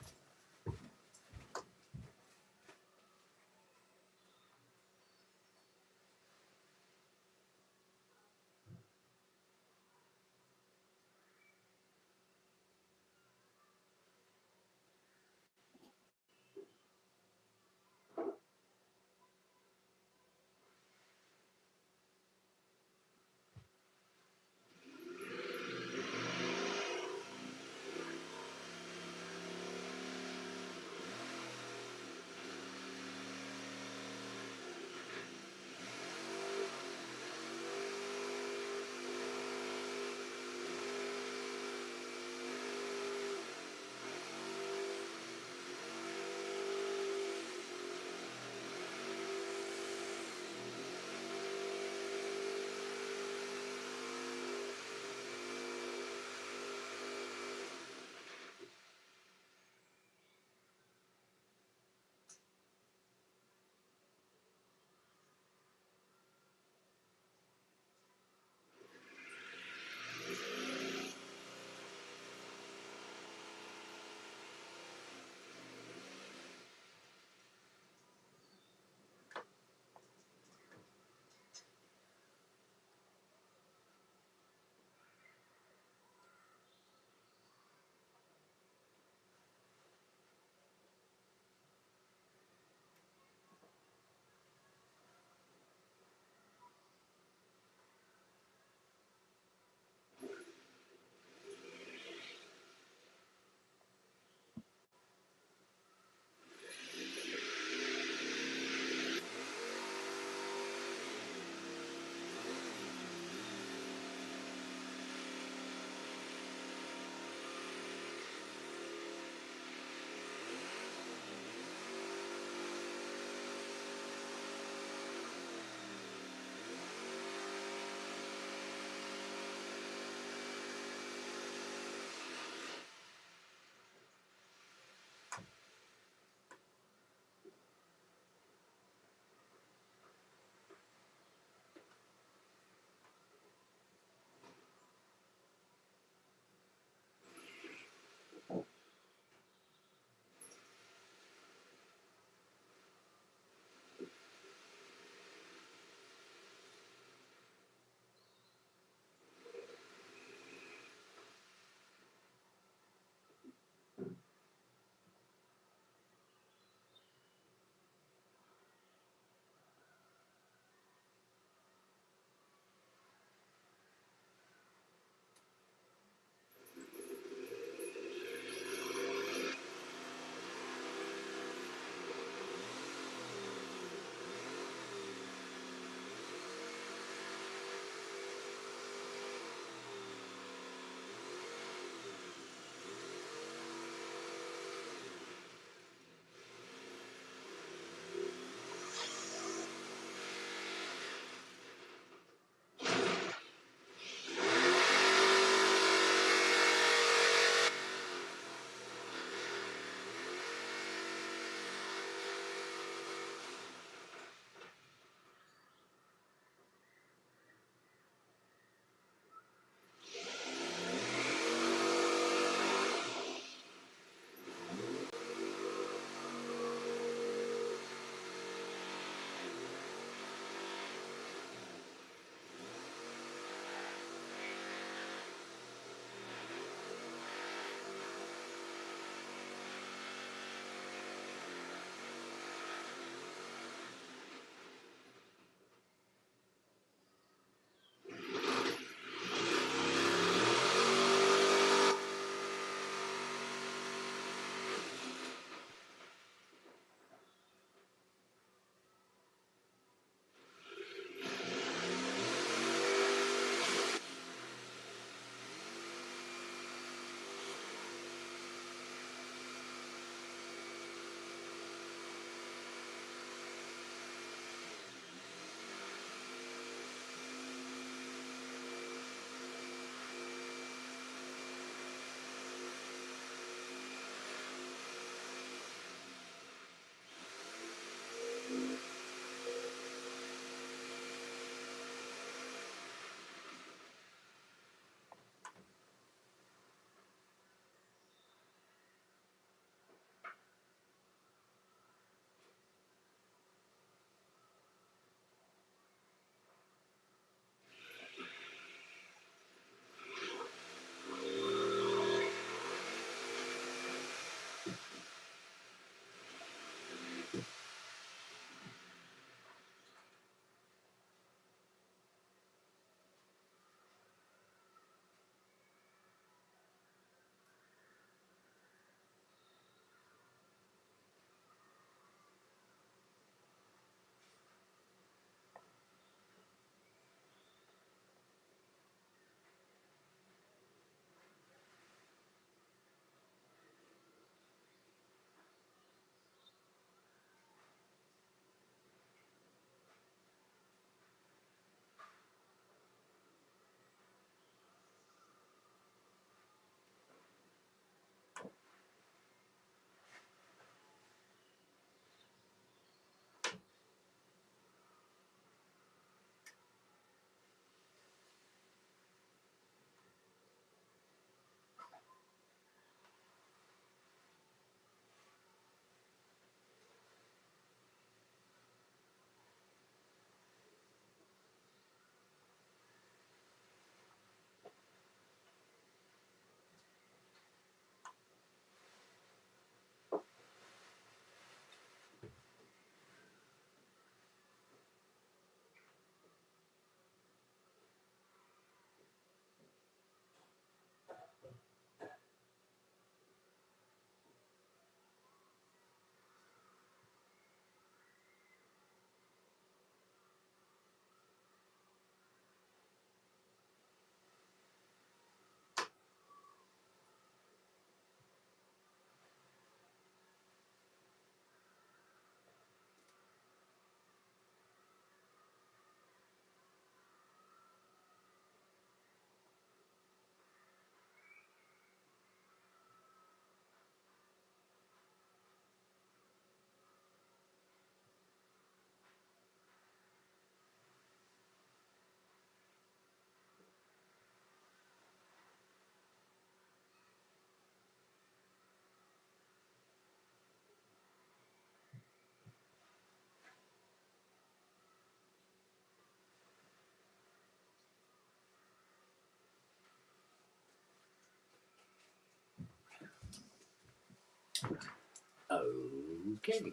Okay.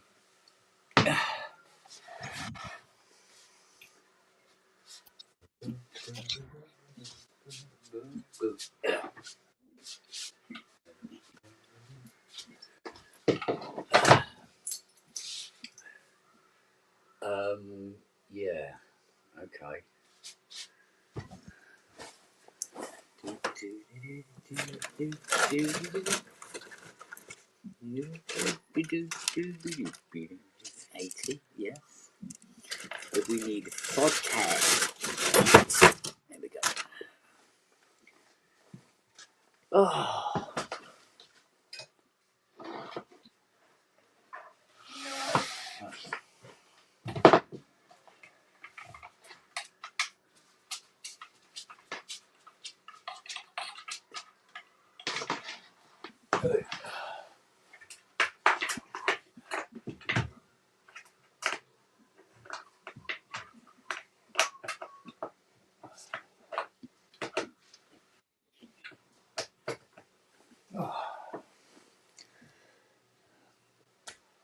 Yeah. Okay. $80, yes. But we need vodka. There we go. Oh.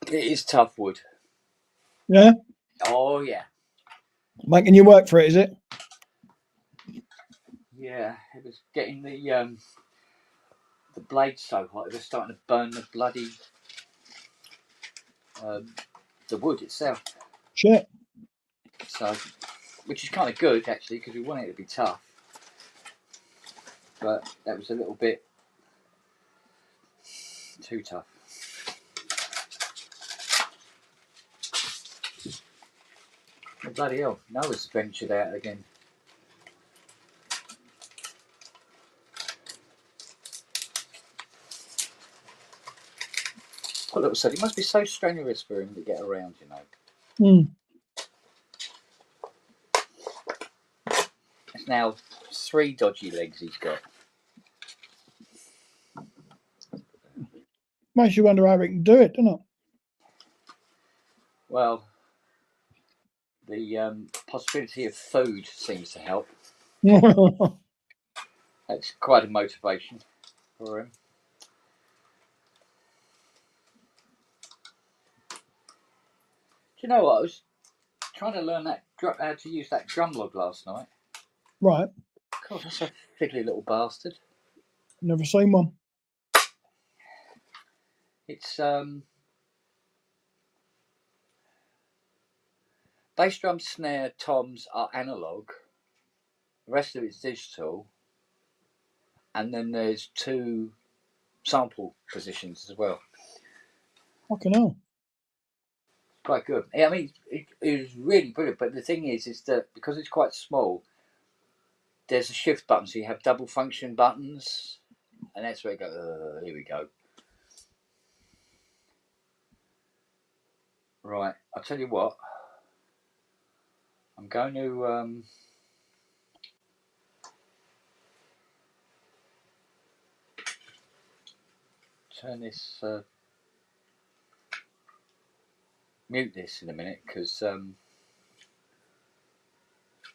It is tough wood. Yeah, Oh yeah. making you work for it, is it? Yeah. It was getting the blade so hot it was starting to burn the bloody the wood itself. Shit. So, which is kind of good actually because we want it to be tough. But that was a little bit too tough. Oh, bloody hell! Noah's ventured out again. Poor little son. It must be so strenuous for him to get around, you know. It's now 3 dodgy legs he's got. Makes you wonder how it can do it, doesn't Well, the possibility of food seems to help. it? That's quite a motivation for him. Do you know what? I was trying to learn how to use that drum log last night. Right. God, that's a fiddly little bastard. Never seen one. It's bass drum, snare, toms are analog. The rest of it's digital, and then there's 2 sample positions as well. Fucking hell. Quite good. Yeah, I mean, it was really brilliant. But the thing is that because it's quite small, there's a shift button, so you have double function buttons, and that's where it goes. Here we go. Right, I'll tell you what. I'm going to turn this, mute this in a minute because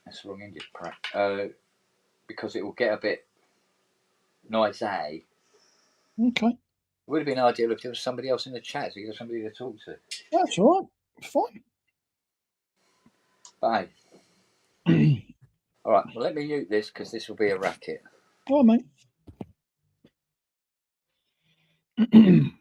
that's the wrong engine. Because it will get a bit noisy. Okay. It would have been ideal if there was somebody else in the chat, so you have somebody to talk to. That's all right. It's fine. But hey, all right. Well, let me mute this because this will be a racket. All right, mate.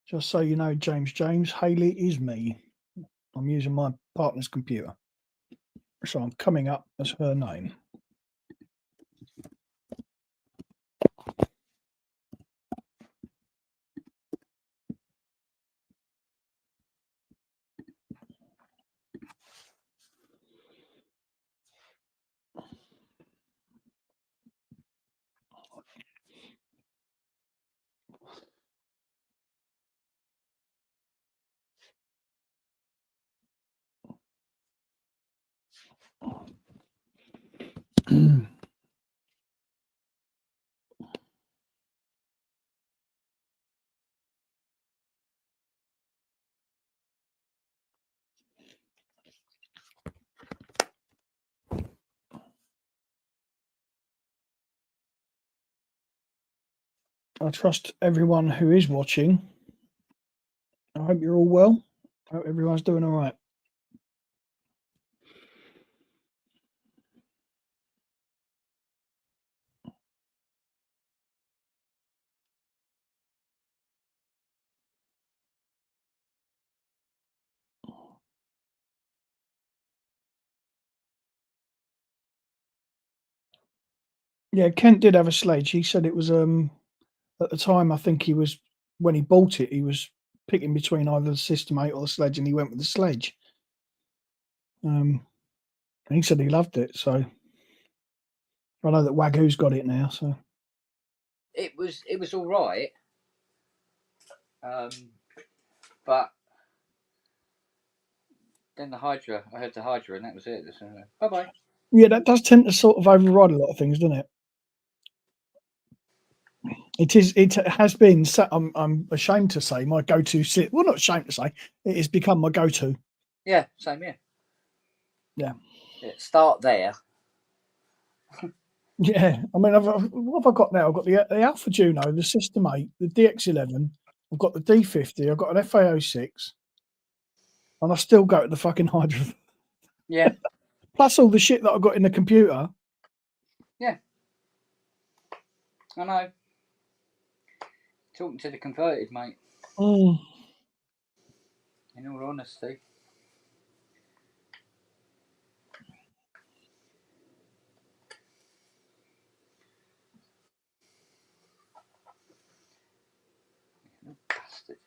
Just so you know, James, Haley is me. I'm using my partner's computer. So I'm coming up as her name. I trust everyone who is watching. I hope you're all well. I hope everyone's doing all right. Yeah, Kent did have a sledge. He said it was at the time, I think he was, when he bought it, he was picking between either the System 8 or the sledge, and he went with the sledge. And he said he loved it. So I know that Wagoo's got it now. So It was all right, but then the Hydra. I heard the Hydra, and that was it. Bye bye. yeah, that does tend to sort of override a lot of things, doesn't it? It is. It has been. I'm ashamed to say my go-to. Well, not ashamed to say it has become my go-to. Yeah, same here. Yeah. Start there. Yeah, I mean, what have I got now? I've got the Alpha Juno, the System 8, the DX11. I've got the D50. I've got an FA06, and I still go to the fucking Hydra. Yeah. Plus all the shit that I've got in the computer. Yeah. I know. Talking to the converted, mate. Mm. In all honesty. Bastard.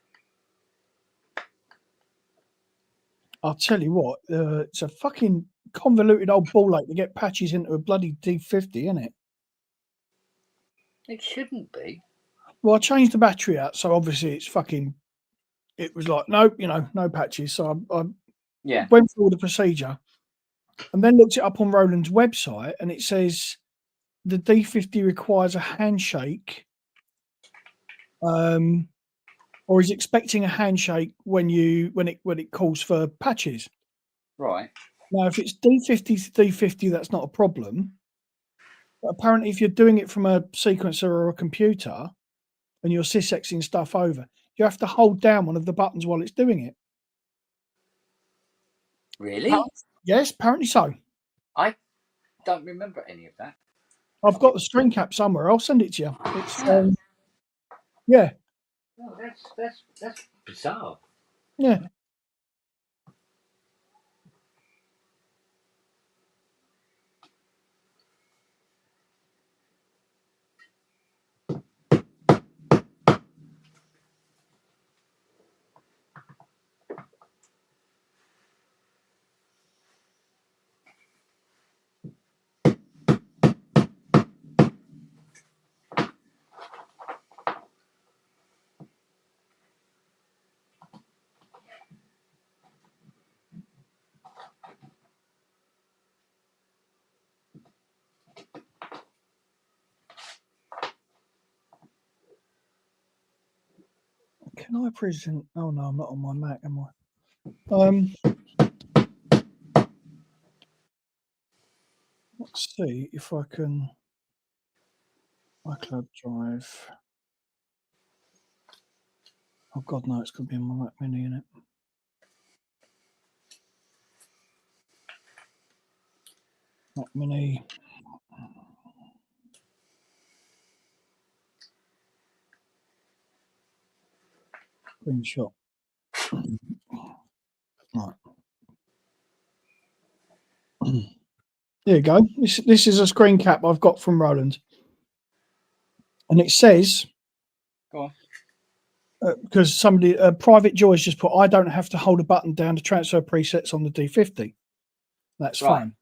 I'll tell you what, it's a fucking convoluted old ball ache to get patches into a bloody D50, isn't it? It shouldn't be. Well, I changed the battery out, so obviously it's fucking. It was like, no, no patches. So I went through all the procedure and then looked it up on Roland's website, and it says the D50 requires a handshake, or is expecting a handshake when it calls for patches. Right. Now, if it's D50 to D50, that's not a problem. But apparently, if you're doing it from a sequencer or a computer and you're sysexing stuff over, you have to hold down one of the buttons while it's doing it. Really? Yes, apparently so. I don't remember any of that. I've got the screen cap somewhere. I'll send it to you. It's yeah. Oh, that's bizarre. Yeah. Can I present? Oh no, I'm not on my Mac, am I? Let's see if I can. iCloud Drive. Oh God, no, it's going to be on my Mac Mini, isn't it? Mac Mini. Screenshot. Right. There you go. This is a screen cap I've got from Roland, and it says, Go on, because somebody, Private Joy's just put, I don't have to hold a button down to transfer presets on the D50. That's fine.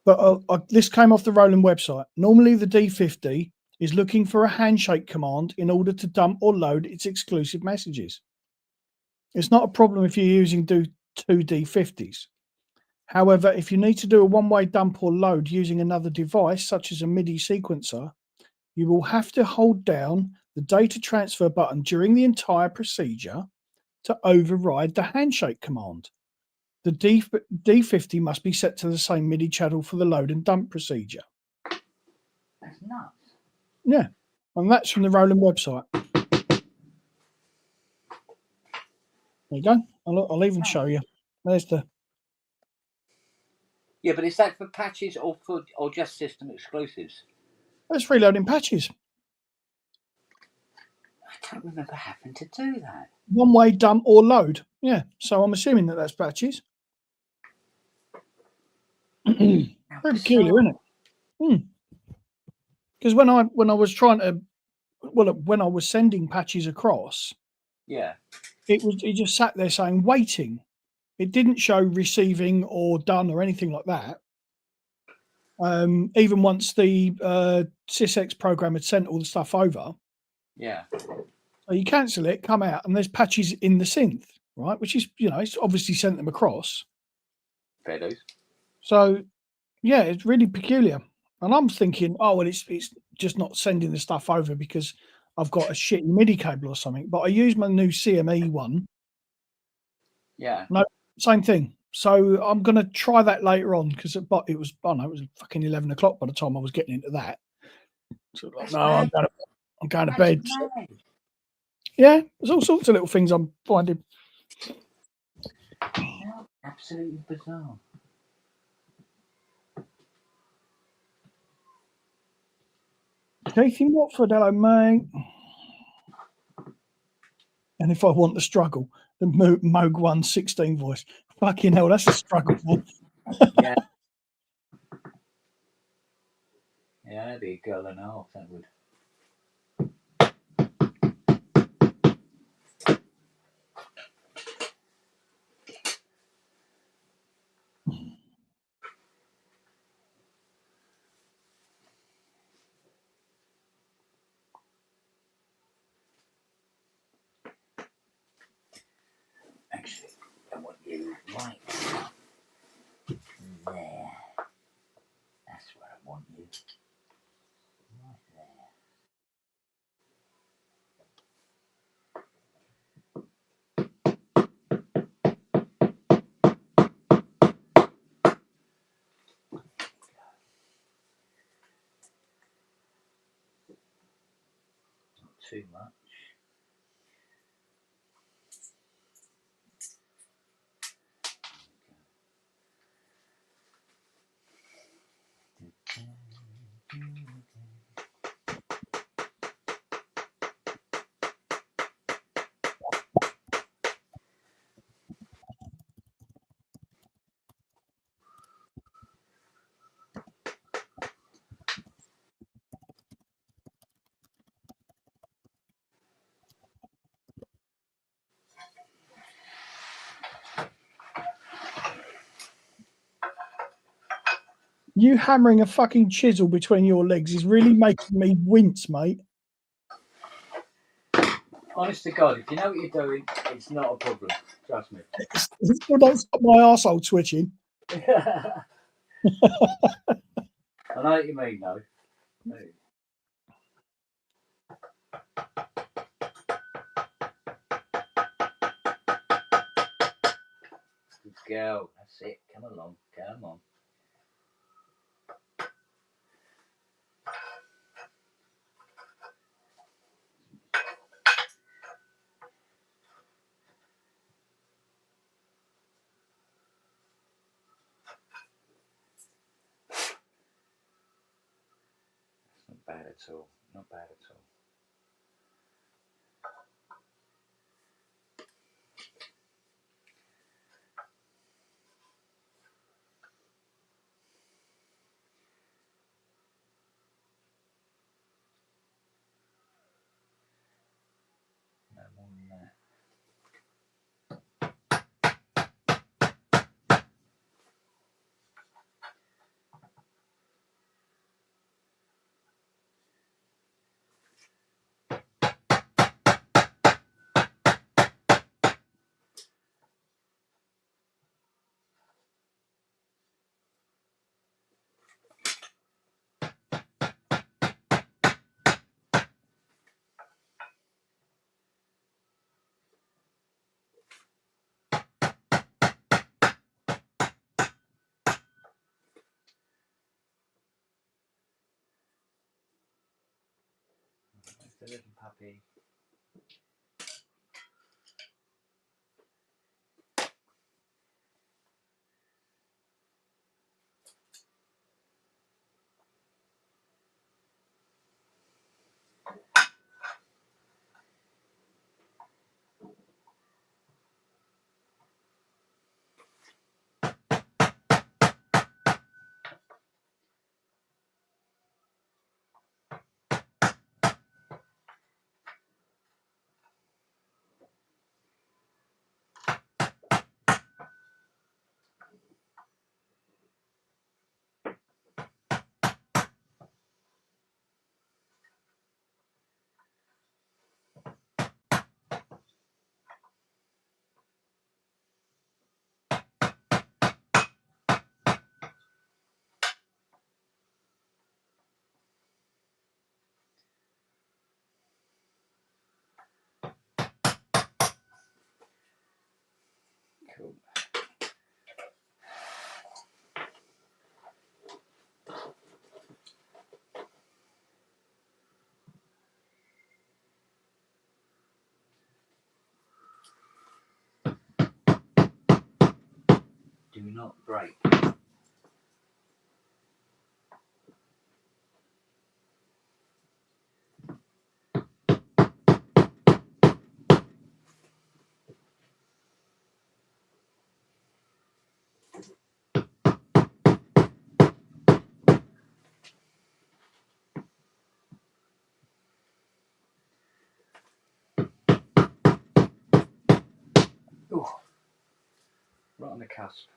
But this came off the Roland website. Normally, the D50 is looking for a handshake command in order to dump or load its exclusive messages. It's not a problem if you're using two D50s. However, if you need to do a one-way dump or load using another device, such as a MIDI sequencer, you will have to hold down the data transfer button during the entire procedure to override the handshake command. The D50 must be set to the same MIDI channel for the load and dump procedure. That's nuts. Yeah. And that's from the Roland website. There you go. I'll even show you. There's the. Yeah, but is that for patches or just system exclusives? That's reloading patches. I don't remember having to do that. One way dump or load. Yeah. So I'm assuming that that's patches. Very peculiar, isn't it? Because when I was trying to, when I was sending patches across, Yeah. it just sat there saying waiting. It didn't show receiving or done or anything like that. Even once the SysX program had sent all the stuff over. Yeah. So you cancel it, come out, and there's patches in the synth, right? Which is, it's obviously sent them across. Fair dues. So, yeah, it's really peculiar. And I'm thinking, oh, well, it's just not sending the stuff over because I've got a shitty MIDI cable or something. But I use my new CME one. Yeah. No, same thing. So I'm going to try that later on because it was fucking 11 o'clock by the time I was getting into that. So like, no, I'm going to bed. So, yeah, there's all sorts of little things I'm finding. How absolutely bizarre. Keith in Watford, hello, mate. And if I want to struggle, the Moog 116 voice. Fucking hell, that's a struggle, man. Yeah. Yeah, that'd be a girl and a half, that would. Actually, I want you right there. That's where I want you. Right there. Not too much. You hammering a fucking chisel between your legs is really making me wince, mate. Honest to God, if you know what you're doing, it's not a problem. Trust me. Still don't stop my arsehole twitching. I know what you mean, though. Good girl. That's it. Come along. Come on. Not bad at all. Not bad at all. No more than that. the little puppy. Cool. Do not break. Ooh, right on the cusp.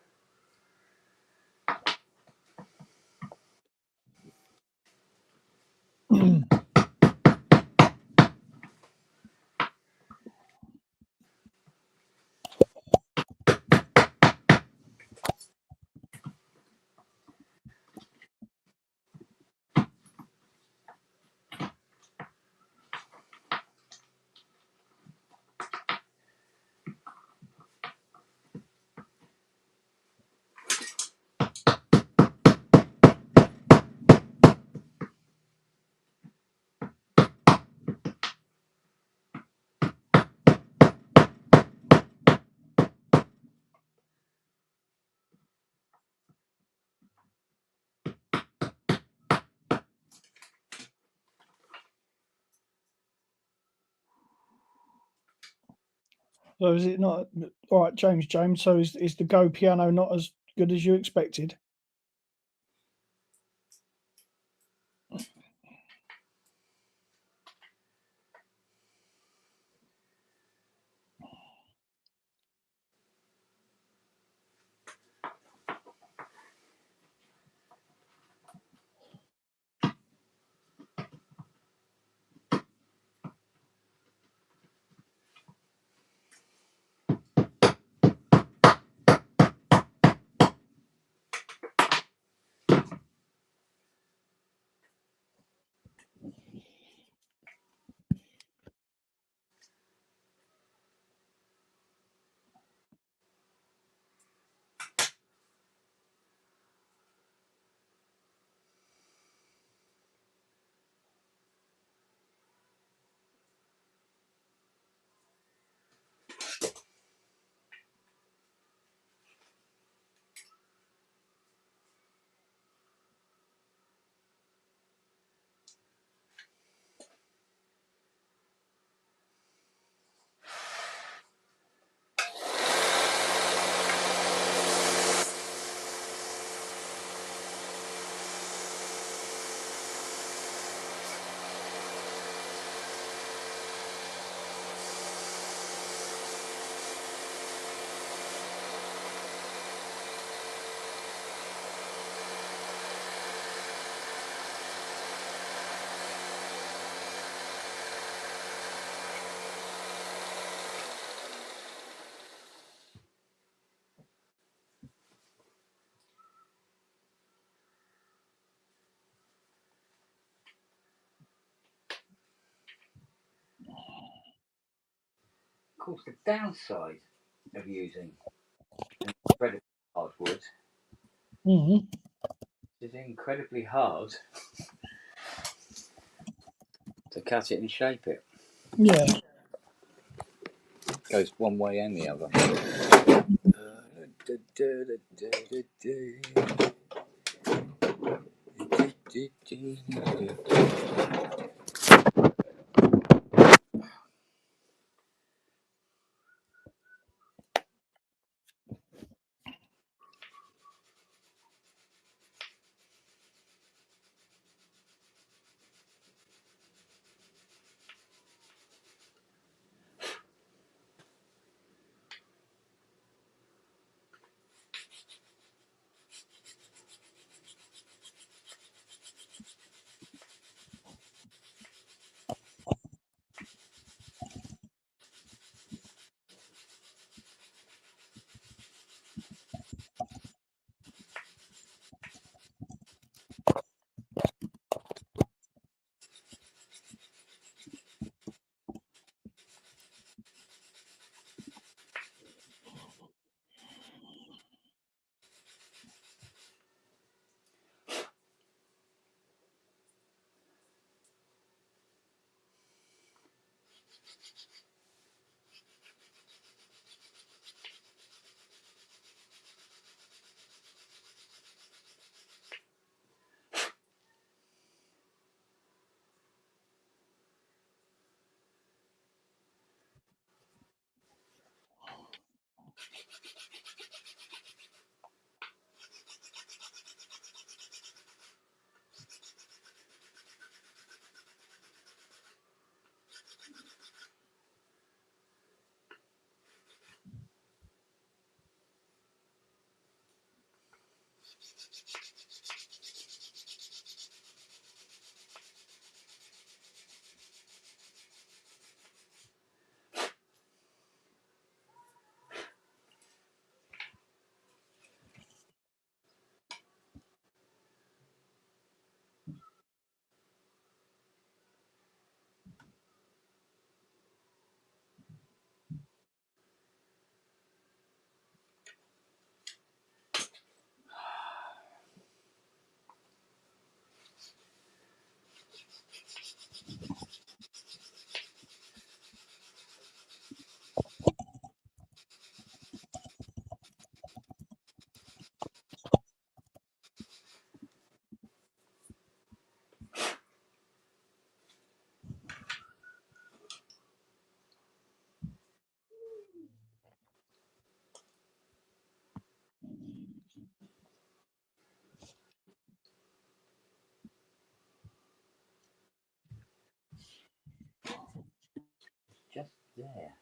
So is it not all right, James? James, so is the Go piano not as good as you expected? Of course, the downside of using an incredibly hard wood is incredibly hard To cut it and shape it. Yeah. Goes one way and the other. Just there.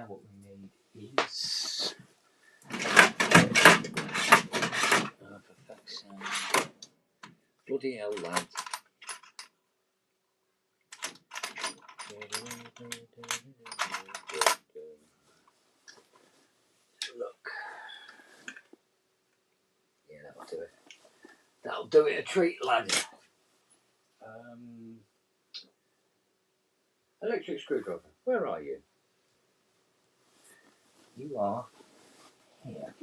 now what we need is for fuck's sake. Bloody hell, lad. Look. Yeah, that'll do it. That'll do it a treat, lad. Electric screwdriver, where are you? You are here.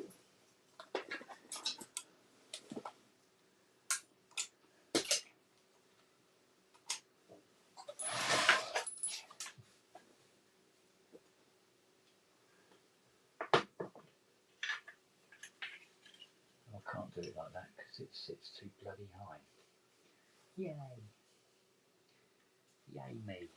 I can't do it like that because it sits too bloody high. Yay. Yay me.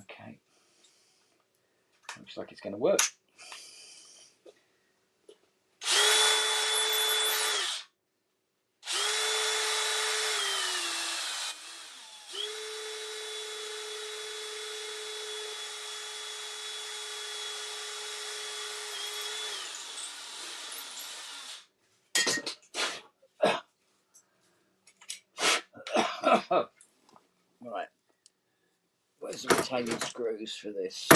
Okay. Looks like it's going to work. Right. Where's the retaining screws for this?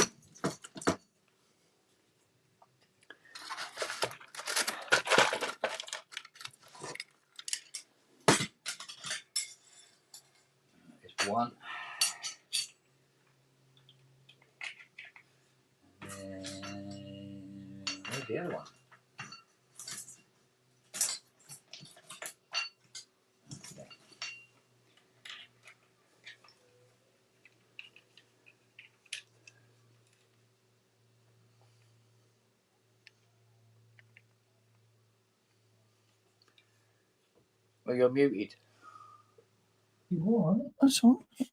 There's one. And then where's the other one? Okay. Well, you're muted. You want? That's all right.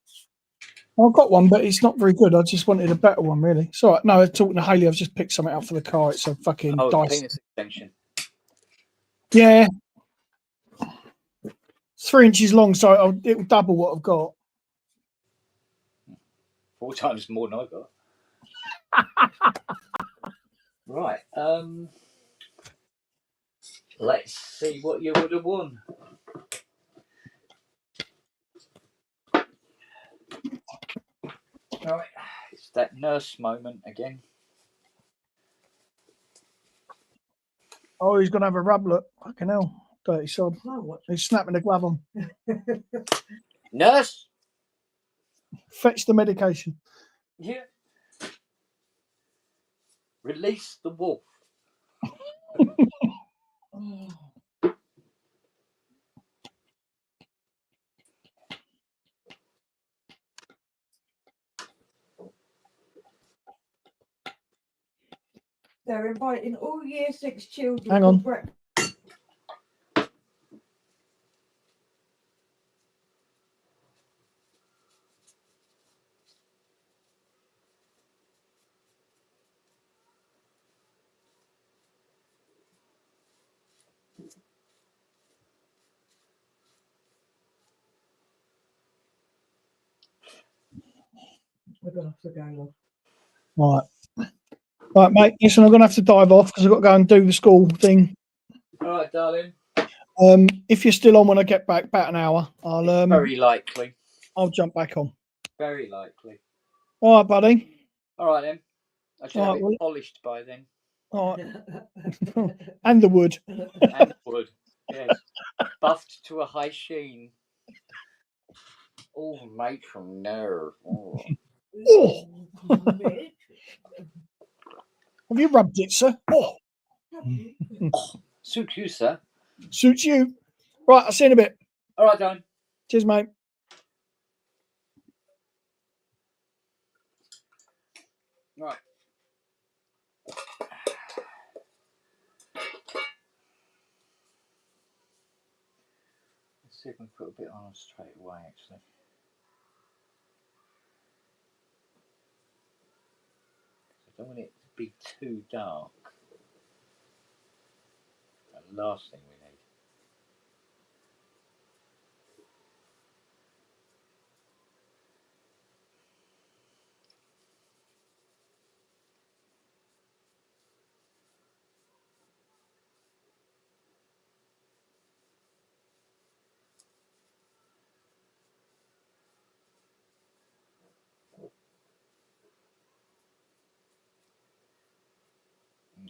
I've got one, but it's not very good. I just wanted a better one, really. It's all right. No, I was talking to Haley. I've just picked something out for the car. It's a fucking dice. Penis extension. Yeah. 3 inches long, so it'll double what I've got. 4 times more than I got. Right. Let's see what you would have won. Right. It's that nurse moment again. Oh, he's going to have a rub look. Fucking hell. Dirty sod. No, what? He's snapping the glove on. Nurse? Fetch the medication. Yeah. Release the wolf. Oh. They're inviting all year 6 children. Hang on. We're going to have to go off. Right. Right, mate. Listen, I'm going to have to dive off because I've got to go and do the school thing. All right, darling. If you're still on when I get back, about an hour, I'll Very likely. I'll jump back on. Very likely. All right, buddy. All right then. I should have it polished by then. All right. And the wood. And wood. Yes. Buffed to a high sheen. Oh, matron nerve. Oh. Oh. Have you rubbed it, sir? Oh. Suit you, sir. Suits you. Right, I'll see you in a bit. All right, darling. Cheers, mate. Right. Let's see if we can put a bit on straight away actually. I don't want it to be too dark. The last thing we need.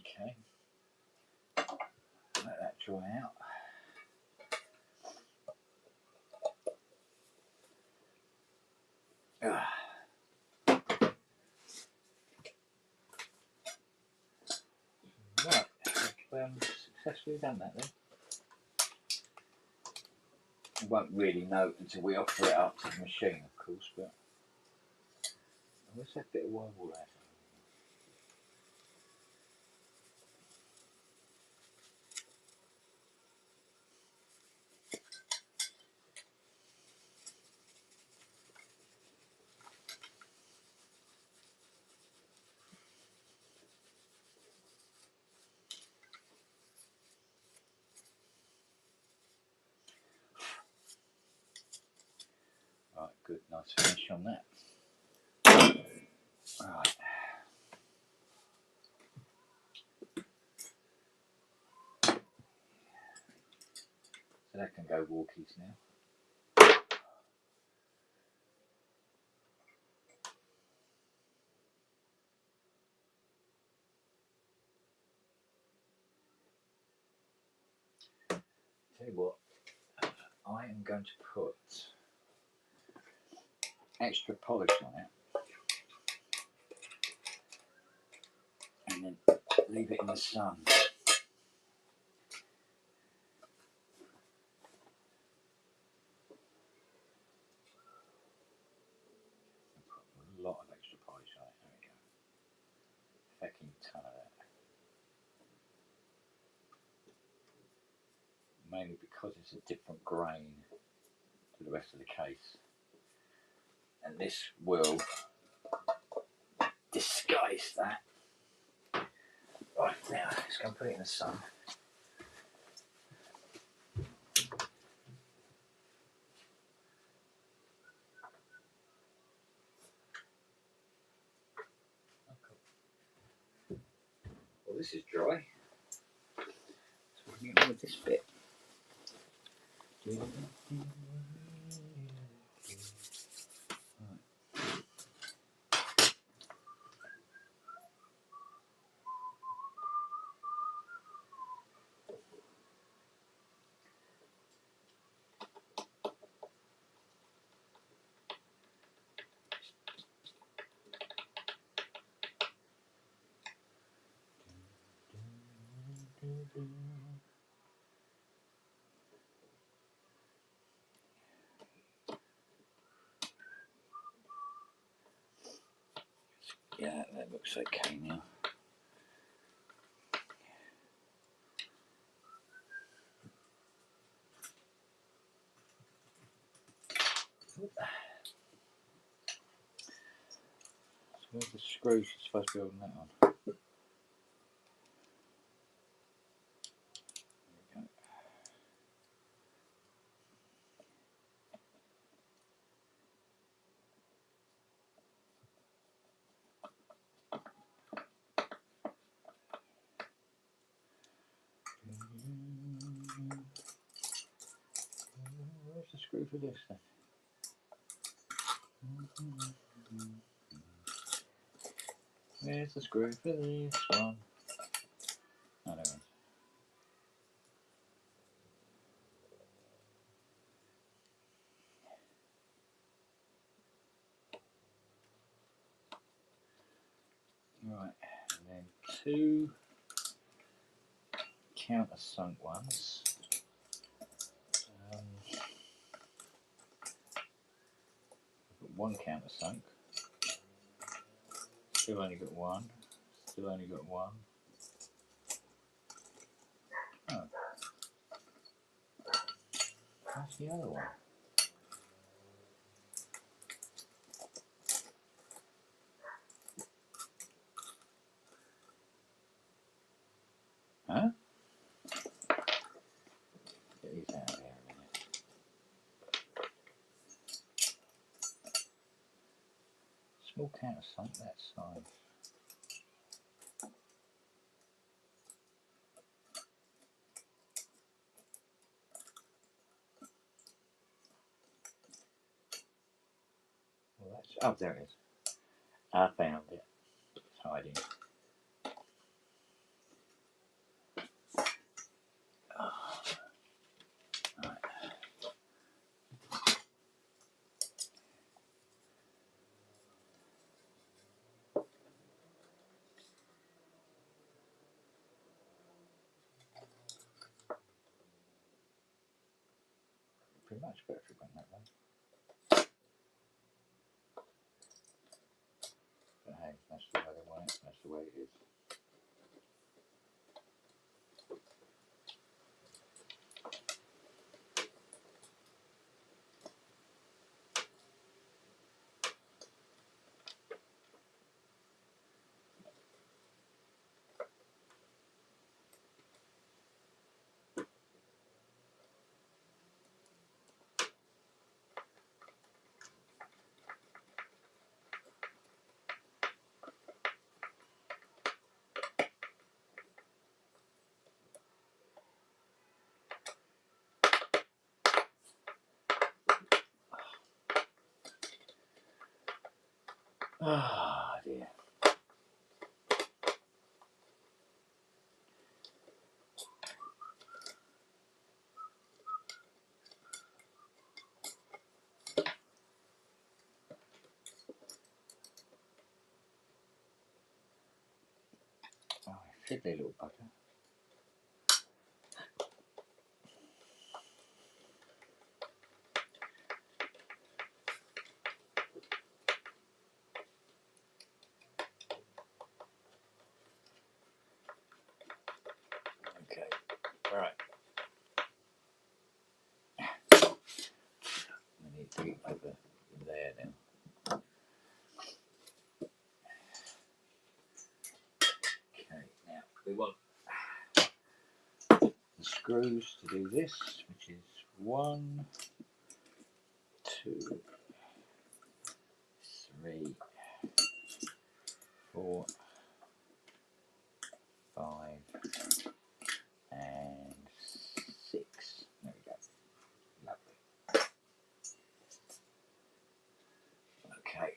Okay, let that dry out. Right, we've successfully done that then. We won't really know until we offer it up to the machine, of course, but where's that bit of wire wool at? Right, good, nice finish on that. Right. So that can go walkies now. Tell you what, I am going to put extra polish on it and then leave it in the sun. A lot of extra polish on it, there we go. Fucking ton of that. Mainly because it's a different grain to the rest of the case. And this will disguise that. Right, now let's go and put it in the sun. Well, this is dry. So we can get on with this bit. Yeah, that looks okay now. So where's the screws you're supposed to be holding that on? There we go. Where's the screw for this then? Where's the screw for this one? Oh, there it is. Right, and then two countersunk ones. One countersunk. Still only got one. Still only got one. Oh. That's the other one. Huh? Get these out of here a minute. Small countersunk that size. Well, that's, oh, there it is. I found it. It's hiding. Right. Pretty much perfect went that way. But hey, that's the way they want it. That's the way it is. Ah, dear. Oh, fiddly little bugger. Okay, right. We need to get over there now. Okay, now we want the screws to do this, which is 1, 2, 3, 4, 5, and 6. There we go. Lovely. Okay.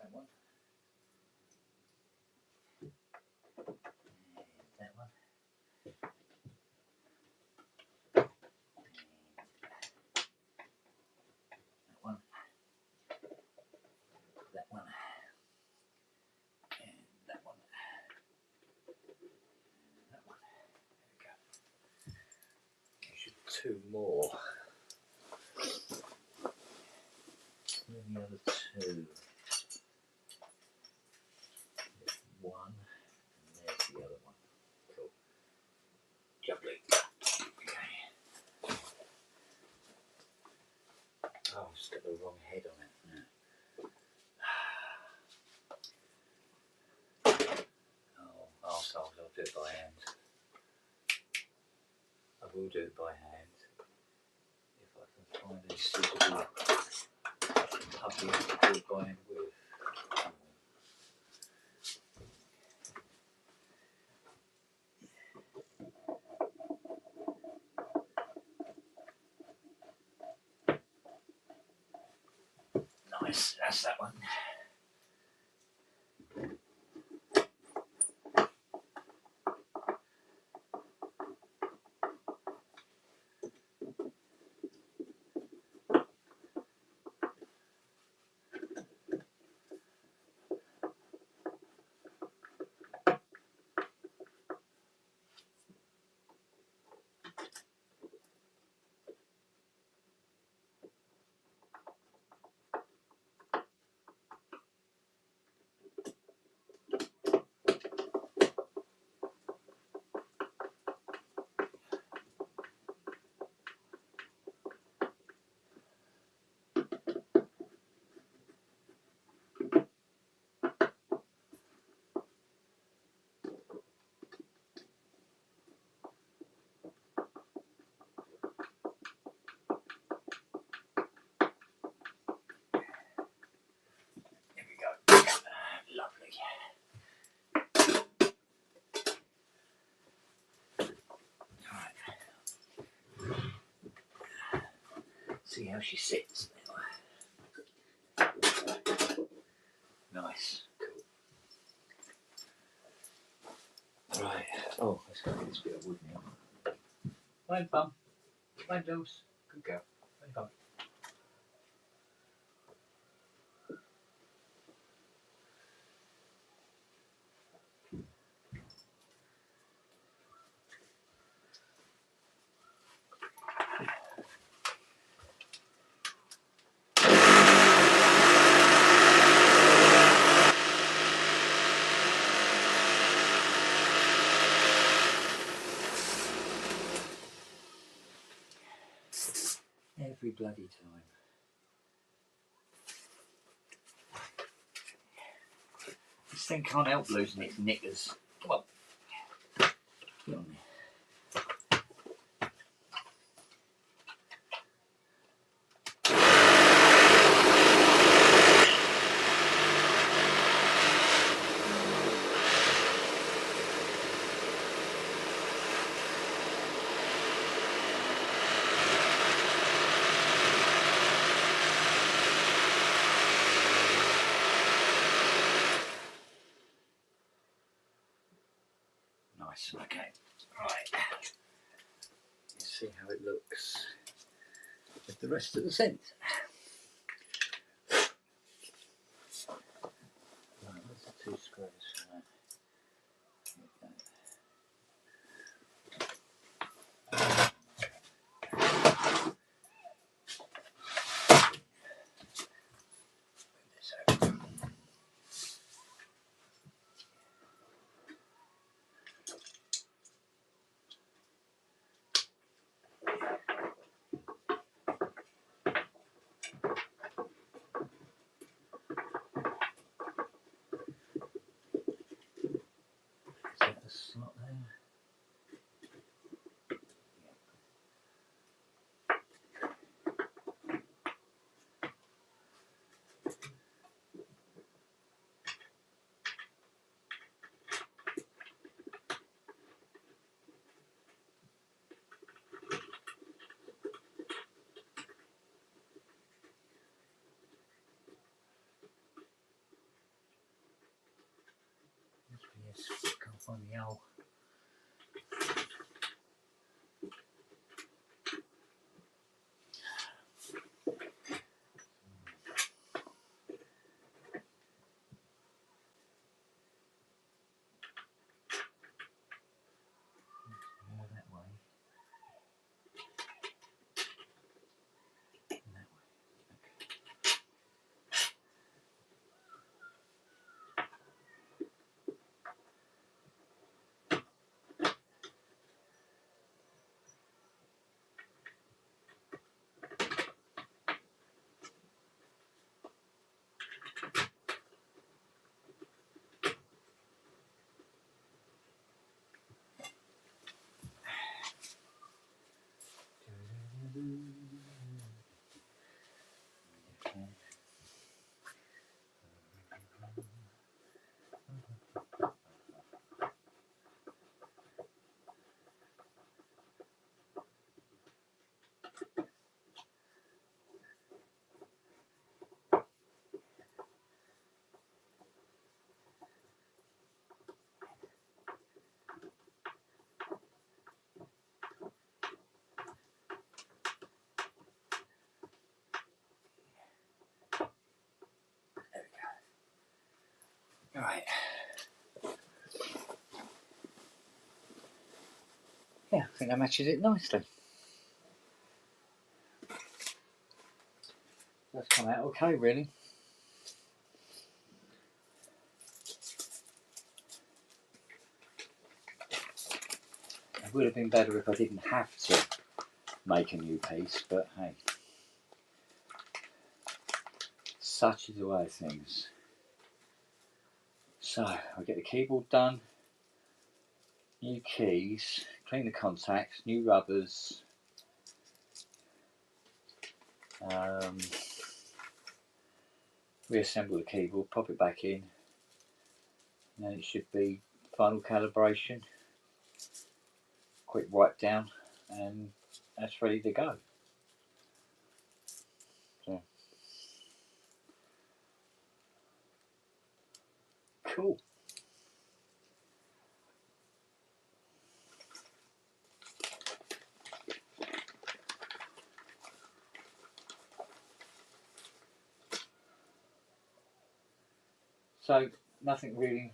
That one. That one. That one. That one. And that one. That one. There we go. There should be 2 more. Where are the other 2? 1. And there's the other one. Cool. Lovely. Okay. Oh, it's got the wrong head on it. Oh, arseholes, I'll do it by hand. I will do it by hand. If I can find a suitable puppy to do it by hand with. Nice. Nice, that's that one. There we go. Lovely. See how she sits now. Nice. Cool. Right. Oh, let's go get this bit of wood now. Fine, Bum. Fine, Jules. Good girl. Fine, Bum. Every bloody time. This thing can't help losing its knickers. Come on. Get on there. Nice. Okay. Right. Let's see how it looks with the rest of the scent. Right, where's the 2 squares for that? Is that the slot there? Yes, can't find the owl. More that way. And that way. Yeah, I think that matches it nicely. That's come out okay, really. It would have been better if I didn't have to make a new piece, but hey, such is the way of things. So, I'll get the keyboard done, new keys, clean the contacts, new rubbers, reassemble the keyboard, pop it back in, and then it should be final calibration, quick wipe down, and that's ready to go. So, cool. So, nothing really,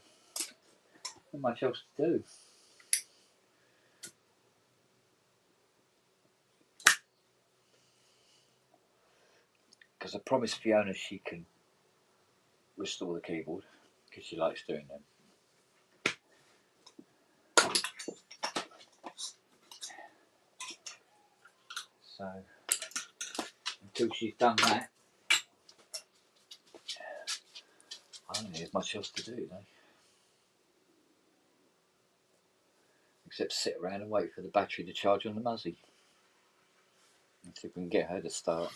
not much else to do. Because I promised Fiona she can restore the keyboard, because she likes doing them. So, until she's done that, I don't think there's much else to do, though. Except sit around and wait for the battery to charge on the Muzzy. And see if we can get her to start.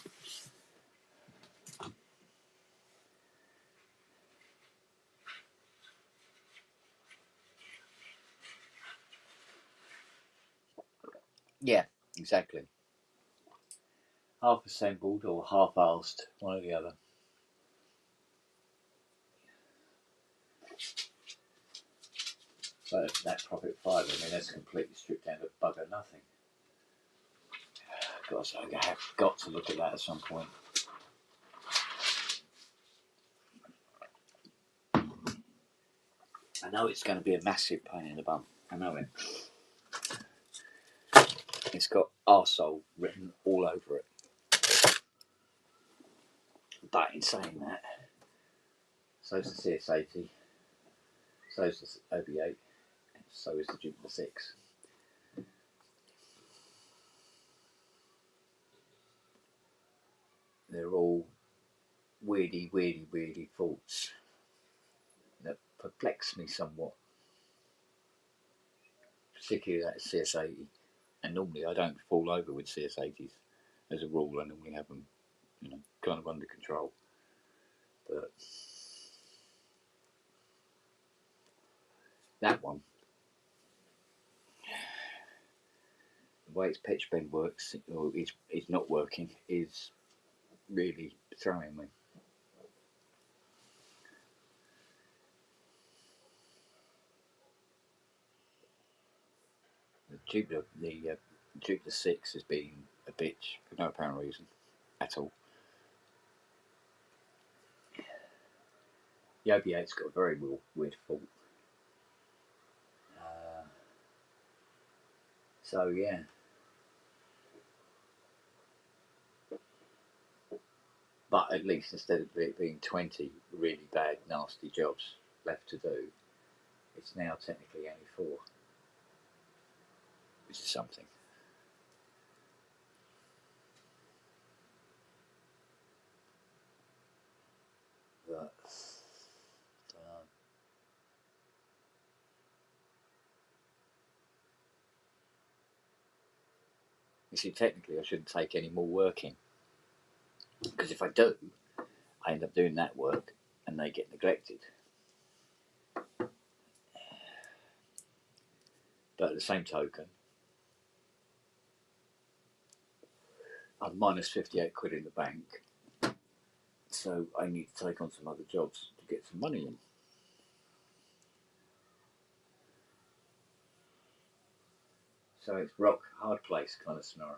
Yeah, exactly. Half assembled or half-arsed, one or the other. But that Profit 5, I mean, that's completely stripped down to bugger nothing. Gosh, I have got to look at that at some point. I know it's going to be a massive pain in the bum. I know it. It's got arsehole written all over it. But in saying that, so's the CS80, so's the OB8, and so is the Jupiter 6. They're all weirdy faults that perplex me somewhat, particularly that CS80. And normally I don't fall over with CS80s. As a rule, I normally have them, kind of under control. But that one, the way its pitch bend works, or is not working, is really throwing me. The Jupiter 6 has been a bitch for no apparent reason at all. The OB8's got a very weird fault. So yeah. But at least instead of it being 20 really bad, nasty jobs left to do, it's now technically only 4, which is something. But you see, technically I shouldn't take any more work in, because if I do, I end up doing that work and they get neglected. But at the same token, I'm minus 58 quid in the bank, so I need to take on some other jobs to get some money in. So it's rock hard place kind of scenario.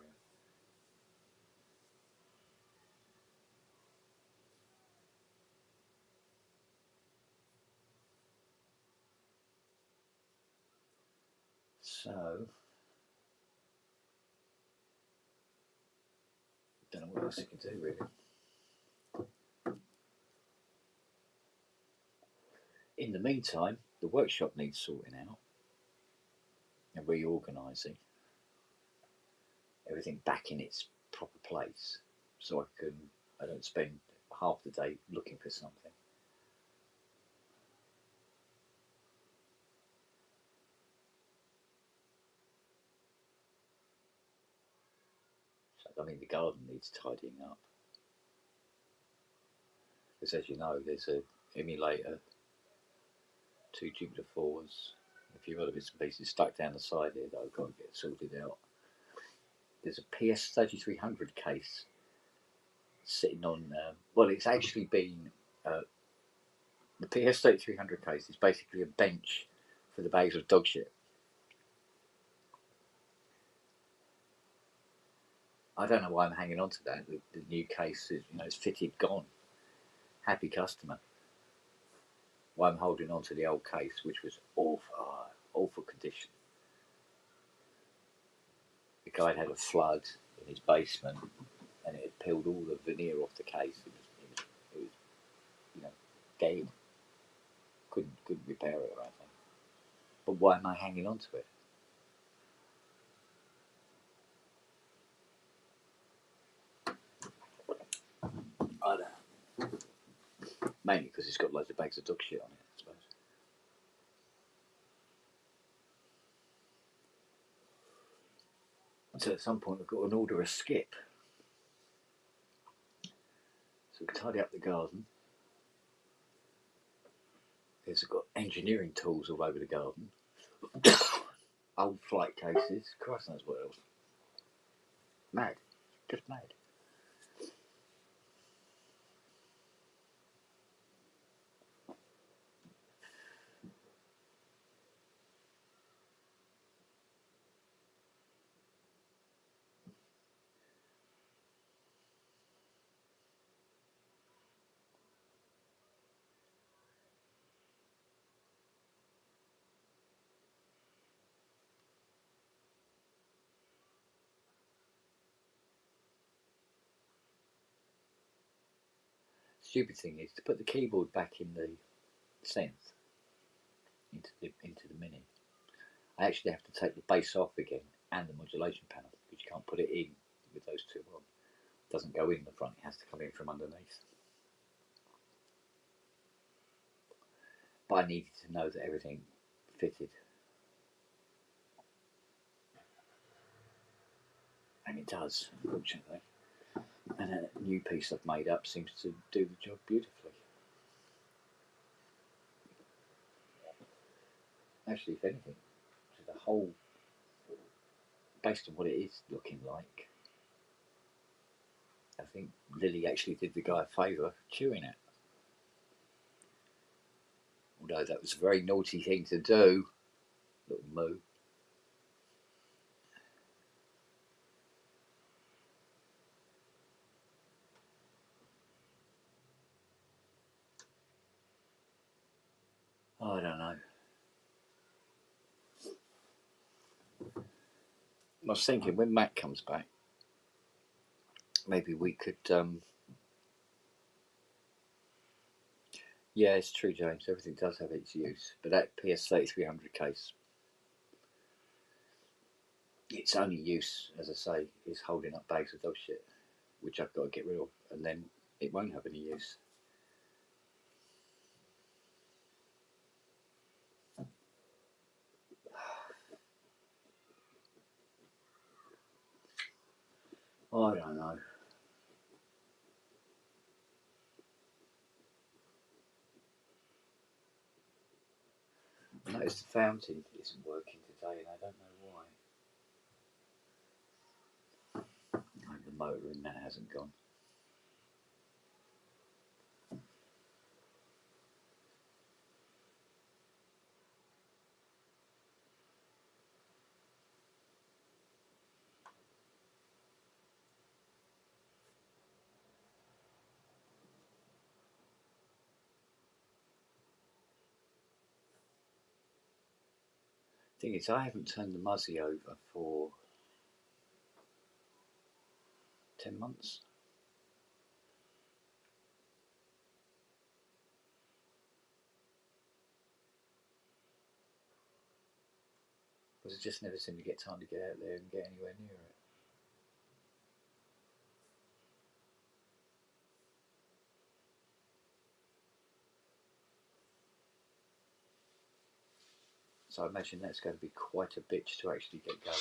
So else you can do, really. In the meantime, the workshop needs sorting out and reorganising, everything back in its proper place, so I don't spend half the day looking for something. So, I mean, the garden needs tidying up, because as you know, there's a emulator, 2 Jupiter 4s, a few other bits and pieces stuck down the side here that I've got to get sorted out. There's a PS3300 case sitting on, well, it's actually been, the PS3300 case is basically a bench for the bags of dog shit. I don't know why I'm hanging on to that. The new case is, it's fitted, gone. Happy customer. Why I'm holding on to the old case, which was awful condition. The guy had a flood in his basement, and it had peeled all the veneer off the case. It was dead. Couldn't repair it or anything. But why am I hanging on to it? I don't know. Mainly because it's got loads of bags of dog shit on it, I suppose. So at some point I've got to order a skip. So we tidy up the garden. There's got engineering tools all over the garden. Old flight cases. Christ knows what else. Mad. Just mad. Stupid thing is to put the keyboard back in the synth into the Mini. I actually have to take the bass off again and the modulation panel, because you can't put it in with those two on. It doesn't go in the front, it has to come in from underneath. But I needed to know that everything fitted. And it does, unfortunately. And a new piece I've made up seems to do the job beautifully. Actually, if anything, to the whole, based on what it is looking like, I think Lily actually did the guy a favour chewing it. Although that was a very naughty thing to do, little moo. I don't know. I was thinking when Matt comes back, maybe we could. Yeah, it's true, James. Everything does have its use, but that PS3300 case, its only use, as I say, is holding up bags of dog shit, which I've got to get rid of, and then it won't have any use. I don't know. I noticed the fountain isn't working today, and I don't know why. The motor in that hasn't gone. Thing is, I haven't turned the Muzzy over for 10 months. I just never seem to get time to get out there and get anywhere near it. So I imagine that's going to be quite a bitch to actually get going.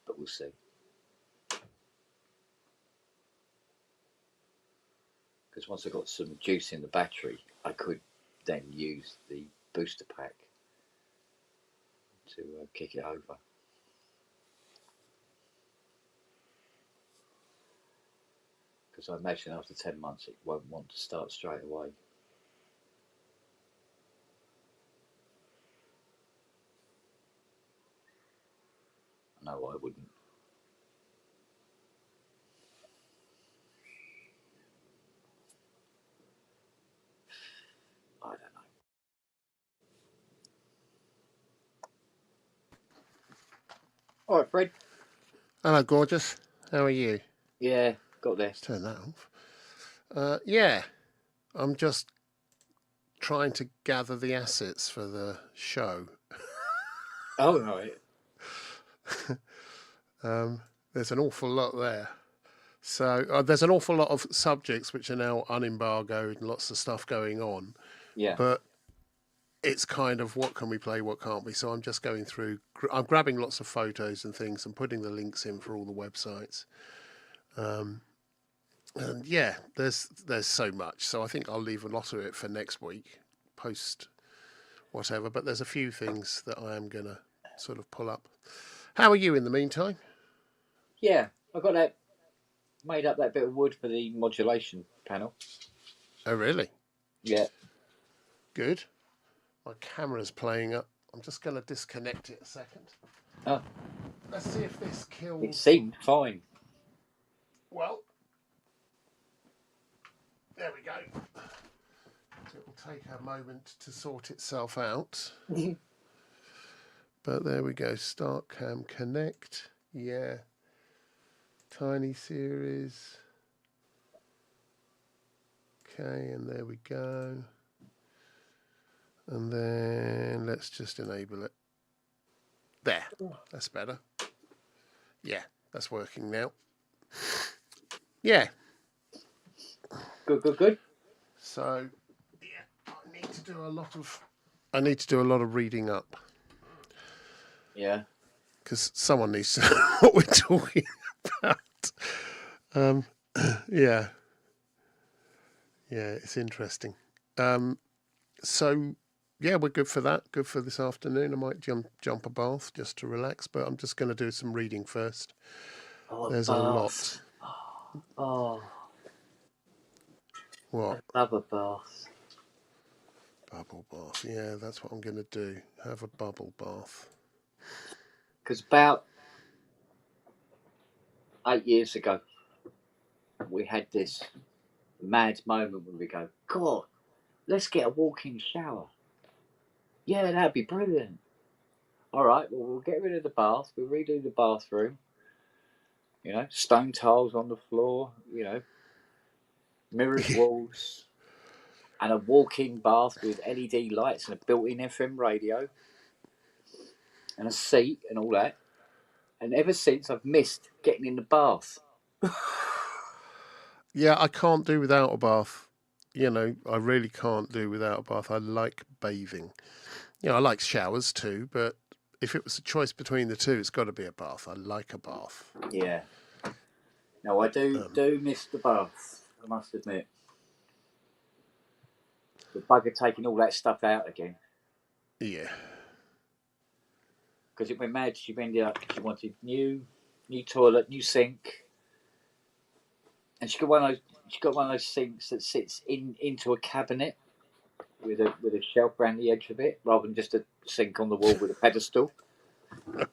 But we'll see. Because once I got some juice in the battery, I could then use the booster pack to kick it over. Because I imagine after 10 months it won't want to start straight away. No, I wouldn't. I don't know. All right, Fred. Hello, gorgeous. How are you? Yeah, got there. Let's turn that off. Yeah, I'm just trying to gather the assets for the show. Oh, right. There's an awful lot there. So there's an awful lot of subjects which are now unembargoed and lots of stuff going on. Yeah. But it's kind of what can we play, what can't we? So I'm just going through. I'm grabbing lots of photos and things and putting the links in for all the websites. And yeah, there's so much. So I think I'll leave a lot of it for next week, post whatever. But there's a few things that I am going to sort of pull up. How are you in the meantime? Yeah, I got that. Made up that bit of wood for the modulation panel. Oh, really? Yeah. Good. My camera's playing up. I'm just going to disconnect it a second. Oh. Let's see if this kills. It seemed fine. Well, there we go. It will take a moment to sort itself out. But there we go. Start cam connect. Yeah. Tiny series. Okay, and there we go. And then let's just enable it. There. That's better. Yeah, that's working now. Yeah. Good. So, yeah, I need to do a lot of reading up. Yeah. Because someone needs to know what we're talking about. Yeah. Yeah, it's interesting. So, yeah, we're good for that. Good for this afternoon. I might jump a bath just to relax, but I'm just going to do some reading first. Oh, There's a lot. Oh. What? I love a bath. Bubble bath. Yeah, that's what I'm going to do. Have a bubble bath. Because about 8 years ago, we had this mad moment when we go, God, let's get a walk-in shower. Yeah, that'd be brilliant. All right, well, we'll get rid of the bath. We'll redo the bathroom. You know, stone tiles on the floor, you know, mirrored walls, and a walk-in bath with LED lights and a built-in FM radio, and a seat and all that. And ever since, I've missed getting in the bath. Yeah, I can't do without a bath. You know, I really can't do without a bath. I like bathing. You know, I like showers too, but if it was a choice between the two, it's got to be a bath. I like a bath. Yeah. No, I do miss the bath, I must admit. The bugger taking all that stuff out again. Yeah. Because it went mad. She ended up, she wanted new toilet, new sink. And she got one of those sinks that sits into a cabinet with a shelf around the edge of it, rather than just a sink on the wall with a pedestal.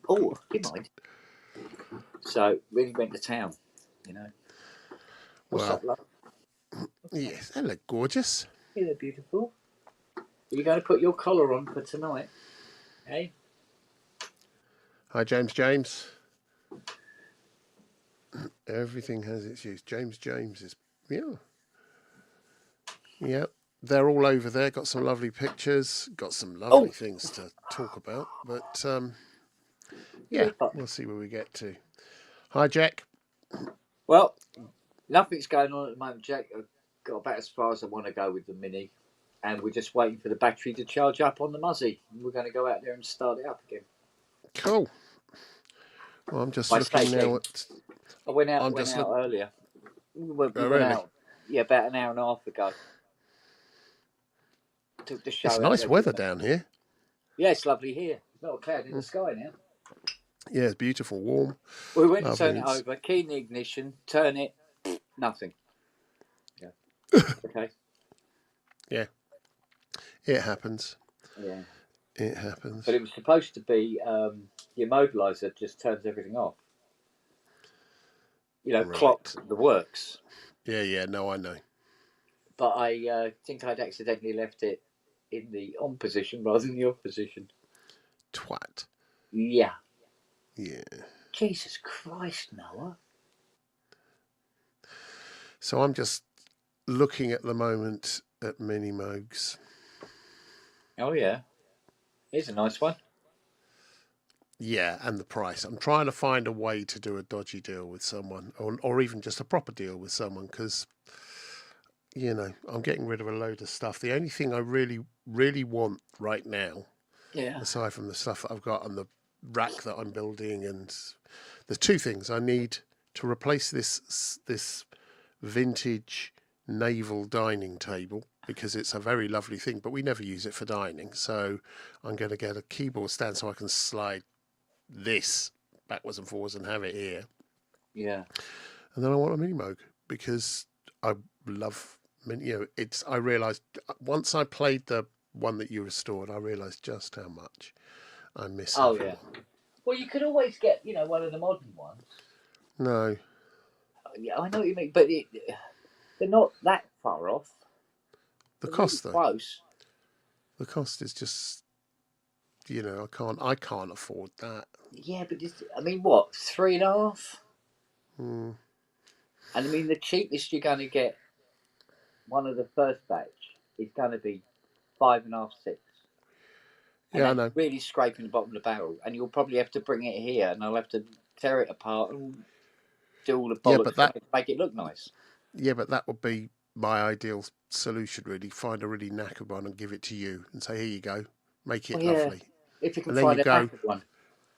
Oh, you mind? So really went to town, you know. What's up, love? Yes. Hello, gorgeous. Hello, beautiful. Are you going to put your collar on for tonight? Hey. Hi, James. Everything has its use. James is, yeah. They're all over there. Got some lovely pictures. Got some lovely Oh, things to talk about. But yeah. we'll see where we get to. Hi, Jack. Well, nothing's going on at the moment, Jack. I've got about as far as I want to go with the Mini, and we're just waiting for the battery to charge up on the Muzzy. We're going to go out there and start it up again. Cool. Well, I'm just I say looking now again, at. I went out I'm just looking. earlier. We went Oh, really? out, about an hour and a half ago. Took the show It's out nice there. weather down here. Yeah, it's lovely here. Not a cloud in the sky now. Yeah, it's beautiful, warm. We went to Lovely. turn it over, key in the ignition, turn it, nothing. Yeah. Okay. Yeah. It happens. Yeah. It happens. But it was supposed to be the immobiliser just turns everything off. Right. Clock the works. Yeah, no, I know. But I think I'd accidentally left it in the on position rather than the off position. Twat. Yeah. Yeah. Jesus Christ, Noah. So I'm just looking at the moment at Mini Moogs. Oh, yeah. Here's a nice one. Yeah, and the price. I'm trying to find a way to do a dodgy deal with someone, or even just a proper deal with someone, because, I'm getting rid of a load of stuff. The only thing I really, really want right now, aside from the stuff that I've got on the rack that I'm building, and there's two things I need to replace this vintage naval dining table, because it's a very lovely thing, but we never use it for dining. So I'm going to get a keyboard stand so I can slide this backwards and forwards and have it here. Yeah. And then I want a Mini Moog, because I love, I realised once I played the one that you restored, I realised just how much I miss having one. Well, you could always get, one of the modern ones. No. Yeah, I know what you mean, but they're not that far off. The They're cost, really though. close. The cost is just, I can't afford that. Yeah, but what, 3.5? Mm. And the cheapest you're going to get, one of the first batch, is going to be 5.5, 6. And Yeah, I know. Really scraping the bottom of the barrel, and you'll probably have to bring it here, and I'll have to tear it apart and do all the bollocks to make it look nice. Yeah, but that would be my ideal solution, really. Find a really knackered one and give it to you and say, here you go, make it lovely. If you can and then find you a go, knackered one.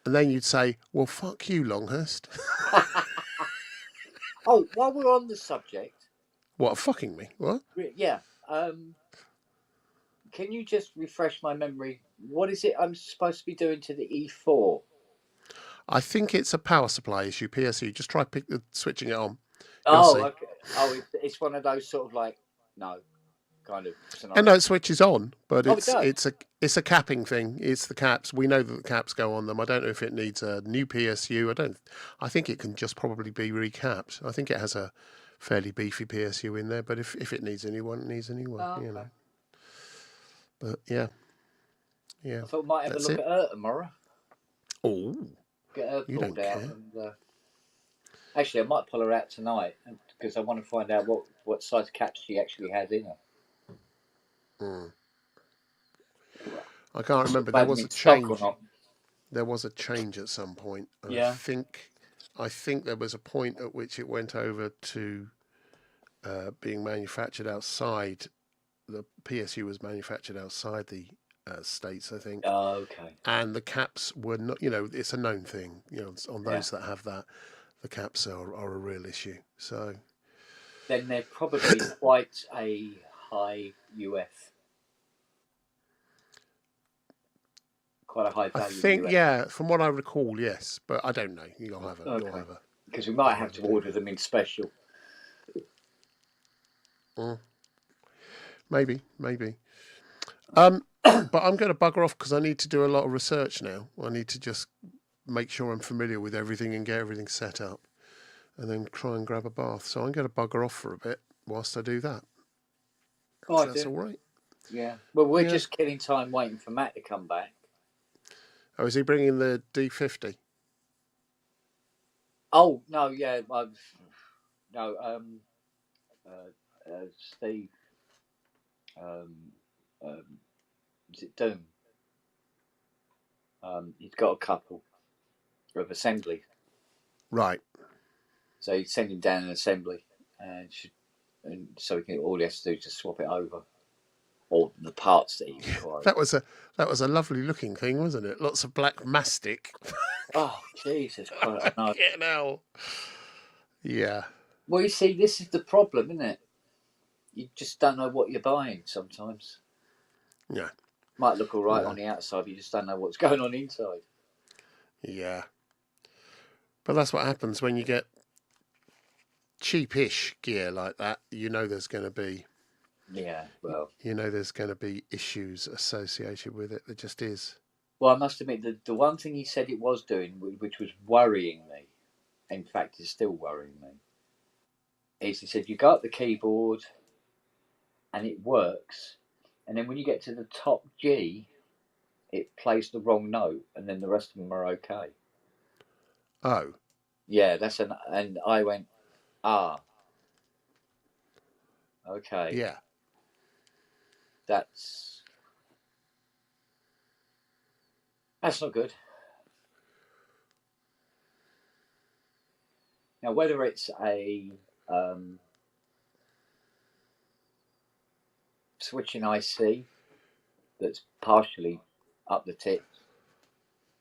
And then you'd say, well, fuck you, Longhurst. Oh, while we're on the subject. What, fucking me? What? Yeah. Can you just refresh my memory? What is it I'm supposed to be doing to the E4? I think it's a power supply issue, PSU. Just try switching it on. Okay. Oh, it's one of those sort of kind of scenario. And no, it switches on, but it's a capping thing. It's the caps. We know that the caps go on them. I don't know if it needs a new PSU. I think it can just probably be recapped. I think it has a fairly beefy PSU in there, but if it needs a new one, it needs a new one. Okay. But yeah. I thought I might have a look at her tomorrow. Oh. Get her pulled out. And, actually, I might pull her out tonight because I want to find out what size caps she actually has in her. I can't remember. There was a change. There was a change at some point. I think there was a point at which it went over to being manufactured outside. The PSU was manufactured outside the States, I think. Oh, okay. And the caps were not, it's a known thing. On those that have that, the caps are a real issue. So then they're probably quite a high UF. Quite a high value. I think, UF. from what I recall, yes, but I don't know. You'll have a. Because we might have to order them in special. Maybe. But I'm going to bugger off because I need to do a lot of research now. I need to just make sure I'm familiar with everything and get everything set up, and then try and grab a bath. So I'm going to bugger off for a bit whilst I do that. Oh, that's all right. Yeah. Well, we're just killing time waiting for Matt to come back. Oh, is he bringing the D50? Oh no, yeah, no, Steve, um, um, is it Doom? He's got a couple of assembly, Right. so he'd send him down an assembly, and so all he has to do is just swap it over, or the parts that he requires. That was a lovely looking thing, wasn't it? Lots of black mastic. Oh Jesus Christ! I know. Get now. Yeah. Well, you see, this is the problem, isn't it? You just don't know what you're buying sometimes. Yeah. Might look all right No. on the outside, but you just don't know what's going on inside. Yeah. But that's what happens when you get cheapish gear like that. There's going to be. Yeah, well. There's going to be issues associated with it. There just is. Well, I must admit, the one thing he said it was doing, which was worrying me, in fact, is still worrying me, is he said you got the keyboard and it works, and then when you get to the top G, it plays the wrong note, and then the rest of them are okay. Oh. Yeah, and I went, okay. Yeah. That's not good. Now, whether it's a switching IC that's partially up the tips,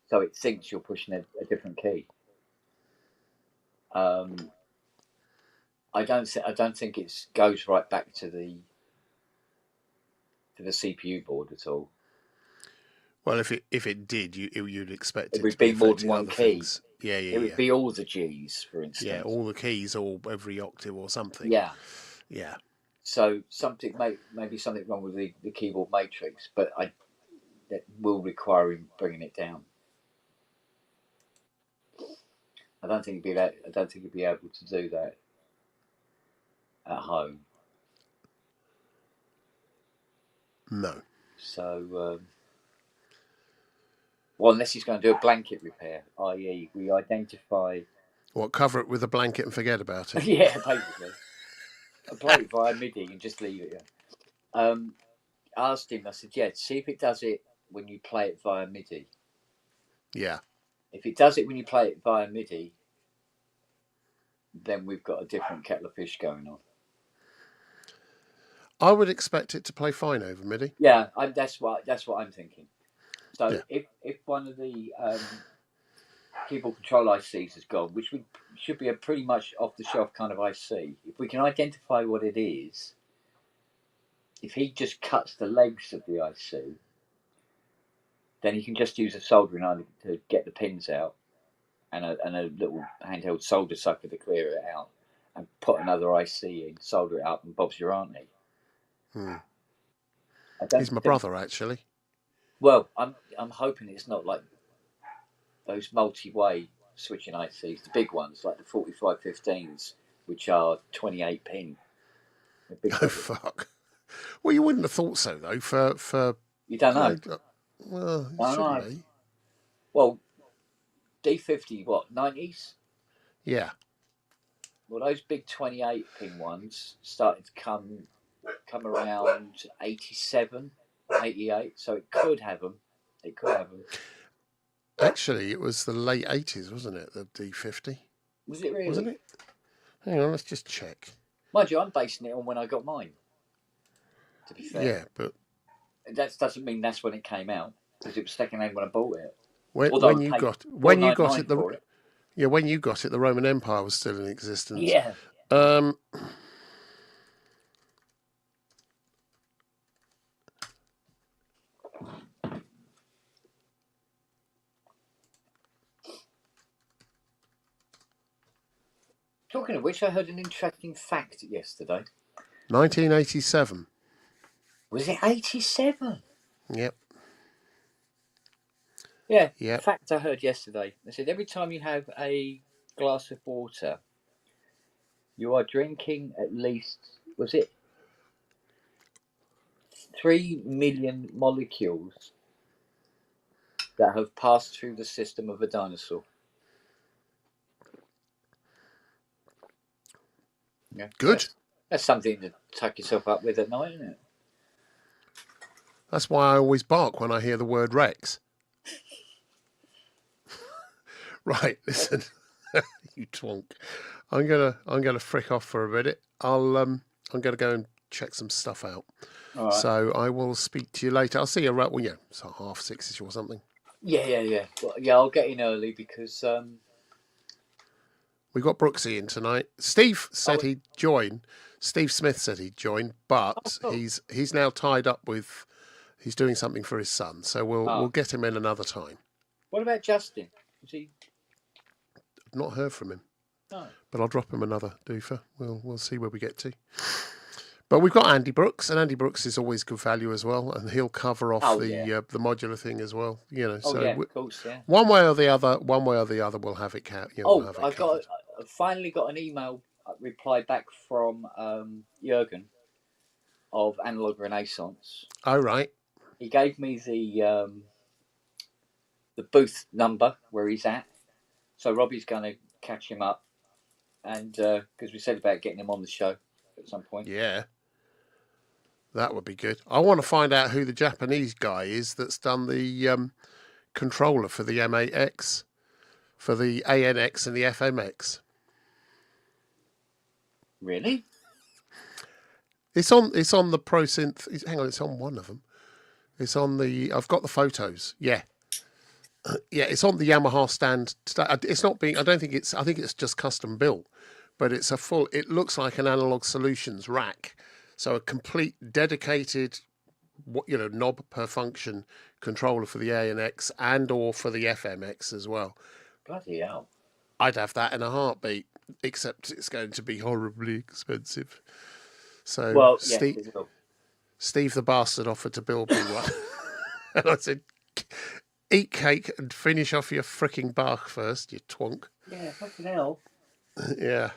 so it thinks you're pushing a different key. I don't think it goes right back to the CPU board at all. Well, if it did, you'd expect It it would to be be more than affecting one other key. things. Yeah. It would be all the G's, for instance. Yeah, all the keys, or every octave or something. Yeah. Yeah. So maybe something wrong with the keyboard matrix, but that will require him bringing it down. I don't think he'd be able to do that at home. No. So, well, unless he's going to do a blanket repair, i.e., we identify. What, cover it with a blanket and forget about it? Yeah, basically. Play it via MIDI and just leave it. Yeah. Asked him. I said, "Yeah, see if it does it when you play it via MIDI." Yeah. If it does it when you play it via MIDI, then we've got a different kettle of fish going on. I would expect it to play fine over MIDI. Yeah, that's what I'm thinking. So Yeah. if one of the keyboard control ICs has gone, which should be a pretty much off the shelf kind of IC, if we can identify what it is, if he just cuts the legs of the IC, then he can just use a soldering iron to get the pins out, and a little handheld solder sucker to clear it out, and put another IC in, solder it up, and Bob's your auntie. He's my brother, actually. Well, I'm hoping it's not like those multi-way switching ICs, the big ones like the 4515s, which are 28 pin. Oh fuck! Well, you wouldn't have thought so though. For you don't know. Well, it shouldn't be. Well, D50, what 90s? Yeah. Well, those big 28 pin ones started to come around 87, 88. So it could have them. Actually, it was the late 80s, wasn't it? The D50. Was it really? Wasn't it? Hang on, let's just check. Mind you, I'm basing it on when I got mine. To be fair. Yeah, but that doesn't mean that's when it came out, because it was second hand when I bought it. When you got it, the Roman Empire was still in existence. Yeah. Talking of which, I heard an interesting fact yesterday. 1987. Was it 87? Yep. Yeah. Yep. Fact I heard yesterday. They said every time you have a glass of water, you are drinking at least, was it 3 million molecules that have passed through the system of a dinosaur. Yeah. Good. That's something to tuck yourself up with at night, isn't it? That's why I always bark when I hear the word Rex. Right, listen, you twonk. I'm gonna frick off for a minute. I'm gonna go and check some stuff out. All right. So I will speak to you later. I'll see you around. Well, yeah, it's like 6:30 or something. Yeah. Well, yeah, I'll get in early because We got Brooksy in tonight. Steve said he'd join. Steve Smith said he'd join, but he's now tied up with. He's doing something for his son, so we'll get him in another time. What about Justin? Is he? I've not heard from him. No. But I'll drop him another doofer. We'll see where we get to. But we've got Andy Brooks, and Andy Brooks is always good value as well, and he'll cover off the modular thing as well. You know, so of course, yeah. one way or the other, we'll have it. We'll have it covered. I finally got an email reply back from Jürgen of Analog Renaissance. Oh right. He gave me the booth number where he's at, so Robbie's going to catch him up, and because we said about getting him on the show at some point. Yeah, that would be good. I want to find out who the Japanese guy is that's done the controller for the M8X, for the ANX and the FMX. Really? It's on the ProSynth. Hang on, it's on one of them. It's on the. I've got the photos. Yeah. Yeah, it's on the Yamaha stand. It's not being. I don't think it's. I think it's just custom built, but it's a full. It looks like an Analog Solutions rack, so a complete dedicated, knob per function controller for the ANX and or for the FMX as well. Bloody hell! I'd have that in a heartbeat, except it's going to be horribly expensive. So Steve the bastard offered to build me one, and I said, "Eat cake and finish off your fricking bark first, you twonk." Yeah, fucking hell. Yeah.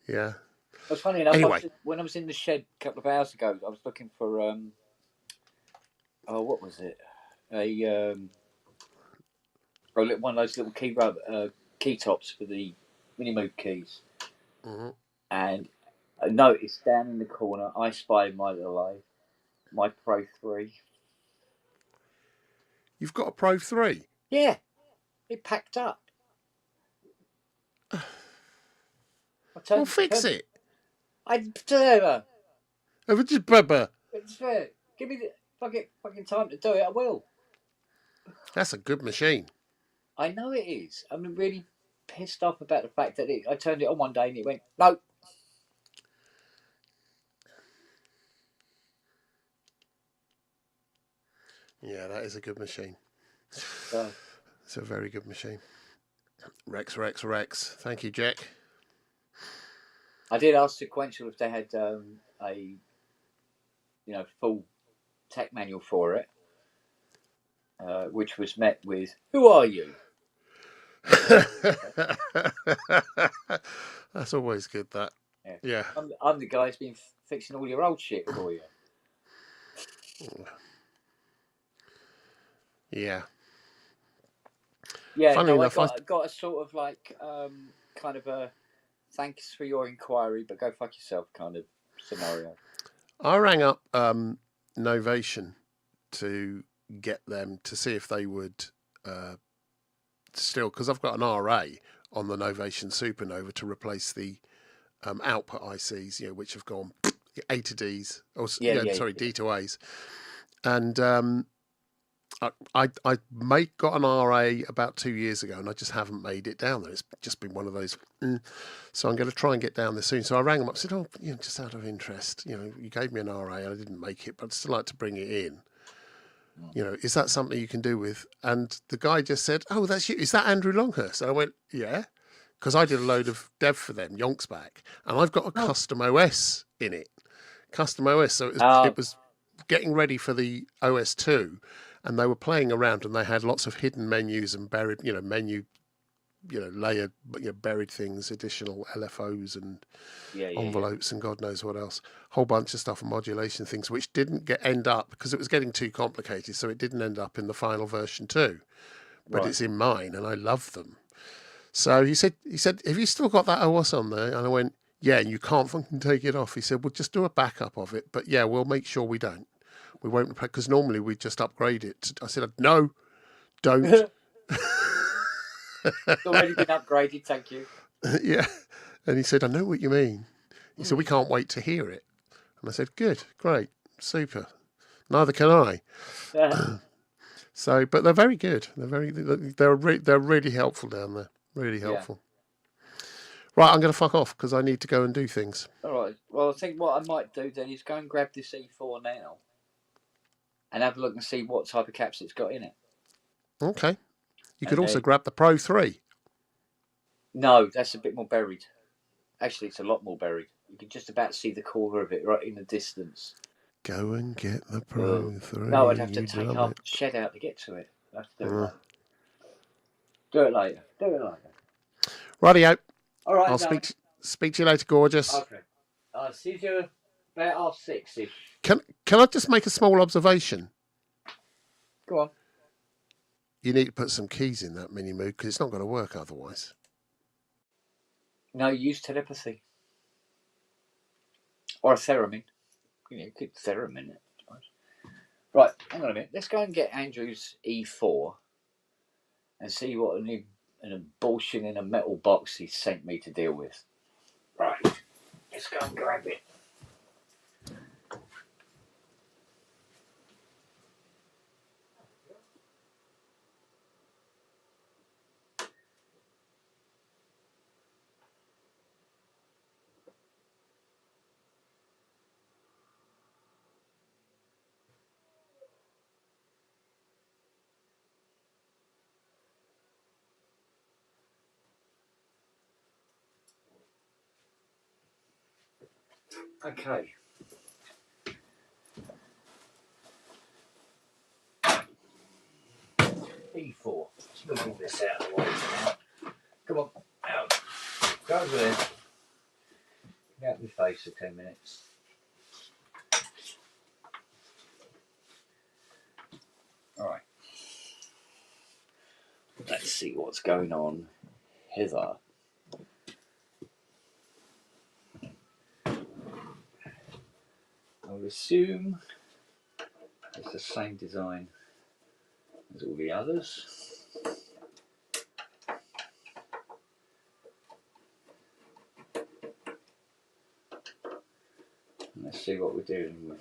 Yeah. It was funny enough. Anyway. When I was in the shed a couple of hours ago, I was looking for what was it? One of those little key tops for the mini move keys, and I noticed down in the corner, I spied my Pro 3. You've got a Pro 3? Yeah, it packed up. Well, fix it. It's fair. Give me the fucking time to do it. I will. That's a good machine. I know it is. I'm really pissed off about the fact that I turned it on one day and it went no. Yeah, that is a good machine. So, it's a very good machine. Rex. Thank you, Jack. I did ask Sequential if they had a full tech manual for it, which was met with, "Who are you?" That's always good. That. Yeah. I'm the guy who's been fixing all your old shit for you. Yeah. Yeah. Funny enough, I got a sort of like kind of a thanks for your inquiry, but go fuck yourself kind of scenario. I rang up Novation to get them to see if they would still, because I've got an RA on the Novation Supernova to replace the output ICs, which have gone A to Ds, D to A's, and I got an RA about 2 years ago, and I just haven't made it down there. It's just been one of those. So I'm going to try and get down there soon. So I rang them up, said, "Oh, just out of interest, you gave me an RA, and I didn't make it, but I'd still like to bring it in. Is that something you can do with?" And the guy just said, "Oh, that's you. Is that Andrew Longhurst?" And I went, "Yeah," because I did a load of dev for them, yonks back, and I've got a custom OS in it. Custom OS, so it was getting ready for the OS 2. And they were playing around, and they had lots of hidden menus and buried, layered, buried things, additional LFOs and envelopes and God knows what else. Whole bunch of stuff and modulation things, which didn't end up because it was getting too complicated. So it didn't end up in the final version 2, but it's in mine, and I love them. So he said, "Have you still got that OS on there?" And I went, Yeah, and you can't fucking take it off. He said, "We'll just do a backup of it, but yeah, we'll make sure we don't. We won't because normally we just upgrade it." I said, "No, don't." It's already been upgraded, thank you. Yeah, and he said, "I know what you mean." He said, "We can't wait to hear it." And I said, "Good, great, super. Neither can I." So, but they're very good. They're really helpful down there. Really helpful. Right, I'm going to fuck off because I need to go and do things. All right. Well, I think what I might do then is go and grab this E4 now and have a look and see what type of caps it's got in it. Okay. You could And also then, grab the Pro 3. no, that's a bit more buried. Actually, it's a lot more buried. You can just about see the corner of it right in the distance. Go and get the Pro 3. No, I'd have to you take drum half it. the shed out to get to it. I'd have to do it later. Do it later. Do it later. Rightio. All right, I'll speak to you later, gorgeous. Okay. I'll see you about 6:30. Can I just make a small observation? Go on. You need to put some keys in that mini mood because it's not going to work otherwise. No, use telepathy. Or a theremin. You could theremin it, I suppose. Right, hang on a minute. Let's go and get Andrew's E4 and see what an abortion in a metal box he sent me to deal with. Right, let's go and grab it. Okay. E4. Let's move all this out of the way for now. Come on, out. Go over there. Get out of my face for 10 minutes. Alright. Let's see what's going on hither. I would assume it's the same design as all the others. Let's see what we're dealing with.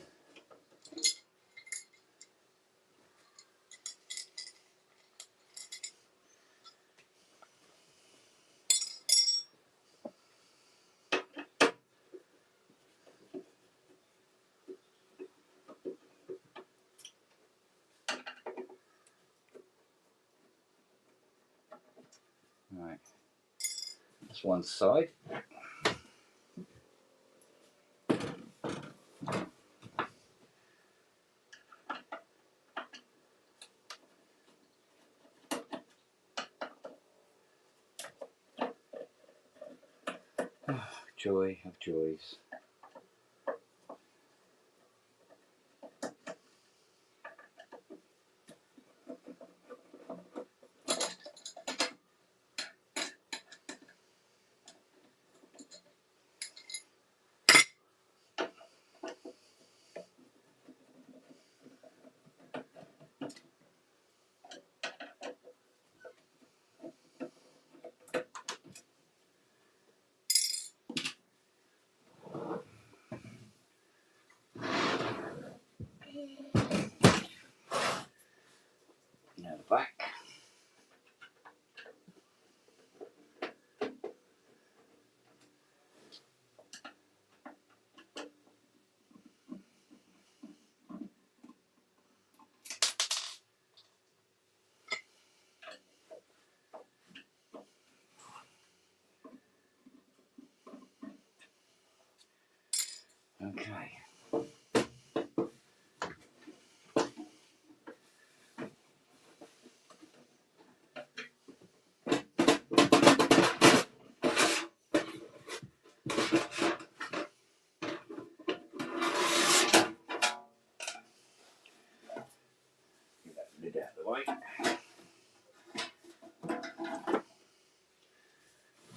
Right, that's one side. Joy of joys. Now the back. Okay. Get that lid out of the way.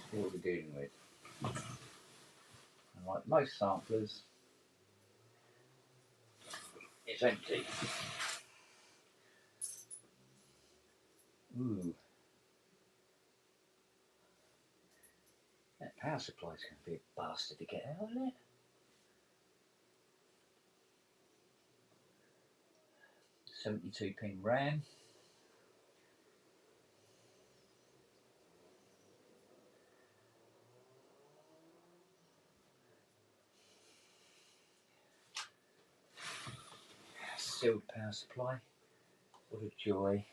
See what we're dealing with. most samplers, it's empty. Ooh. That power supply's going to be a bastard to get out, isn't it? .72 pin RAM. Sealed power supply. What a joy.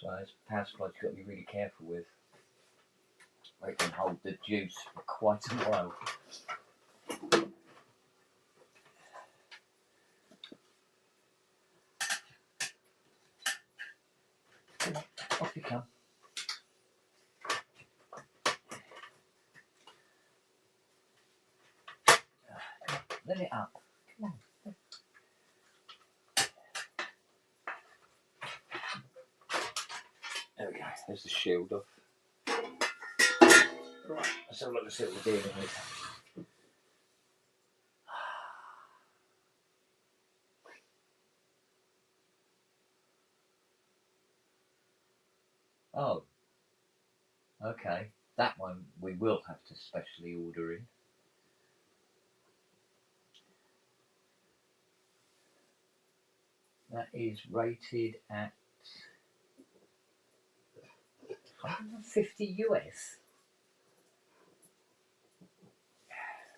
So this power supply's got to be really careful with. It can hold the juice for quite a while. Come on, off you come. Let it up. Come on. There we go. There's the shield off. Right, let's have a look and see what we're dealing with. Oh, okay. That one we will have to specially order in. That is rated at 150 US.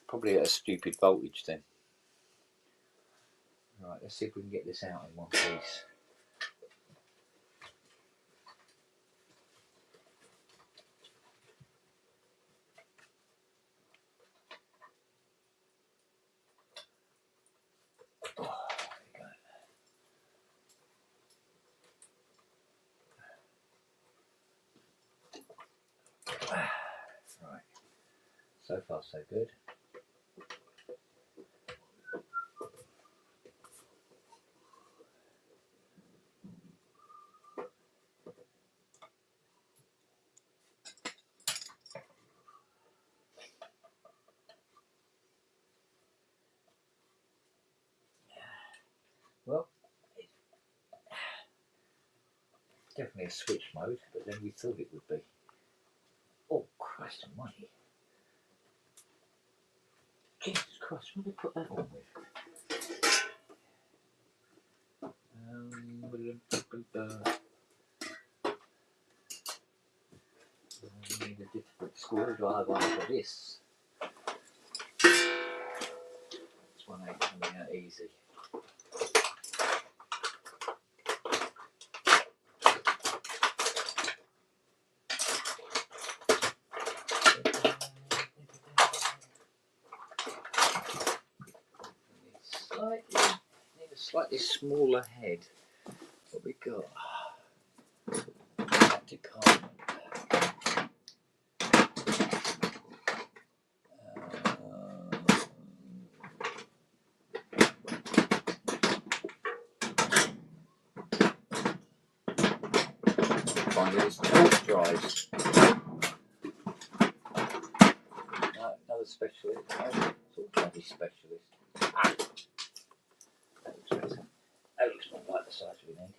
Probably at a stupid voltage then. Right, let's see if we can get this out in one piece. Oh, there we go. Right, so far so good. Well, definitely a switch mode, but then we thought it would be. Oh, Christ almighty. Jesus Christ, what did I put that on with? I need a different screwdriver for this. This one ain't coming out easy. Need a slightly smaller head. What we got? That department. Find these torch drives. No, another specialist. It's all bloody specialist. Ah, that looks better. That looks not like the size we need.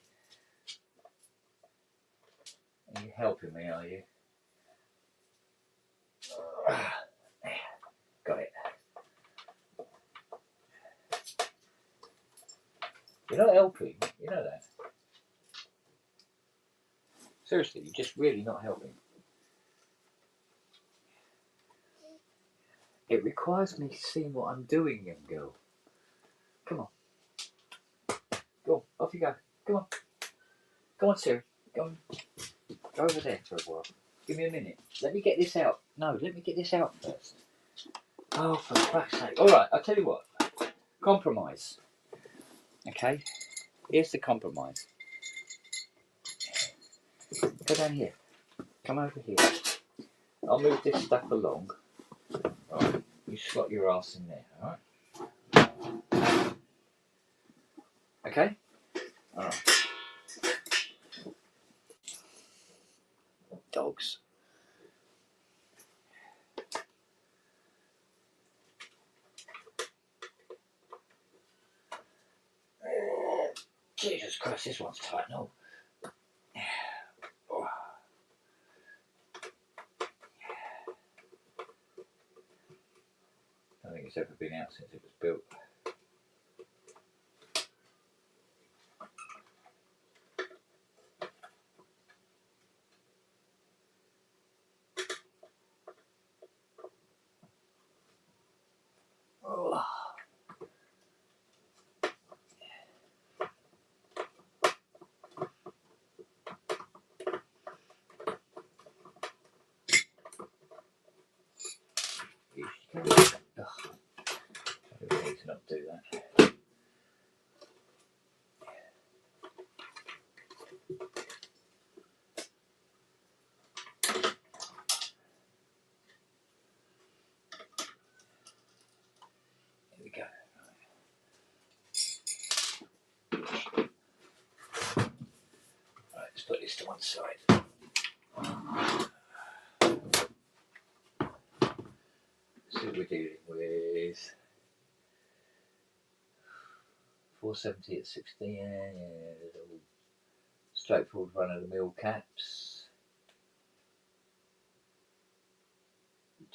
Are you helping me, are you? Got it. You're not helping, you know that. Seriously, you're just really not helping. It requires me seeing what I'm doing, young girl. Come on. Go on, off you go. Come on. Go on, Siri. Go on. Go over there for a while. Give me a minute. Let me get this out. No, let me get this out first. Oh, for fuck's sake. Alright, I'll tell you what. Compromise. Okay? Here's the compromise. Go down here. Come over here. I'll move this stuff along. Alright, you slot your ass in there, alright? Okay? Alright. Dogs. Jesus Christ, this one's tight. No. I don't think it's ever been out since it was built. Oh. I need to not do that. Here we go. Right, let's put this to one side. See what we're dealing with. 470 at 60, yeah, all straightforward run of the mill caps.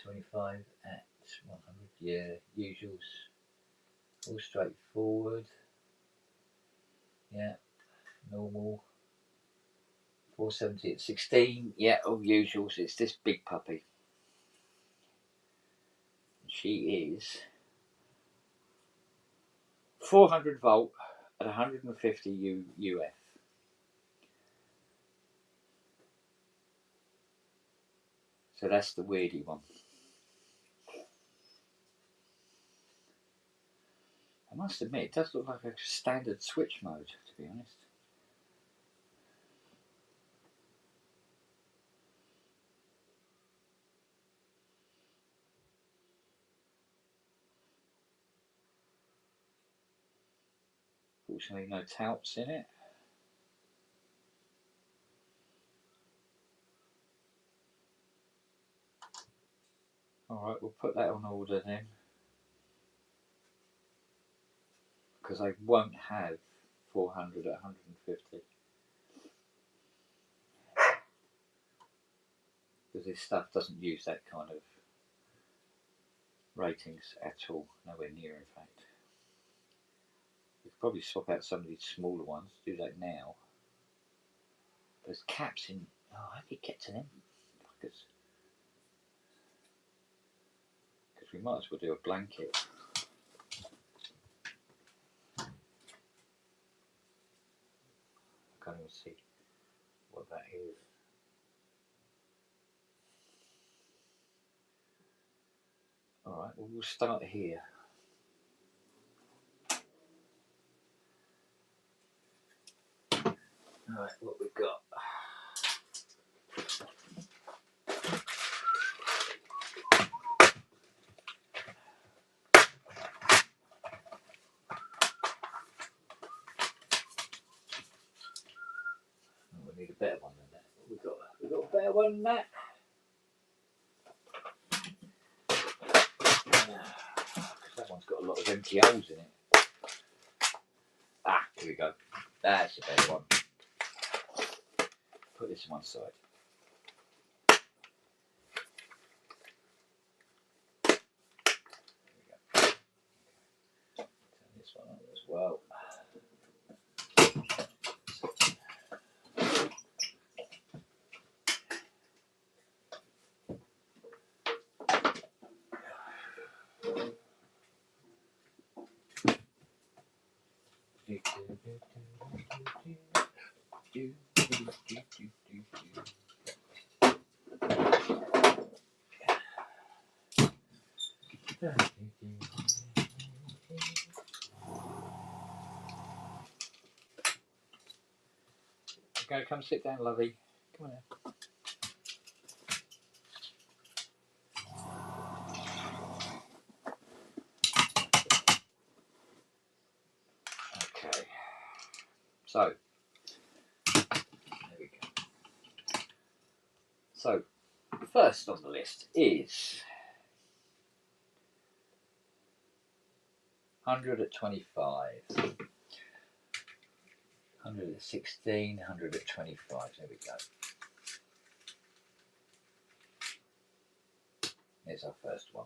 25 at 100, yeah, usuals. All straightforward. Yeah, normal. 470 at 16, yeah, all usuals. It's this big puppy. She is 400 volt at 150 UF. So that's the weirdy one. I must admit, it does look like a standard switch mode, to be honest. Fortunately, no touts in it. Alright, we'll put that on order then. Because I won't have 400 at 150. Because this stuff doesn't use that kind of ratings at all. Nowhere near, in fact. You could probably swap out some of these smaller ones. Do that now. There's caps in. Oh, how do you get to them? Fuckers. Because we might as well do a blanket. I can't even see what that is. Alright, well, we'll start here. Alright, what we've got. Oh, we need a better one than that. We've got a better one than that. That one's got a lot of empty holes in it. Ah, here we go. That's a better one. Put this on one side. There we go. Turn this one on as well. No, come sit down, lovey. Come on now. Okay. So, there we go. So, first on the list is 100 at 25. 100 at 16, 100 at 25. There we go. Here's our first one.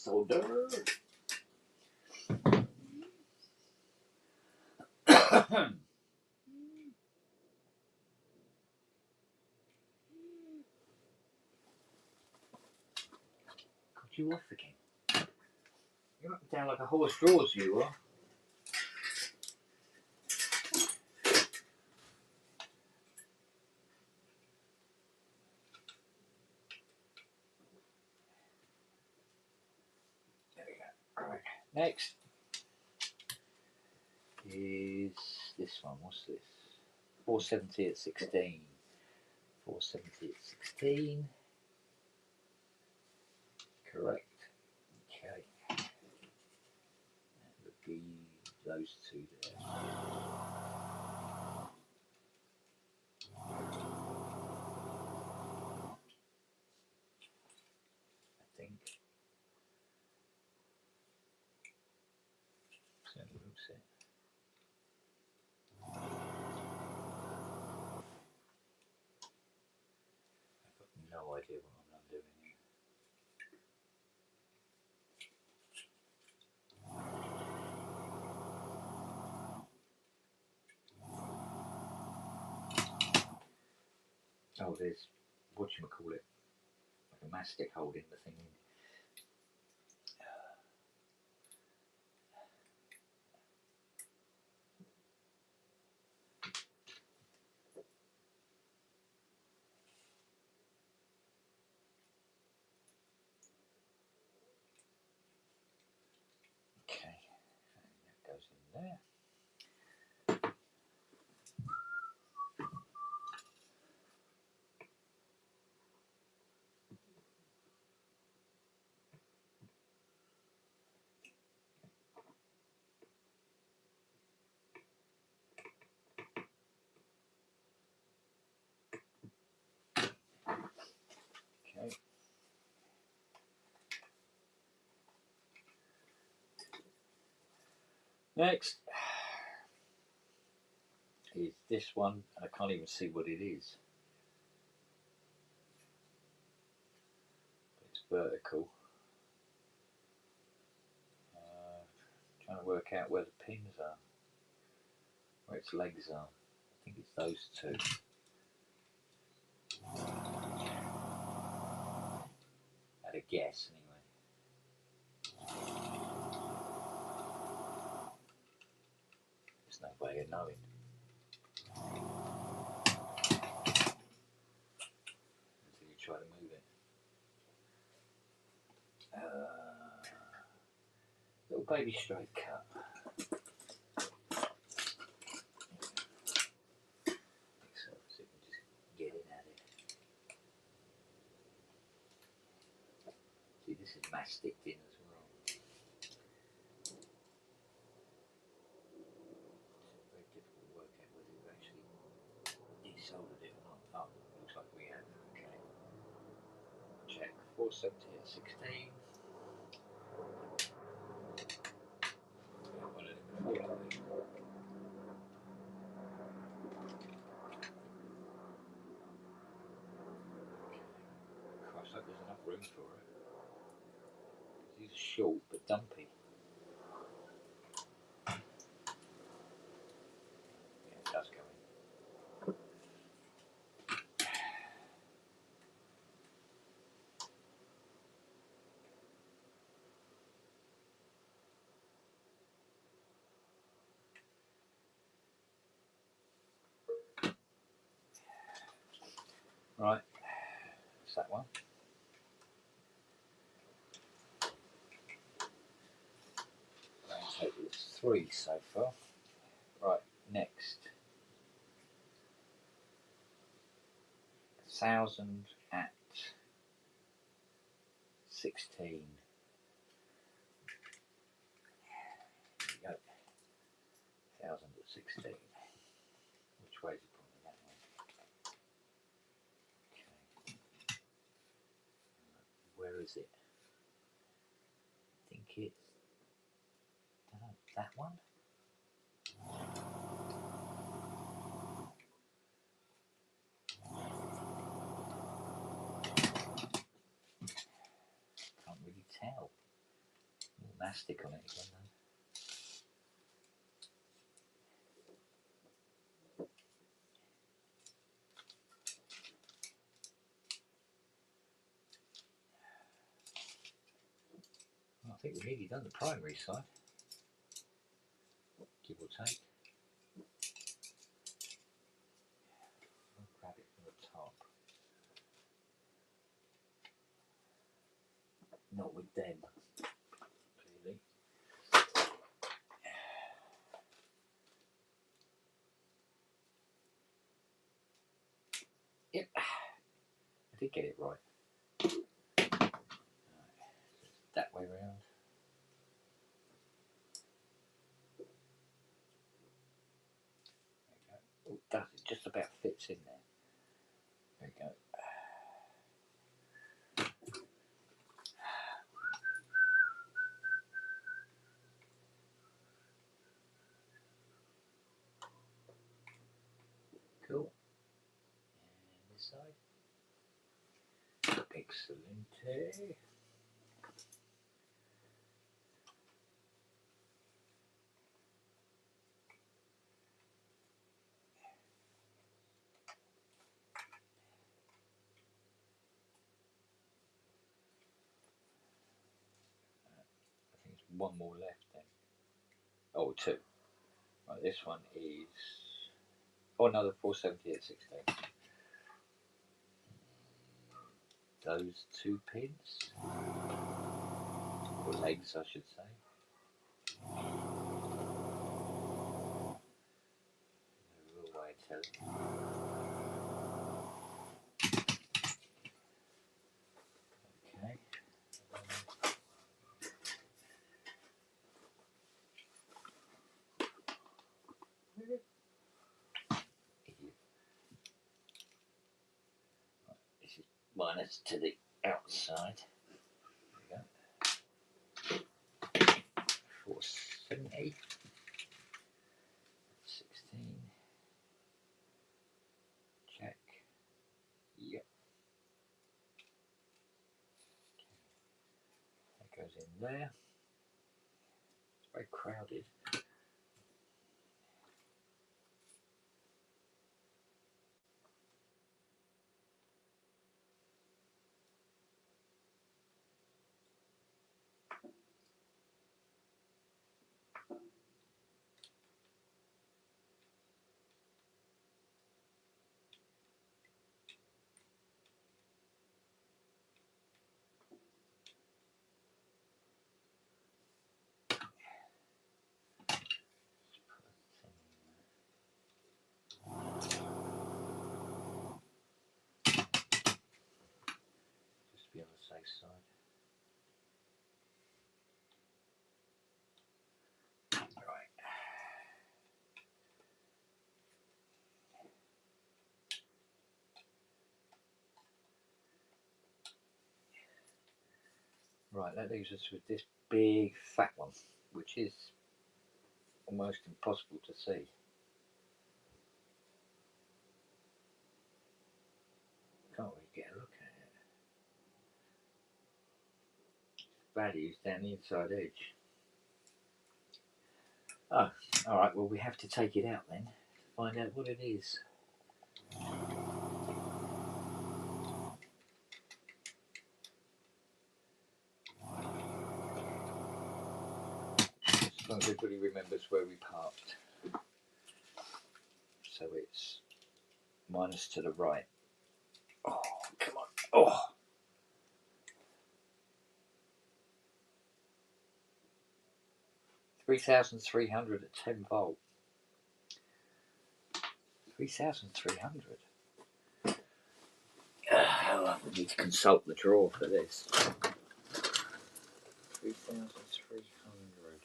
Solder. Got you off again. You're up and down like a horse draws, you are. There we go. Alright, next is this one. What's this? 470 at 16. 470 at 16. Correct. Okay. That would be those two there. I think. Certainly looks it. I've got no idea what I'm doing here. Oh, there's whatchamacallit, like a mastic holding the thing in. Okay, and that goes in there. Okay. Next is this one, and I can't even see what it is. It's vertical. Trying to work out where the pins are, where its legs are. I think it's those two. At a guess, anyway. There's no way of knowing. Until you try to move it. Little baby straight cut. So we can just get in at it. See, this is masticed in as well. It's very difficult to work out whether we've actually desoldered it or not. Oh, looks like we have. Okay. Check 470 at 16. Christ, I hope there's enough room for it. These are short but dumpy. Right, that's that one. It's 3 so far. Right, next. 1,000 at 16. There you go. 1,000 at 16. Which way is it pointing? That way. Okay. Where is it? I think it's that one. Can't really tell. Mastic on it again though. I think we've nearly done the primary side, give or take. I'll grab it from the top. Not with them, clearly. Yep, I did get it right. That way round. There you go. Oh, does it just about fits in there. There you go. Cool. And this side. Excellent. I think there's one more left then. Oh, 2. Right, this one is. Oh, another 470 at 16. Those 2 pins, or legs, I should say. No real way of telling. Okay. This is minus to the outside. There we go. 470. 16. Check. Yep. That goes in there. It's very crowded. Just to be on the safe side. Right. Right, that leaves us with this big fat one, which is almost impossible to see. Can't really get a look at it. Values down the inside edge. Oh, alright, well we have to take it out then to find out what it is. As long as everybody remembers where we parked. So it's minus to the right. Oh, come on. Oh. $3,300 at 10 volt. 3,300. I need to consult the drawer for this. 3,300.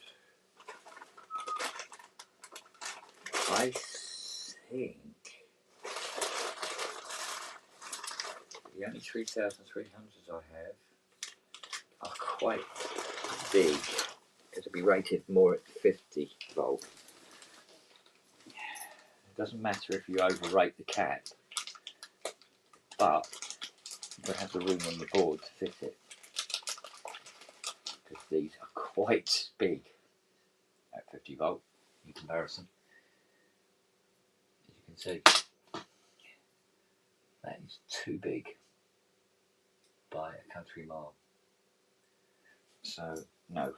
I think the only 3,300s I have are quite big. It'll be rated more at 50 volt. It doesn't matter if you overrate the cap, but you have the room on the board to fit it. Because these are quite big at 50 volt in comparison. As you can see, that is too big by a country mile. So, no.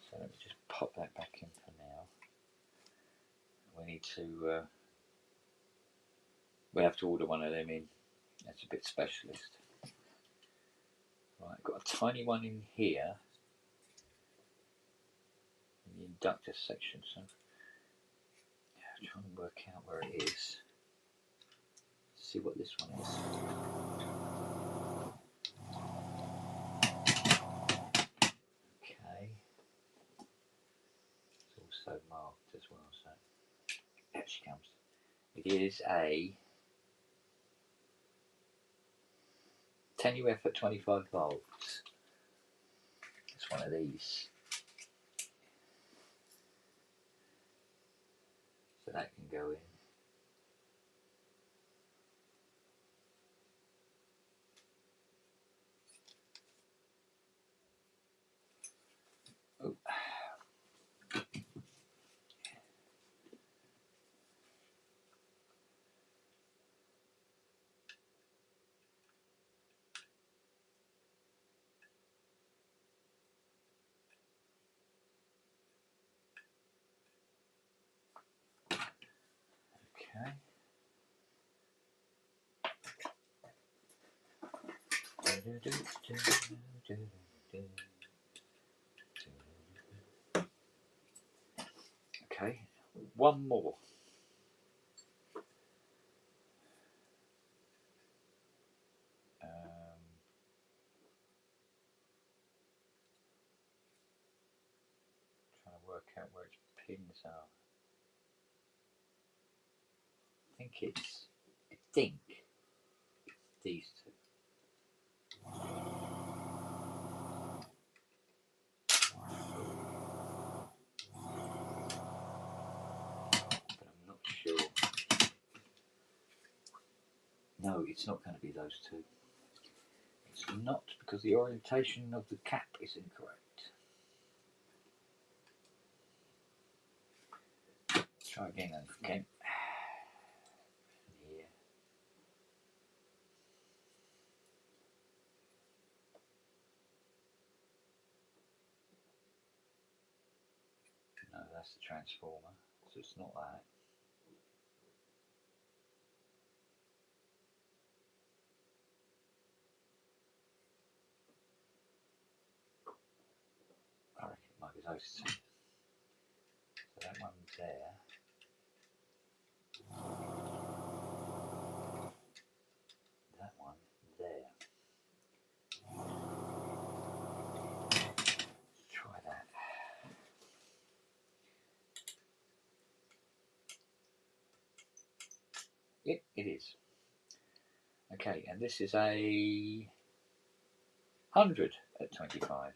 So let me just pop that back in for now. We need to, we'll have to order one of them in. That's a bit specialist. Right, I've got a tiny one in here, in the inductor section, so I'm trying to work out where it is. See what this one is. Okay. It's also marked as well, so there she comes. It is a 10 UF at 25 volts. It's one of these. So that can go in. Oh. Okay. Okay, one more. Trying to work out where its pins are. I think these two. But I'm not sure. No, it's not going to be those two. It's not, because the orientation of the cap is incorrect. Let's try again and again. Here. No, that's the transformer, so it's not that. I reckon it might be those two. So that one's there. That one there. Let's try that. Yep, it is. Okay, and this is a 100 at 25.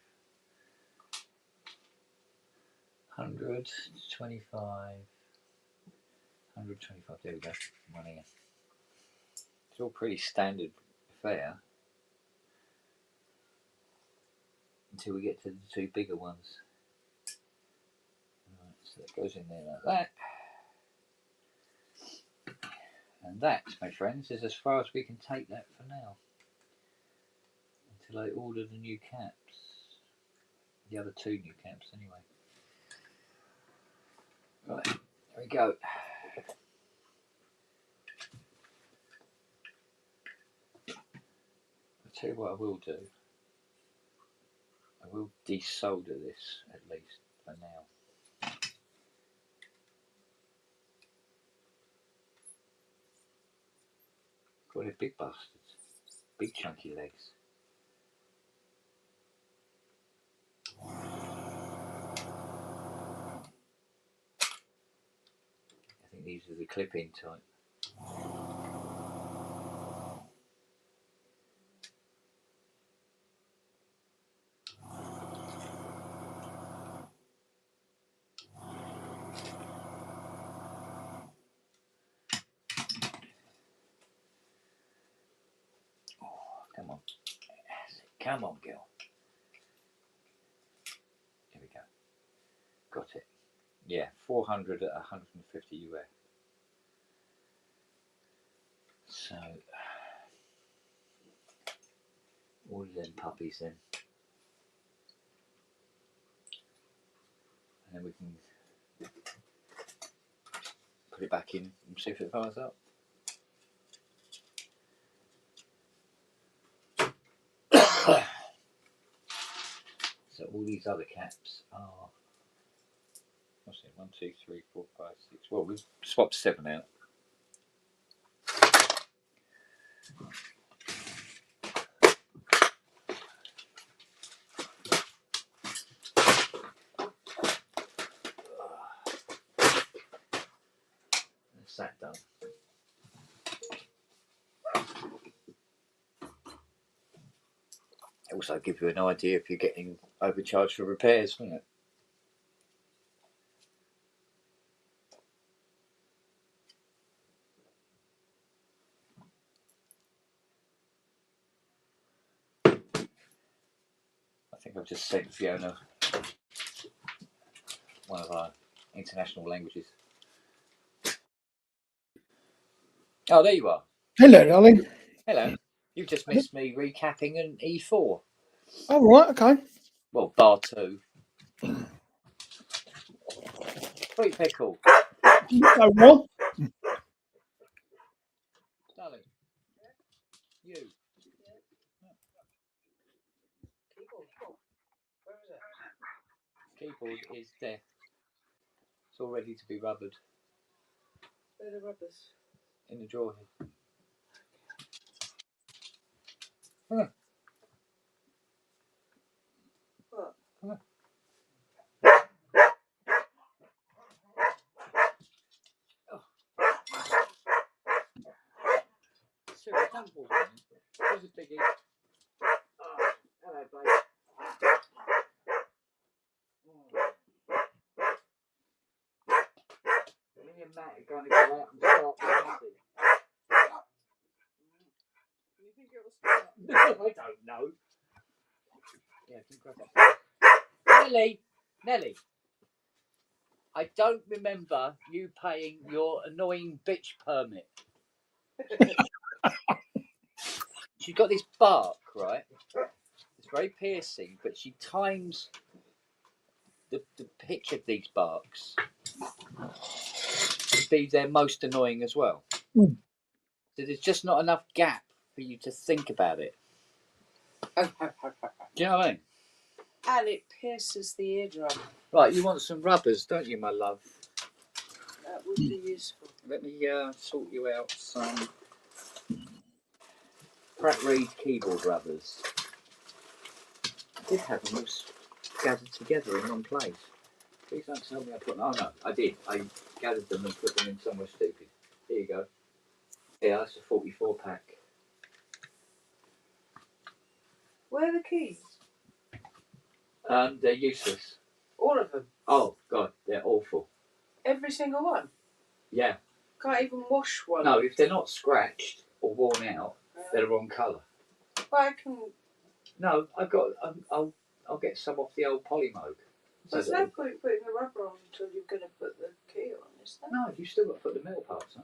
100, 25, 125, there we go, one here. It's all pretty standard fare until we get to the two bigger ones. Right, so that goes in there like that. And that, my friends, is as far as we can take that for now. Until I order the new caps. The other two new caps anyway. Right, there we go. tell you what I will do. I will desolder this at least for now. God, they're big bastards. Big chunky legs. I think these are the clip-in type. Come on. Come on, girl. Here we go. Got it. Yeah, 400 at 150 US. So, all of them puppies then. And then we can put it back in and see if it fires up. So all these other caps are, what's it, 1, 2, 3, 4, 5, 6. Well, we've swapped 7 out. That's that done. It also gives you an idea if you're getting overcharged for repairs, doesn't it? I think I've just sent Fiona one of our international languages. Oh, there you are. Hello, darling. Hello. You've just missed me recapping an E4. Oh, right, okay. Well, bar 2. Sweet pickle. So well. Darling. You. Where is it? Keyboard is deaf. It's all ready to be rubbered. Where are the rubbers? In the drawer here. Come on. What? Come on. Oh. Sarah, don't walk in. Here's a biggie. Oh, hello, babe. Me and Matt are going to go out and start the party. You think it will start? No, I don't know. Yeah, can you grab that? Nelly, I don't remember you paying your annoying bitch permit. She's got this bark, right? It's very piercing, but she times the pitch of these barks to be their most annoying as well. Mm. So there's just not enough gap for you to think about it. Do you know what I mean? And it pierces the eardrum. Right, you want some rubbers, don't you, my love? That would be useful. Let me sort you out some Pratt Reed keyboard rubbers. I did have them all gathered together in one place. Please don't tell me I put them. Oh no, I did. I gathered them and put them in somewhere stupid. Here you go. Yeah, that's a 44 pack. Where are the keys? They're useless. All of them? Oh god, they're awful. Every single one? Yeah. Can't even wash one? No, if they're not scratched or worn out, they're the wrong colour. But I can... No, I've got. I'll get some off the old Polymoog. There's no point putting the rubber on until you're going to put the key on, is there? No, you've still got to put the metal parts on.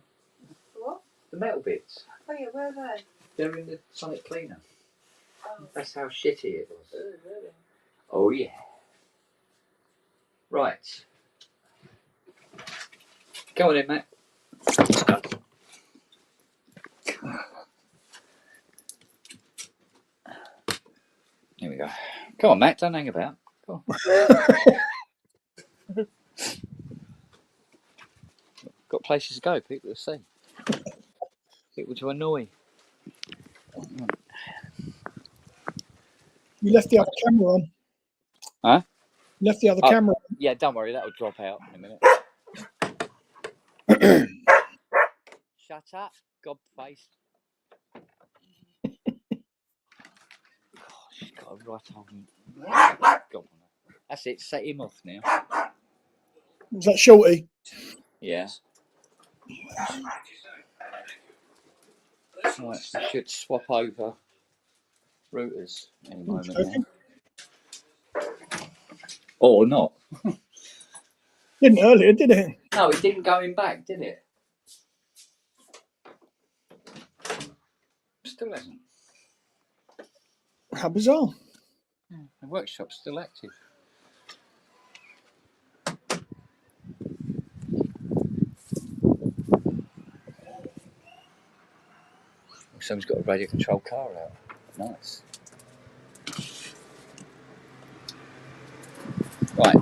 What? The metal bits. Oh yeah, where are they? They're in the Sonic Cleaner. Oh. That's how shitty it was. Oh, really? Oh yeah. Right. Go on in, Matt. Here we go. Come on, Matt, don't hang about. Come on. Got places to go, people to see. People to annoy. You left the other camera on. Huh? You left the other camera on. Yeah, don't worry, that'll drop out in a minute. Shut up, gob-faced. Gosh, got a right on. Go on. That's it, set him off now. Was that Shorty? Yeah. Right, I should swap over routers any moment now. Or not. Didn't earlier, did it? No, it didn't go in back, did it? Still hasn't. How bizarre. Yeah, the workshop's still active. Someone's got a radio controlled car out. Nice. Right.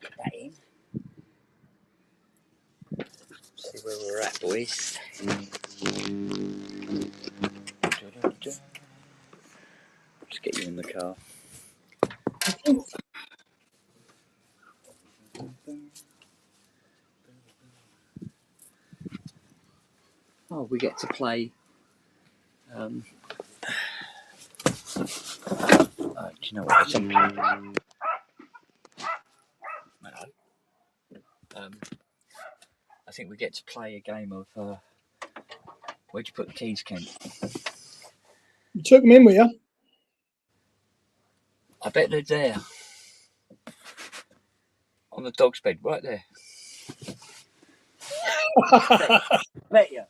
Put that in. See where we're at, boys. Just get you in the car. Oh, we get to play. Do you know what? I think we get to play a game of. Where'd you put the keys, Ken? You took them in with you? I bet they're there. On the dog's bed, right there. Bet you.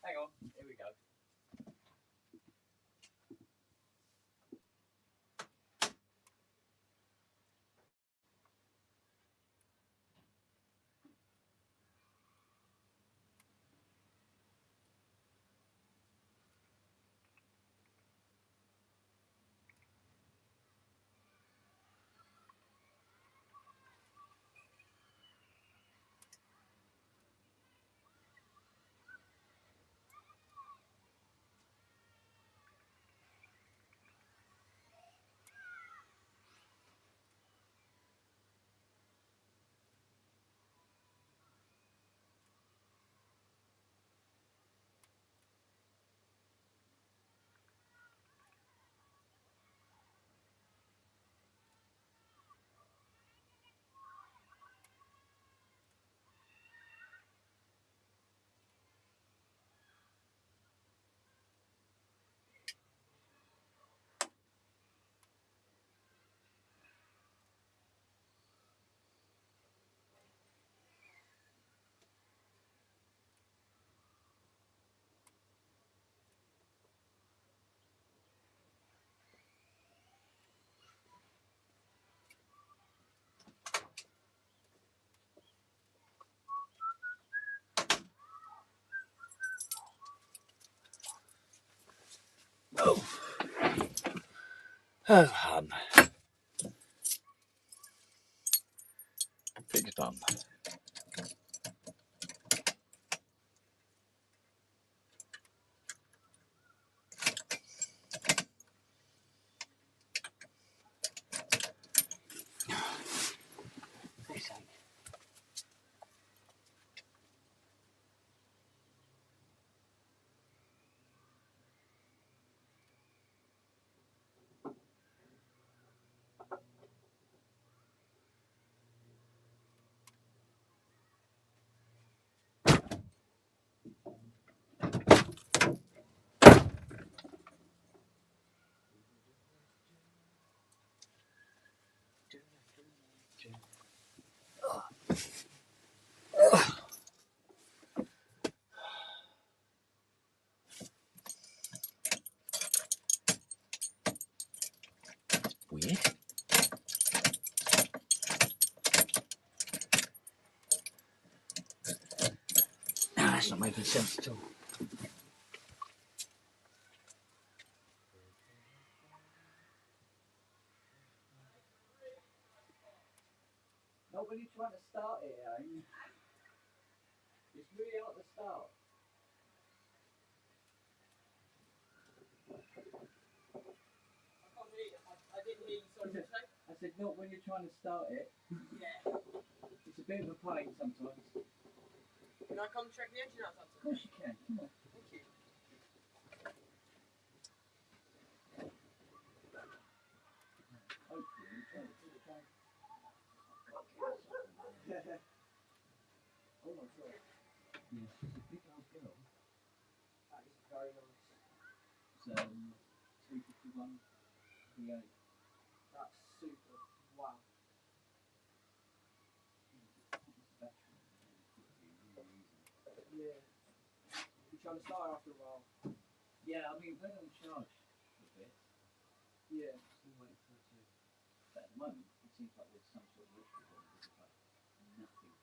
Hang on, here we go. Oh, Pig's bum. Weird. No, that's not making sense at all. Not when you're trying to start it, Aim. It's really hard to start. I didn't hear you, sorry. I said not when you're trying to start it. Yeah. It's a bit of a pain sometimes. Can I come check the engine out? Of course you can. Come on. Thank you. Hopefully, you're trying to put it down. Oh my god. Yeah, she's a big old girl. That is very nice. It's 251 V8. That's super. Wow. Yeah. You're trying to start after a while. Yeah, I mean, they're on charge a bit. Yeah. Still waiting for it to. But at the moment, it seems like there's some sort of issue with it. Like nothing.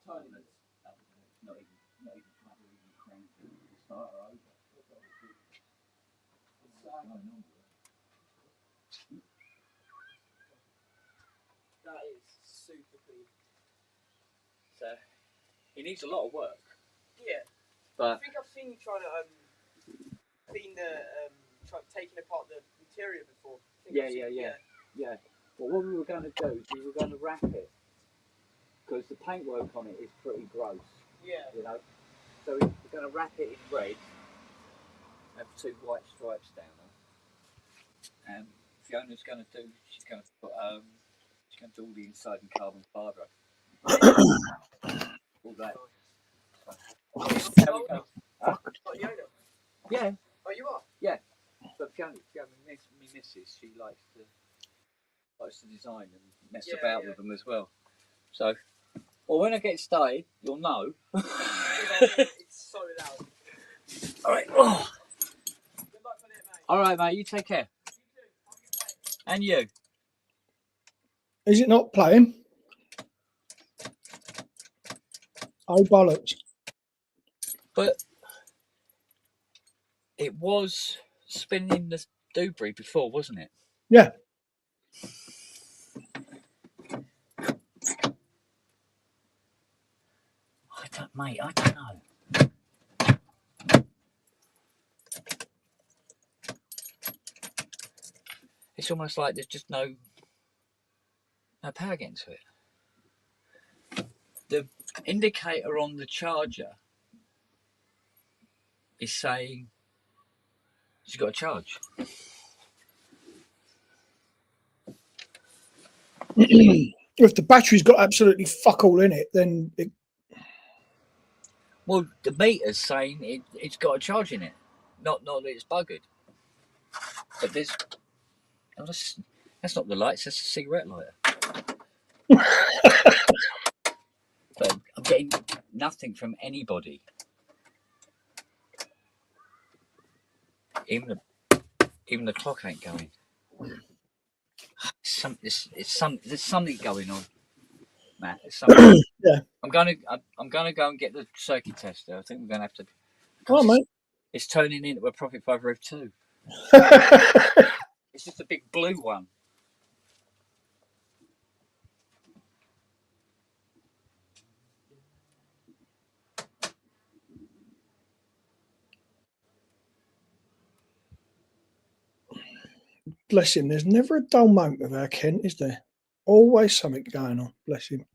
Tiny Other bits. than it's not even trying to even crank the starter over. What's going on with it? That is super clean. So, it needs a lot of work. Yeah. I But think I've seen you trying to clean the taking apart the interior before. I think I've seen- yeah. Well, what we were going to do is we were going to wrap it because the paintwork on it is pretty gross. Yeah. You know, so we're going to wrap it in red, have 2 white stripes down it, and Fiona's going to do. She's going to put. She's going to do all the inside and carbon fibre. All that. There we go. Not the owner. Yeah, Oh, you are? but Fiona, my missus, she likes to design and mess Yeah, about yeah. with them as well. So, well, when I get started, you'll know. It's so loud. All right. Oh. Good luck with it, mate. All right, mate. You take care. You too. Have a good day. And you. Is it not playing? Oh, bollocks. But it was spinning the Dewberry before, wasn't it? Yeah. I don't know. It's almost like there's just no power getting to it. The indicator on the charger is saying she's got a charge. If the battery's got absolutely fuck all in it, then Well, the meter's saying it's got a charge in it, not that it's buggered. But there's that's not the lights. That's a cigarette lighter. But I'm getting nothing from anybody. Even the clock ain't going. There's something going on, Matt. There's something. Yeah. I'm gonna go and get the circuit tester. I think we're gonna have to. oh, mate. It's turning into a Profit 5 Rev 2. It's just a big blue one. Bless him. There's never a dull moment with our Kent, is there? Always something going on. Bless him.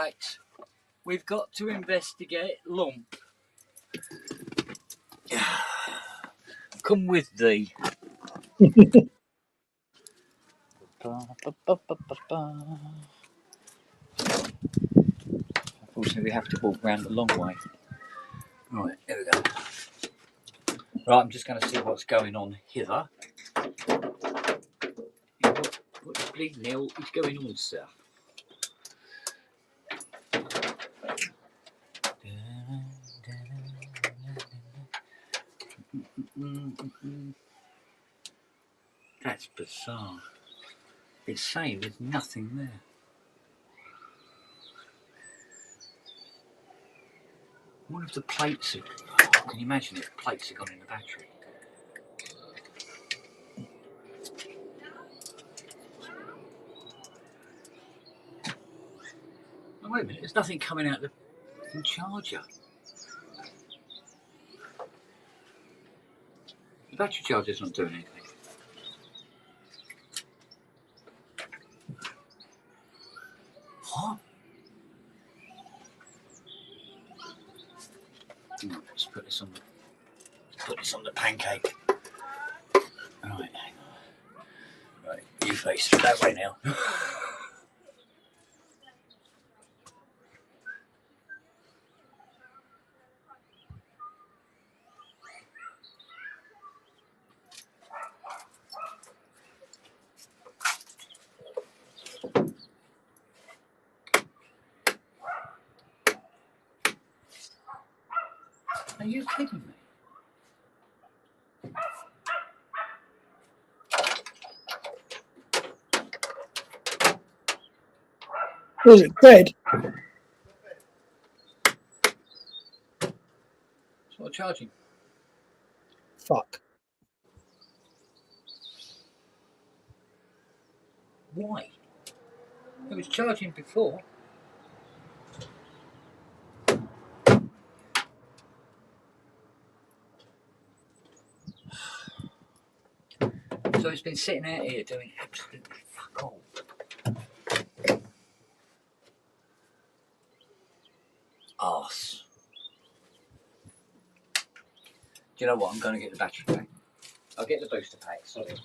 Right, we've got to investigate lump. Come with thee. Unfortunately, we have to walk round the long way. Right, here we go. Right, I'm just going to see what's going on hither. What the bleeding hell is going on, sir? That's bizarre. It's saying there's nothing there. I wonder if the plates have... Oh, can you imagine if plates have gone in the battery? Oh, wait a minute, there's nothing coming out of the charger. The battery charger's not doing anything. What? Let's put this on the pancake. Right, hang on. Right, you face it that way now. Are you kidding me? Was it dead? It's not charging. Fuck. Why? It was charging before. So it's been sitting out here doing absolutely fuck all. Arse. Do you know what? I'm going to get the battery pack. I'll get the booster pack, sorry.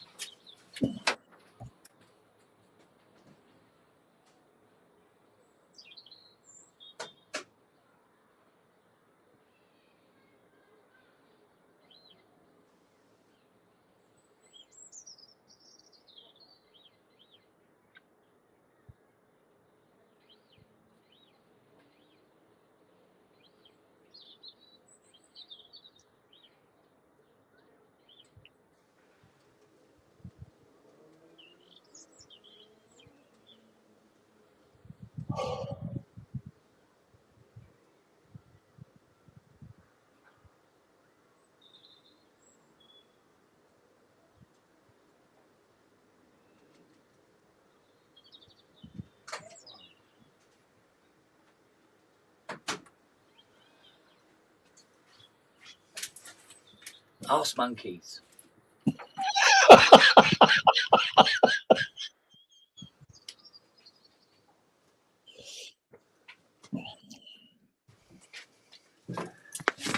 Arse monkeys.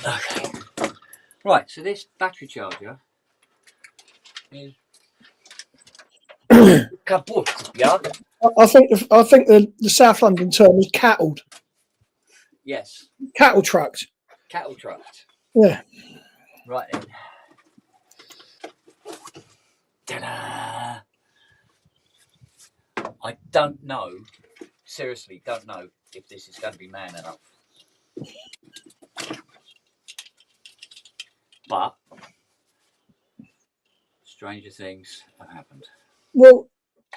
Okay. Right, so this battery charger is kaput, yeah? I think the South London term is cattled. Yes. Cattle trucked. Cattle trucked. Yeah. Right then. Ta-da! I don't know, seriously don't know if this is going to be man enough. But stranger things have happened. Well,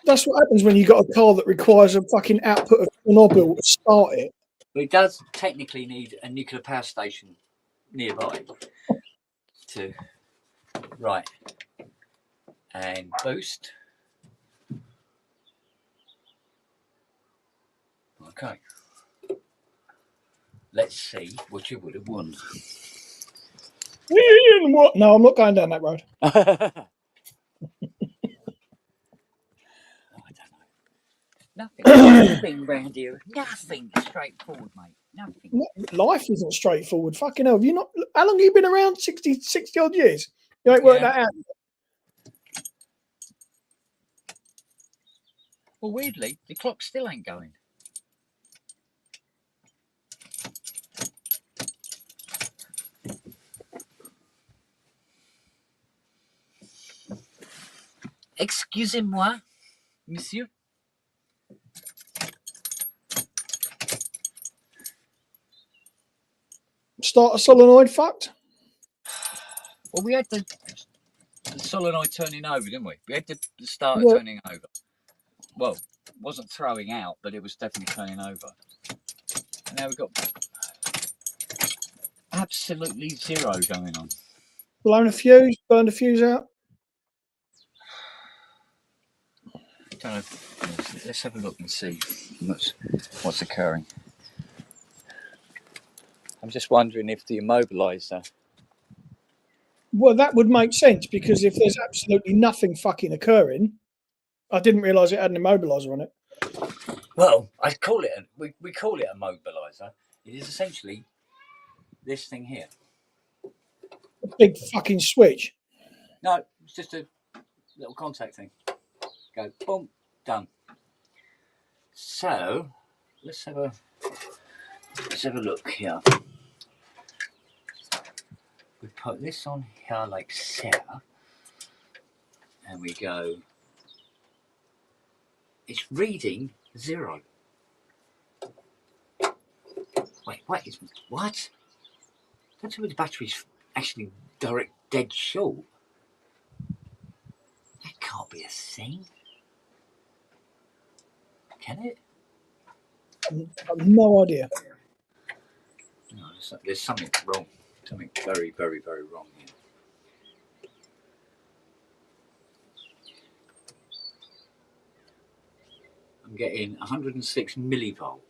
that's what happens when you got a car that requires a fucking output of Chernobyl to start it. But it does technically need a nuclear power station nearby to... Right. And boost. Okay. Let's see what you would have won. What? No, I'm not going down that road. I don't know. Nothing round here. Nothing straightforward, mate. Nothing. Life isn't straightforward. Fucking hell. Have you not? How long have you been around? 60 odd years? You ain't worked that out. Well, weirdly, the clock still ain't going. Excusez-moi, monsieur. Starter solenoid fucked? Well, we had the solenoid turning over, didn't we? We had the starter Yeah. turning over. Well, it wasn't throwing out, but it was definitely turning over. And now we've got absolutely zero going on. Blown a fuse, burned a fuse out. Don't know. Let's have a look and see what's occurring. I'm just wondering if the immobiliser. Well, that would make sense because if there's absolutely nothing fucking occurring, I didn't realise it had an immobiliser on it. Well, I call it we call it a mobiliser. It is essentially this thing here. A big fucking switch. No, it's just a little contact thing. Go boom, done. So let's have a look here. We put this on here like so, and we go. It's reading 0. Wait, what? Don't tell me the battery's actually direct dead short. That can't be a thing. Can it? I've no idea. No, there's something wrong. Something very, very, very wrong here. I'm getting 106 millivolt.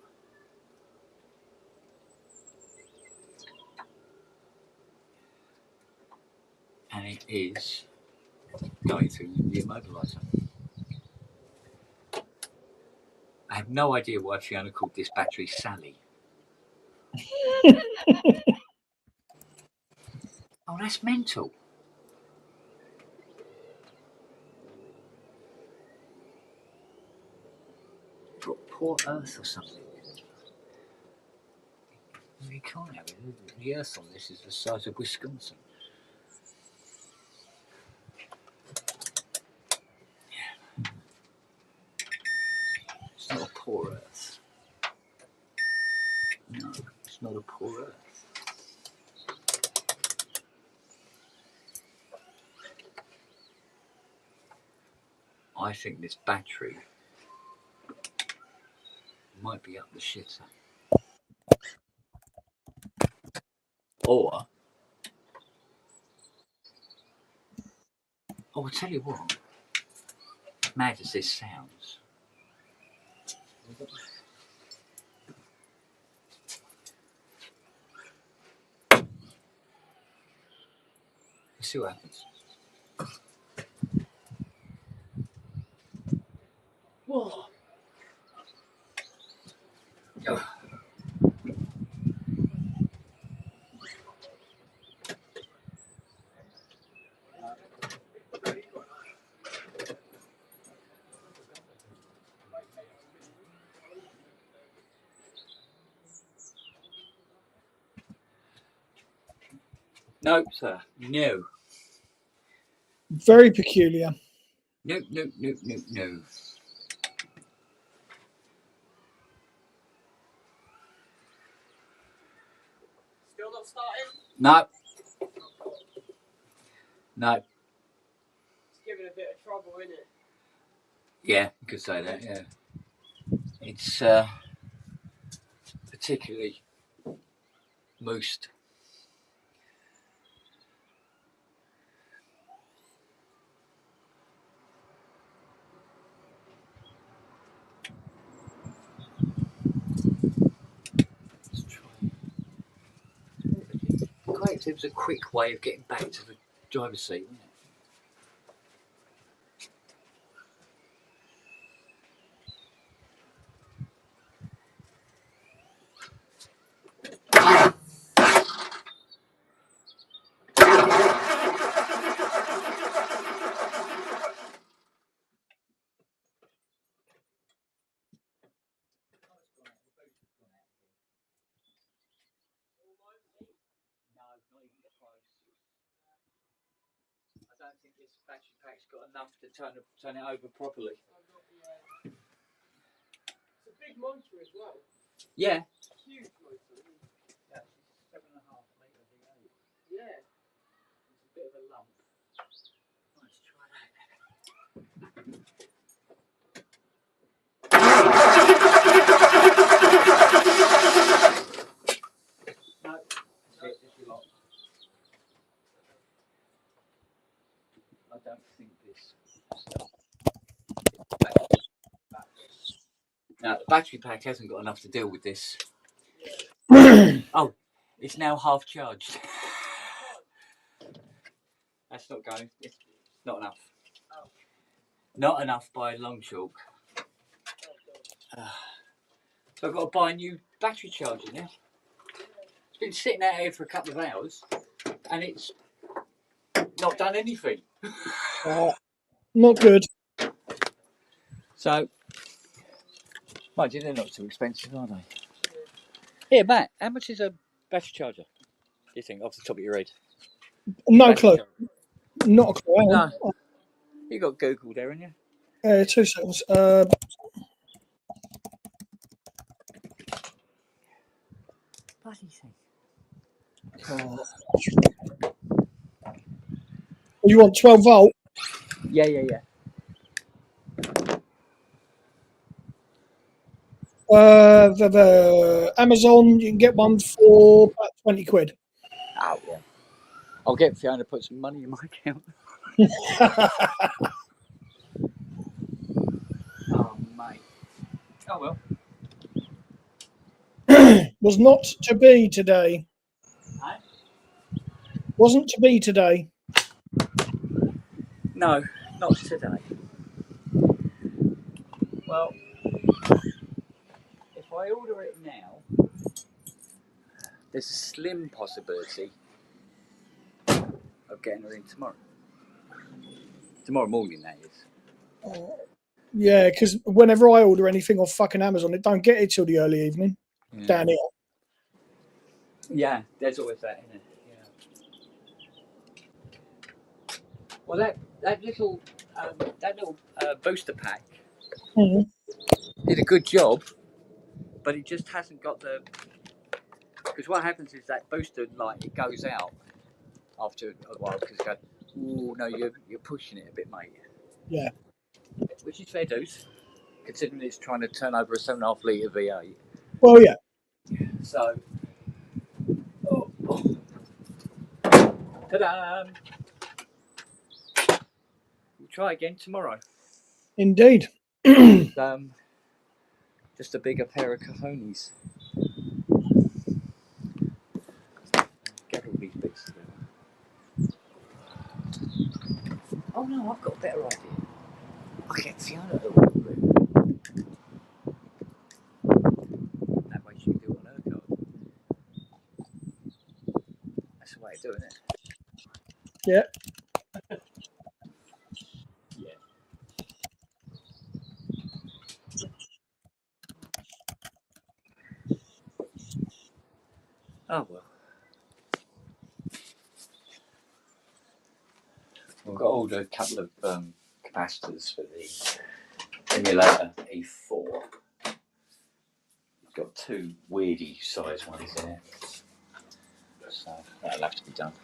And it is going through the immobiliser. I have no idea why Fiona called this battery Sally. Oh, that's mental. Poor Earth or something. You can't have it. The Earth on this is the size of Wisconsin. It's not a poor Earth. No, it's not a poor Earth. I think this battery might be up the shitter. Or, I'll tell you what, mad as this sounds, let's see what happens. Whoa. Oh. No, sir. No. Very peculiar. No. Still not starting? No. No. It's giving a bit of trouble, isn't it? Yeah, you could say that, yeah. It's particularly moosed. Let's try. Great, it was a quick way of getting back to the driver's seat, wasn't it? don't think this battery pack's got enough to turn it over properly. It's a big monitor as well. Yeah. Huge monitor. Yeah, 7.5 metres V8. Yeah. It's a bit of a lump. Let's try that. No, that's it, just a lot. I don't think this. Now, the battery pack hasn't got enough to deal with this. Oh, it's now half charged. That's not going. It's not enough. Oh. Not enough by a long chalk. So I've got to buy a new battery charger now. It's been sitting out here for a couple of hours, and it's not done anything. Not good. So, mind you, they're not too expensive, are they? Here, Matt, how much is a battery charger? Do you think, off the top of your head? No Battery clue. charger. Not a clue. Hang on. No. You got Google there, haven't you? 2 seconds. Bloody thing. You want 12 volt? Yeah. The Amazon, you can get one for about 20 quid. Oh, yeah. I'll get Fiona to put some money in my account. Oh, mate. Oh, well. Was not to be today. Huh? Wasn't to be today. No, not today. Well, if I order it now, there's a slim possibility of getting her in tomorrow. Tomorrow morning, that is. Yeah, because whenever I order anything off fucking Amazon, it don't get it till the early evening down here. Yeah, there's always that, isn't it? Yeah. Well, that little booster pack did a good job, but it just hasn't got the. Because what happens is that booster light, it goes out after a while because it goes, oh no, you're pushing it a bit, mate. Yeah. Which is fair dues, considering it's trying to turn over a 7.5 litre V8. Well, yeah. So, ta-da! We'll try again tomorrow. Indeed. Just a bigger pair of cojones. Get all these bits together. Oh no, I've got a better idea. I'll get Fiona to order it. That way she can do it on her card. That's the way of doing it. Yeah. Yeah. Oh well. We've got to order a couple of capacitors for the emulator E4. It's got 2 weirdy size ones there. So that'll have to be done.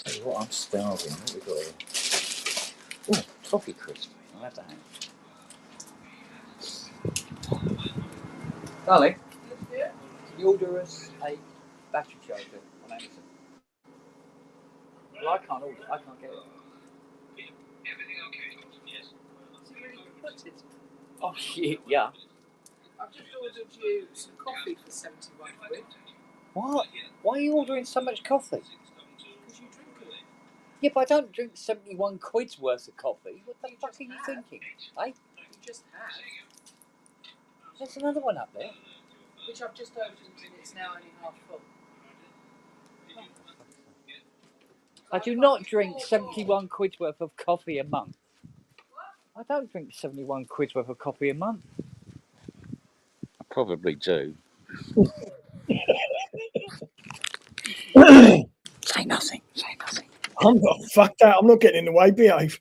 So what, I'm starving. What have we got here? Oh, toffee crisp. I'll have that. Darling, can you order us a battery charger on Amazon? Well, I can't order it. I can't get it. Everything okay? Yes. Is it really put it? Oh shit, yeah. I've just ordered you some coffee for 71 quid. What? Why are you ordering so much coffee? Because you drink it. Yeah, but I don't drink 71 quid's worth of coffee. What the fuck are you thinking? Eh? You just had. There's another one up there. Which I've just opened and it's now only half full. I do not drink 71 quid's worth of coffee a month. I don't drink 71 quid's worth of coffee a month. I probably do. Say nothing. Say nothing. I'm not. Fuck that. I'm not getting in the way. Behave.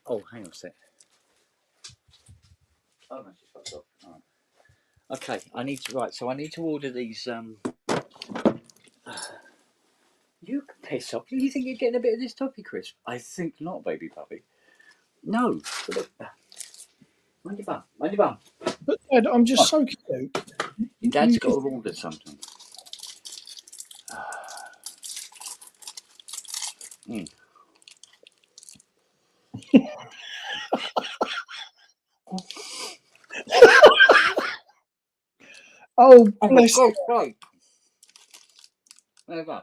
Oh, hang on a sec. Oh, no, she's fucked off. All right. Okay, I need to order these. You can piss off. You think you're getting a bit of this toffee crisp? I think not, baby puppy. No. Mind your bum. Mind your bum. But Dad, I'm just so cute. Your dad's got to order something. Mm. Oh, bless. Oh, right. There you go.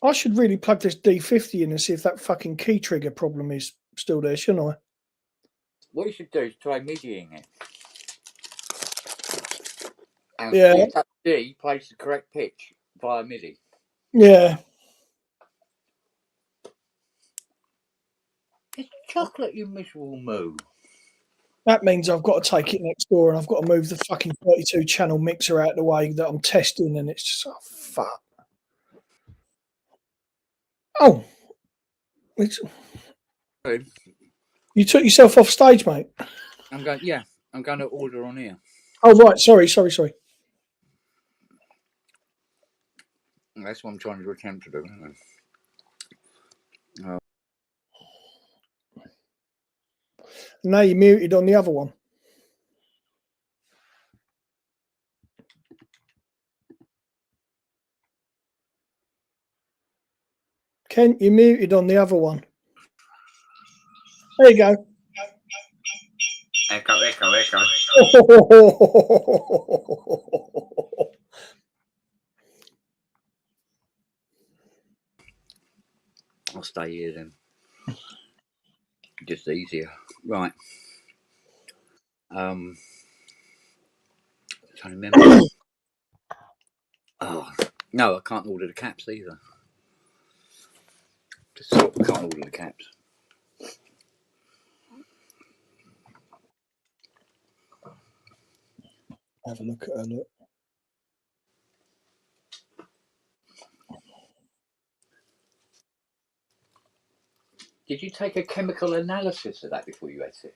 I should really plug this D50 in and see if that fucking key trigger problem is still there, shouldn't I? What you should do is try MIDIing it. And Yeah. see if that D plays the correct pitch via MIDI. Yeah. It's chocolate, you miserable moo. That means I've got to take it next door and I've got to move the fucking 32 channel mixer out of the way that I'm testing, and it's just, oh, fuck. Oh. You took yourself off stage, mate? I'm going to order on here. Oh, right. Sorry. That's what I'm trying to attempt to do, isn't it? Now you're muted on the other one. Ken, you're muted on the other one. There you go. Echo. I'll stay here then. Just easier. Right. Trying to remember. Oh, no, I can't order the caps either. I can't order the caps. Have a look at her. Look. Did you take a chemical analysis of that before you ate it?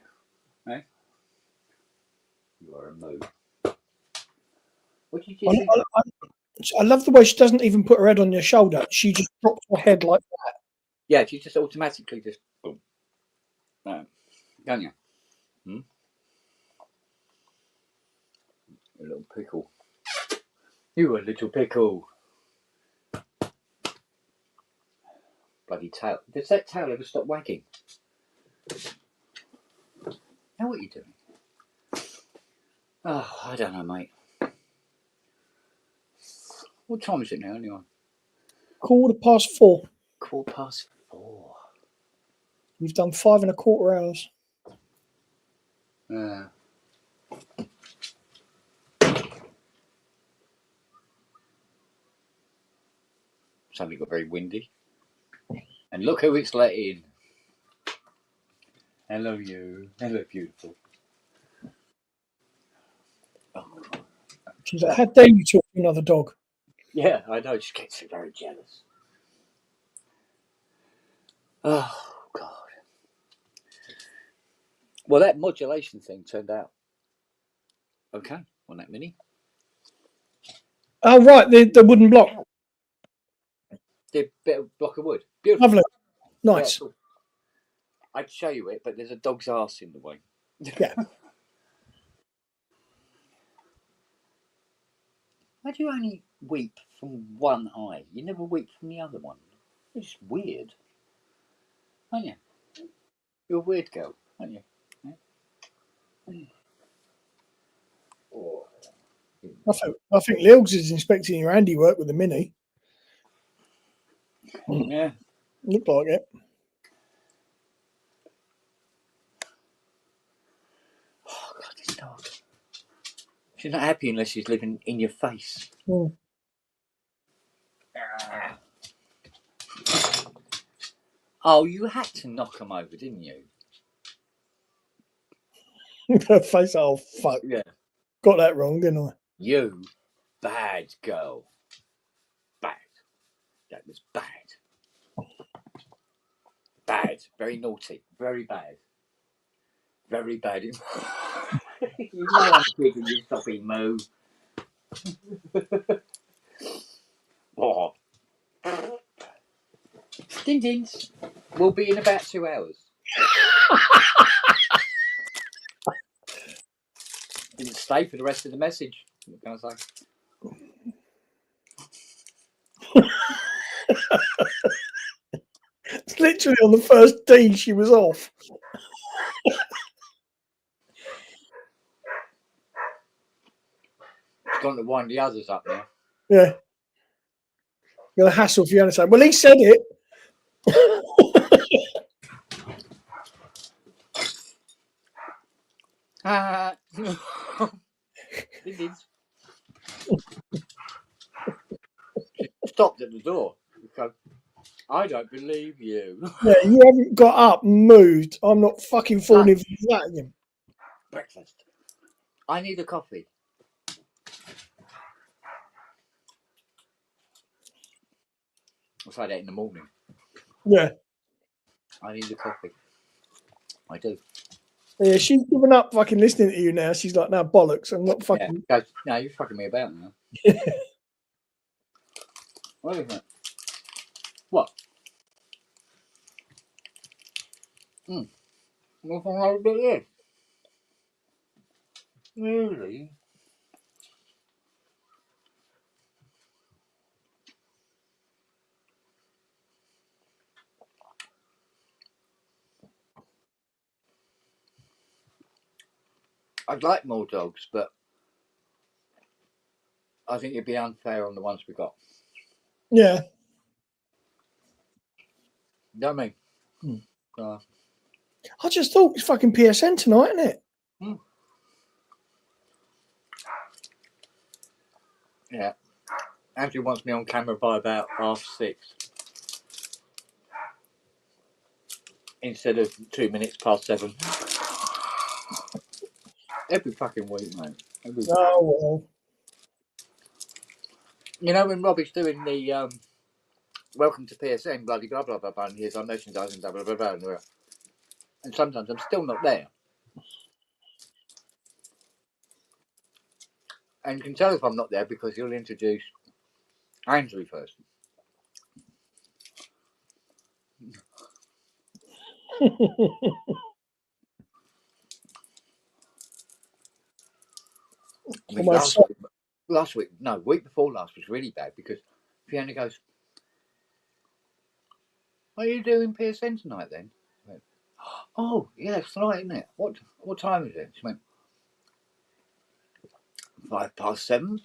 Eh? You are a moo. What did you think? I love the way she doesn't even put her head on your shoulder. She just drops her head like that. Yeah, she just automatically just boom. Don't you? Hmm? A little pickle. You a little pickle. Bloody tail. Does that tail ever stop wagging? Now what are you doing? Oh, I don't know, mate. What time is it now, anyway? 4:15. 4:15. You've done 5 1/4 hours. Suddenly got very windy. And look who it's let in. Hello, you. Hello, beautiful. Oh. She's like, how dare you talk to another dog? Yeah, I know. She gets very jealous. Oh, God. Well, that modulation thing turned out okay on that Mini. Oh, right, the wooden block. The bit of block of wood. Beautiful. Lovely. Nice. Yeah, cool. I'd show you it, but there's a dog's arse in the way. Yeah. Why do you only weep from one eye? You never weep from the other one. It's just weird. Aren't you? You're a weird girl, aren't you? Yeah? Oh. I think Lilgs is inspecting your handiwork with the Mini. Yeah. Looked like it. Oh, God, this dog. She's not happy unless she's living in your face. Mm. Oh, you had to knock them over, didn't you? Her face, oh, fuck. Yeah. Got that wrong, didn't I? You bad girl. Bad. That was bad. Bad. Very naughty. Very bad. Very bad. You know I'm giving you soppy moo. Oh. Ding-dings. We'll be in about 2 hours. Didn't stay for the rest of the message. What can I say? It's literally on the first D she was off. It's gone to wind the others up now. Yeah. Gonna hassle Fiona saying, well, he said it. Ding-dings. She stopped at the door because I don't believe you. Yeah, you haven't got up and moved. I'm not fucking falling in for that again. Breakfast. I need a coffee. I'll say that in the morning. Yeah. I need a coffee. I do. Yeah, she's given up fucking listening to you now. She's like, no, bollocks. I'm not fucking. Yeah. No, you're fucking me about now. What is it? What? What's wrong with this? Really? I'd like more dogs, but I think it'd be unfair on the ones we got. Yeah. You know what I mean? I just thought it's fucking PSN tonight, isn't it? Yeah. Andrew wants me on camera by about 6:30. Instead of 2 minutes past 7. Every fucking week, mate. Every week. Oh, well. You know when Robbie's doing the welcome to PSN, bloody blah blah blah blah, and here's our merchandising, blah blah blah blah, blah. And sometimes I'm still not there. And you can tell if I'm not there because he'll introduce Andrew first. I mean, week before last was really bad because Fiona goes, "What are you doing PSN tonight then?" I went, "Oh, yeah, it's tonight, isn't it? What time is it?" She went, 7:05.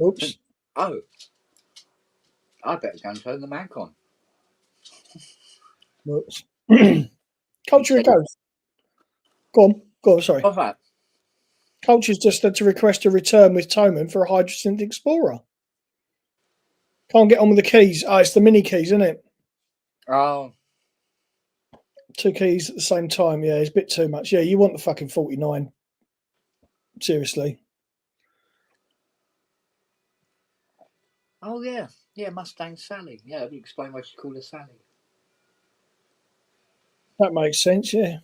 Oops. Oh, I better go and turn the Mac on. Oops. Culture of Ghost. Go on, sorry. What's that? Culture's just had to request a return with Toman for a Hydrogen Explorer. Can't get on with the keys. Oh, it's the mini keys, isn't it? Oh, 2 keys at the same time. Yeah, it's a bit too much. Yeah, you want the fucking 49. Seriously. oh yeah, Mustang Sally. Yeah, let me explain why she called her Sally. That makes sense, yeah.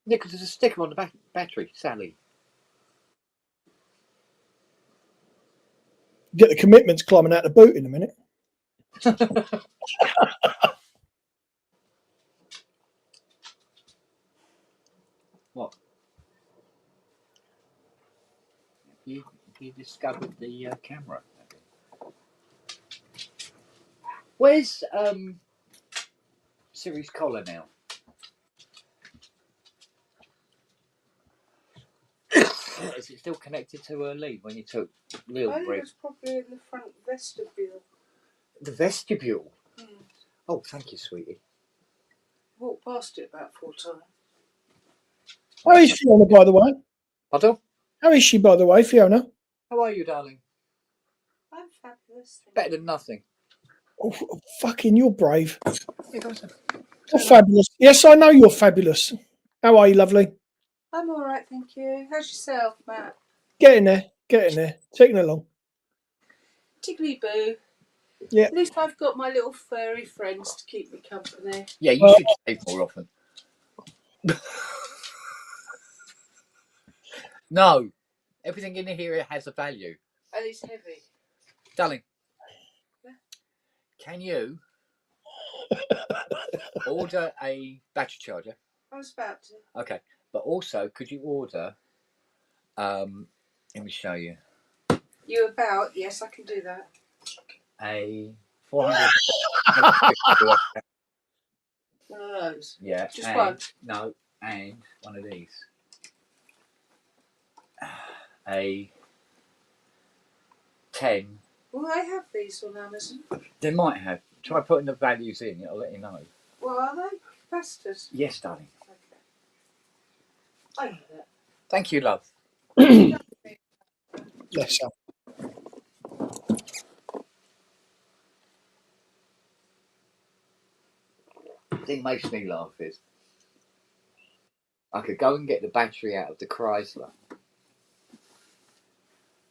Yeah, because there's a sticker on the battery, Sally. Get the commitments climbing out the boot in a minute. What? You discovered the camera. Where's Siri's collar now? Is it still connected to her lead when you took Lil? I think it's probably in the front vestibule. The vestibule. Mm. Oh, thank you, sweetie. Walked past it about 4 times. How is Fiona, by the way? Pardon? How is she, by the way, Fiona? How are you, darling? I'm fabulous. Better than nothing. Oh, fucking, you're brave. Here goes. You're fabulous. Yes, I know you're fabulous. How are you, lovely? I'm all right, thank you. How's yourself, Matt? Getting there. Taking along. Tickly boo. Yeah. At least I've got my little furry friends to keep me company. Yeah, you should shave more often. No, everything in here has a value. And it's heavy. Darling, Yeah. can you order a battery charger? I was about to. Okay, but also could you order? Let me show you. You about? Yes, I can do that. A 400. One of those. Yeah. Just and, one. No, and one of these. A 10. Well, I have these on Amazon. They might have. Try putting the values in. I'll let you know. Well, are they capacitors? Yes, darling. Okay. I know that. Thank you, love. Bless her. The thing makes me laugh is I could go and get the battery out of the Chrysler,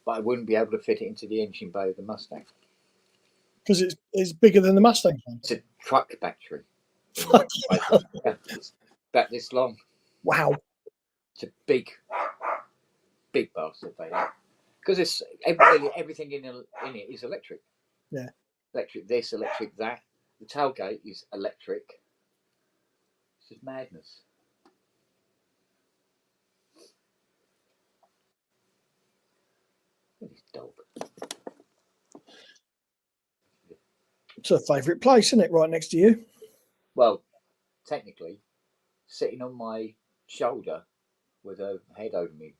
but I wouldn't be able to fit it into the engine bay of the Mustang. Because it's bigger than the Mustang one. It's a truck battery. Fuck. Yeah, it's about this long. Wow. It's a big bastard, baby. Because it's everything in it is electric. Yeah. Electric this, electric that. The tailgate is electric. It's just madness. Look at this dog. It's her favourite place, isn't it? Right next to you. Well, technically, sitting on my shoulder with her head over me,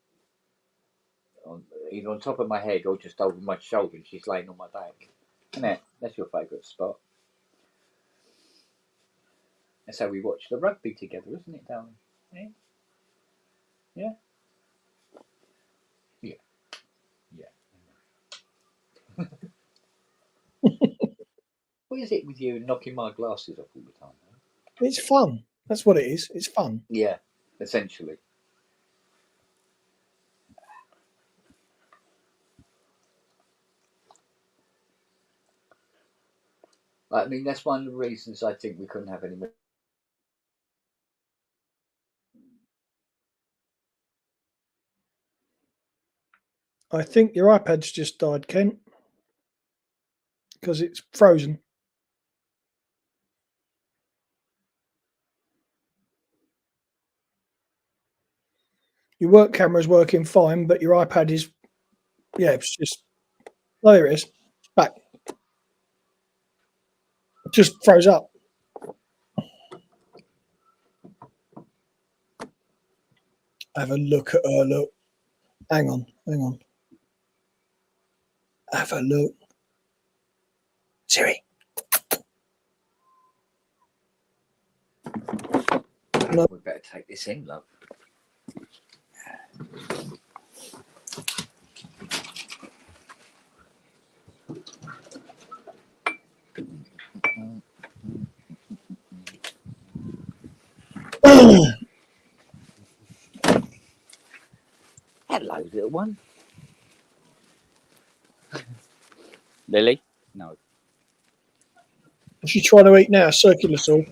either on top of my head or just over my shoulder, and she's laying on my back. Isn't it? That's your favourite spot. That's how we watch the rugby together, isn't it, darling? Yeah. Yeah. Yeah. Yeah. What is it with you knocking my glasses off all the time? Though? It's fun. That's what it is. It's fun. Yeah, essentially. I mean, that's one of the reasons I think we couldn't have any more. I think your iPad's just died, Kent, because it's frozen. Your work camera's working fine, but your iPad is, yeah, it's just, oh, there it is. Back. It just froze up. Have a look at her, look. Hang on. Have a look. Siri. No. We better take this in, love. Hello, little one. Lily? No. What's she trying to eat now? Circular saw.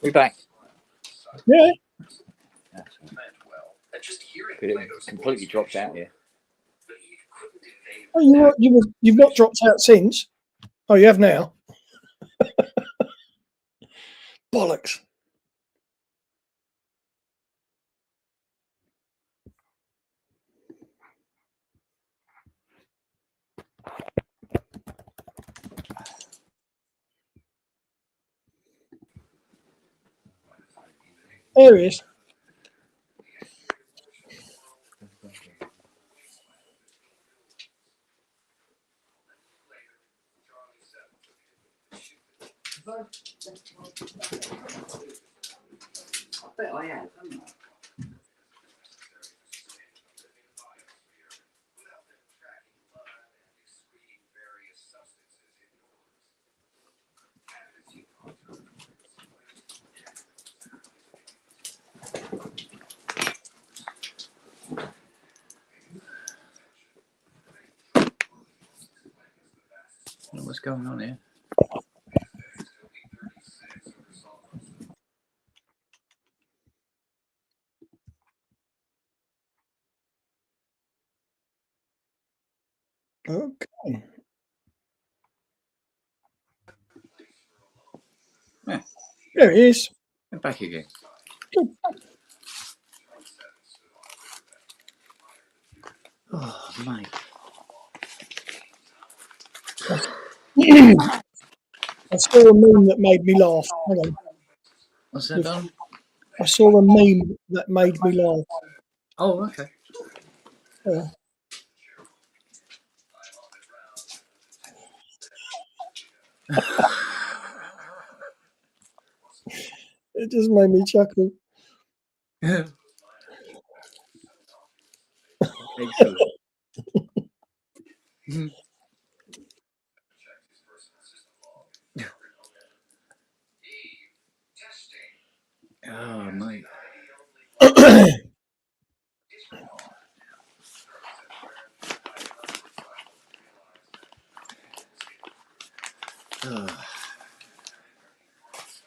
We back? Yeah. It completely dropped out here. Oh, you've not dropped out since. Oh, you have now. Bollocks. There he is. I bet I have, haven't I? What's going on here? Okay. Yeah. There it is. And back again. Oh, mate. I saw a meme that made me laugh. Hang on. What's that done? I saw a meme that made me laugh. Oh, okay. It just made me chuckle. Excellent. Oh, mate.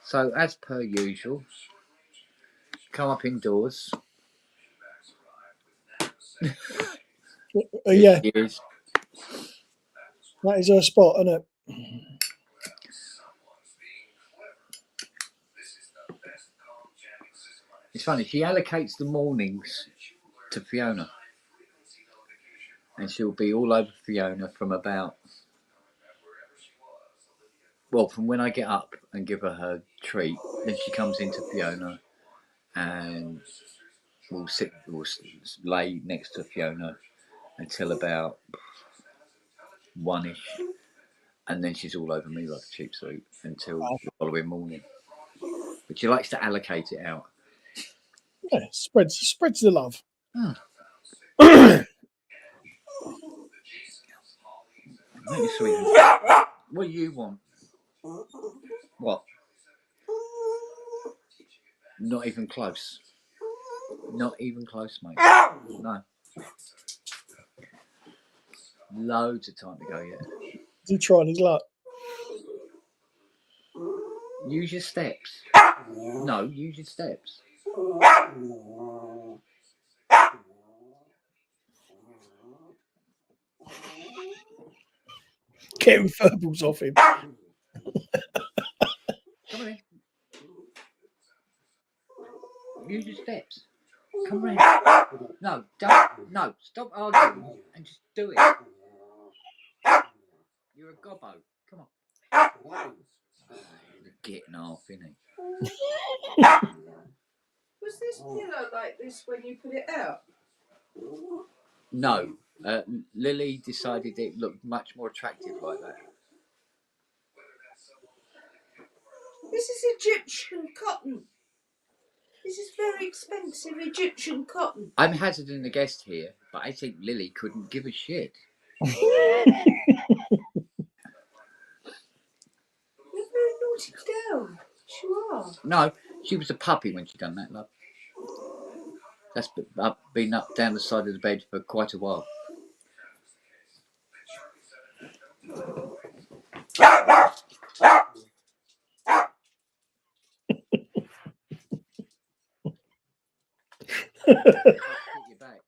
So, as per usual, come up indoors. Yeah, Yes. that is her spot, isn't it? It's funny, she allocates the mornings to Fiona. And she'll be all over Fiona from about, well, from when I get up and give her treat, then she comes into Fiona and we'll lay next to Fiona until about 1ish. And then she's all over me like a cheap suit until the following morning. But she likes to allocate it out. Yeah, spreads the love. Make me sweet. What do you want? What? Not even close. Not even close, mate. No. Loads of time to go yet. He tried his luck. Use your steps. No, use your steps. Getting verbals off him. Come on in. Use your steps. Come round. No, don't. No, stop arguing and just do it. You're a gobbo. Come on. You're getting off, innit? Was this pillow like this when you put it out? No. Lily decided it looked much more attractive like that. This is Egyptian cotton. This is very expensive Egyptian cotton. I'm hazarding a guest here, but I think Lily couldn't give a shit. You're a very naughty girl. You are. No, she was a puppy when she done that, love. That's been up down the side of the bed for quite a while. Get your back.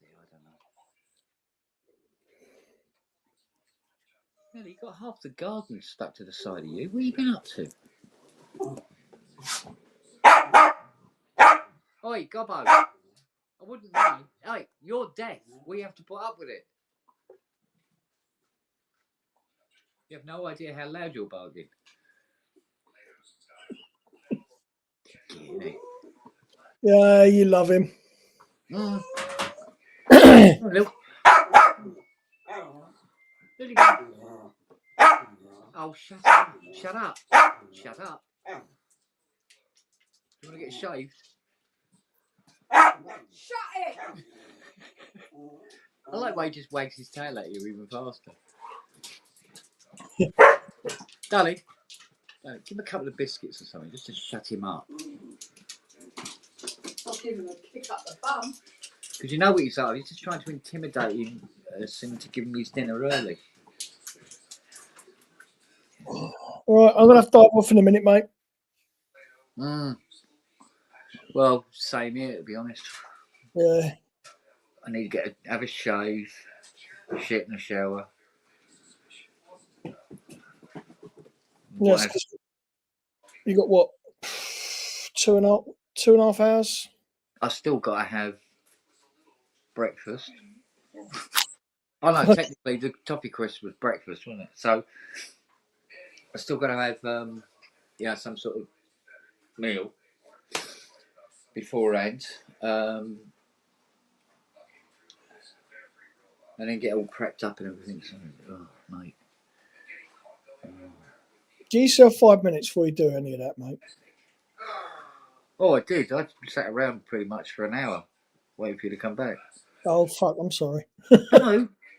I don't know. Lily, you got half the garden stuck to the side of you. What have you been up to? Oi, gobbo. I wouldn't mind. Hey, you're deaf. We have to put up with it. You have no idea how loud you're barking. Yeah, you love him. Lily. Lily. Oh, shut up. Shut up. Shut up. Do you want to get shaved? Shut it! I like why he just wags his tail at you even faster. Darling, give him a couple of biscuits or something just to shut him up. I'll give him a kick up the bum. Because you know what he's like. He's just trying to intimidate him seem to give him his dinner early. All right, I'm gonna have to dive off in a minute, mate. Well, same here, to be honest. Yeah. I need to have a shave, shit in the shower. Yes. You got what? 2.5 hours. I still got to have breakfast. Oh no, technically the toffee crisp was breakfast, wasn't it? So I still got to have some sort of meal beforehand, and then get all prepped up and everything. So, oh, mate. Give yourself 5 minutes before you do any of that, mate. Oh, I did. I sat around pretty much for an hour waiting for you to come back. Oh fuck! I'm sorry.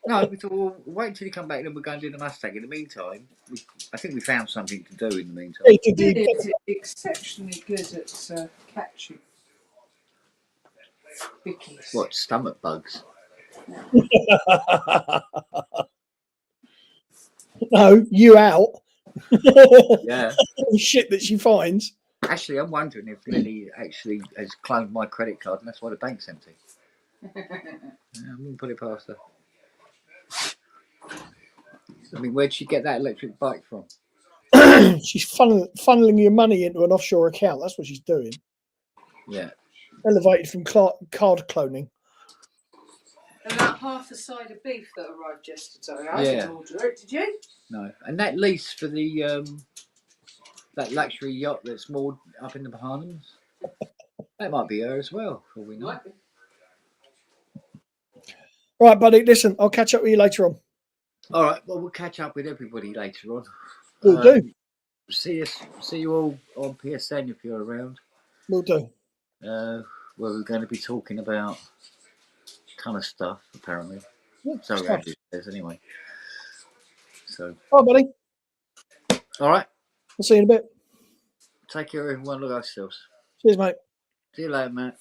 No, we thought, well, wait until you come back and then we're going to do the Mustang. In the meantime, I think we found something to do in the meantime. He did. It's exceptionally good at catching bickies. What, stomach bugs? No, you out. Yeah. Shit that she finds. Actually, I'm wondering if Lily actually has cloned my credit card and that's why the bank's empty. Yeah, I wouldn't put it past her. I mean, where'd she get that electric bike from? She's funneling your money into an offshore account. That's what she's doing. Yeah. Elevated from card cloning. And that half a side of beef that arrived yesterday, I Yeah. didn't order it, did you? No. And that lease for the that luxury yacht that's moored up in the Bahamas, that might be her as well, for all we know. Right, buddy. Listen, I'll catch up with you later on. All right. Well, we'll catch up with everybody later on. We'll do. See you all on PSN if you're around. We'll do. Where we're going to be talking about a ton of stuff, apparently. Yeah, So stuff. Andrew says, anyway. So. All right, buddy. All right. I'll see you in a bit. Take care, everyone. Look after yourselves. Cheers, mate. See you later, Matt.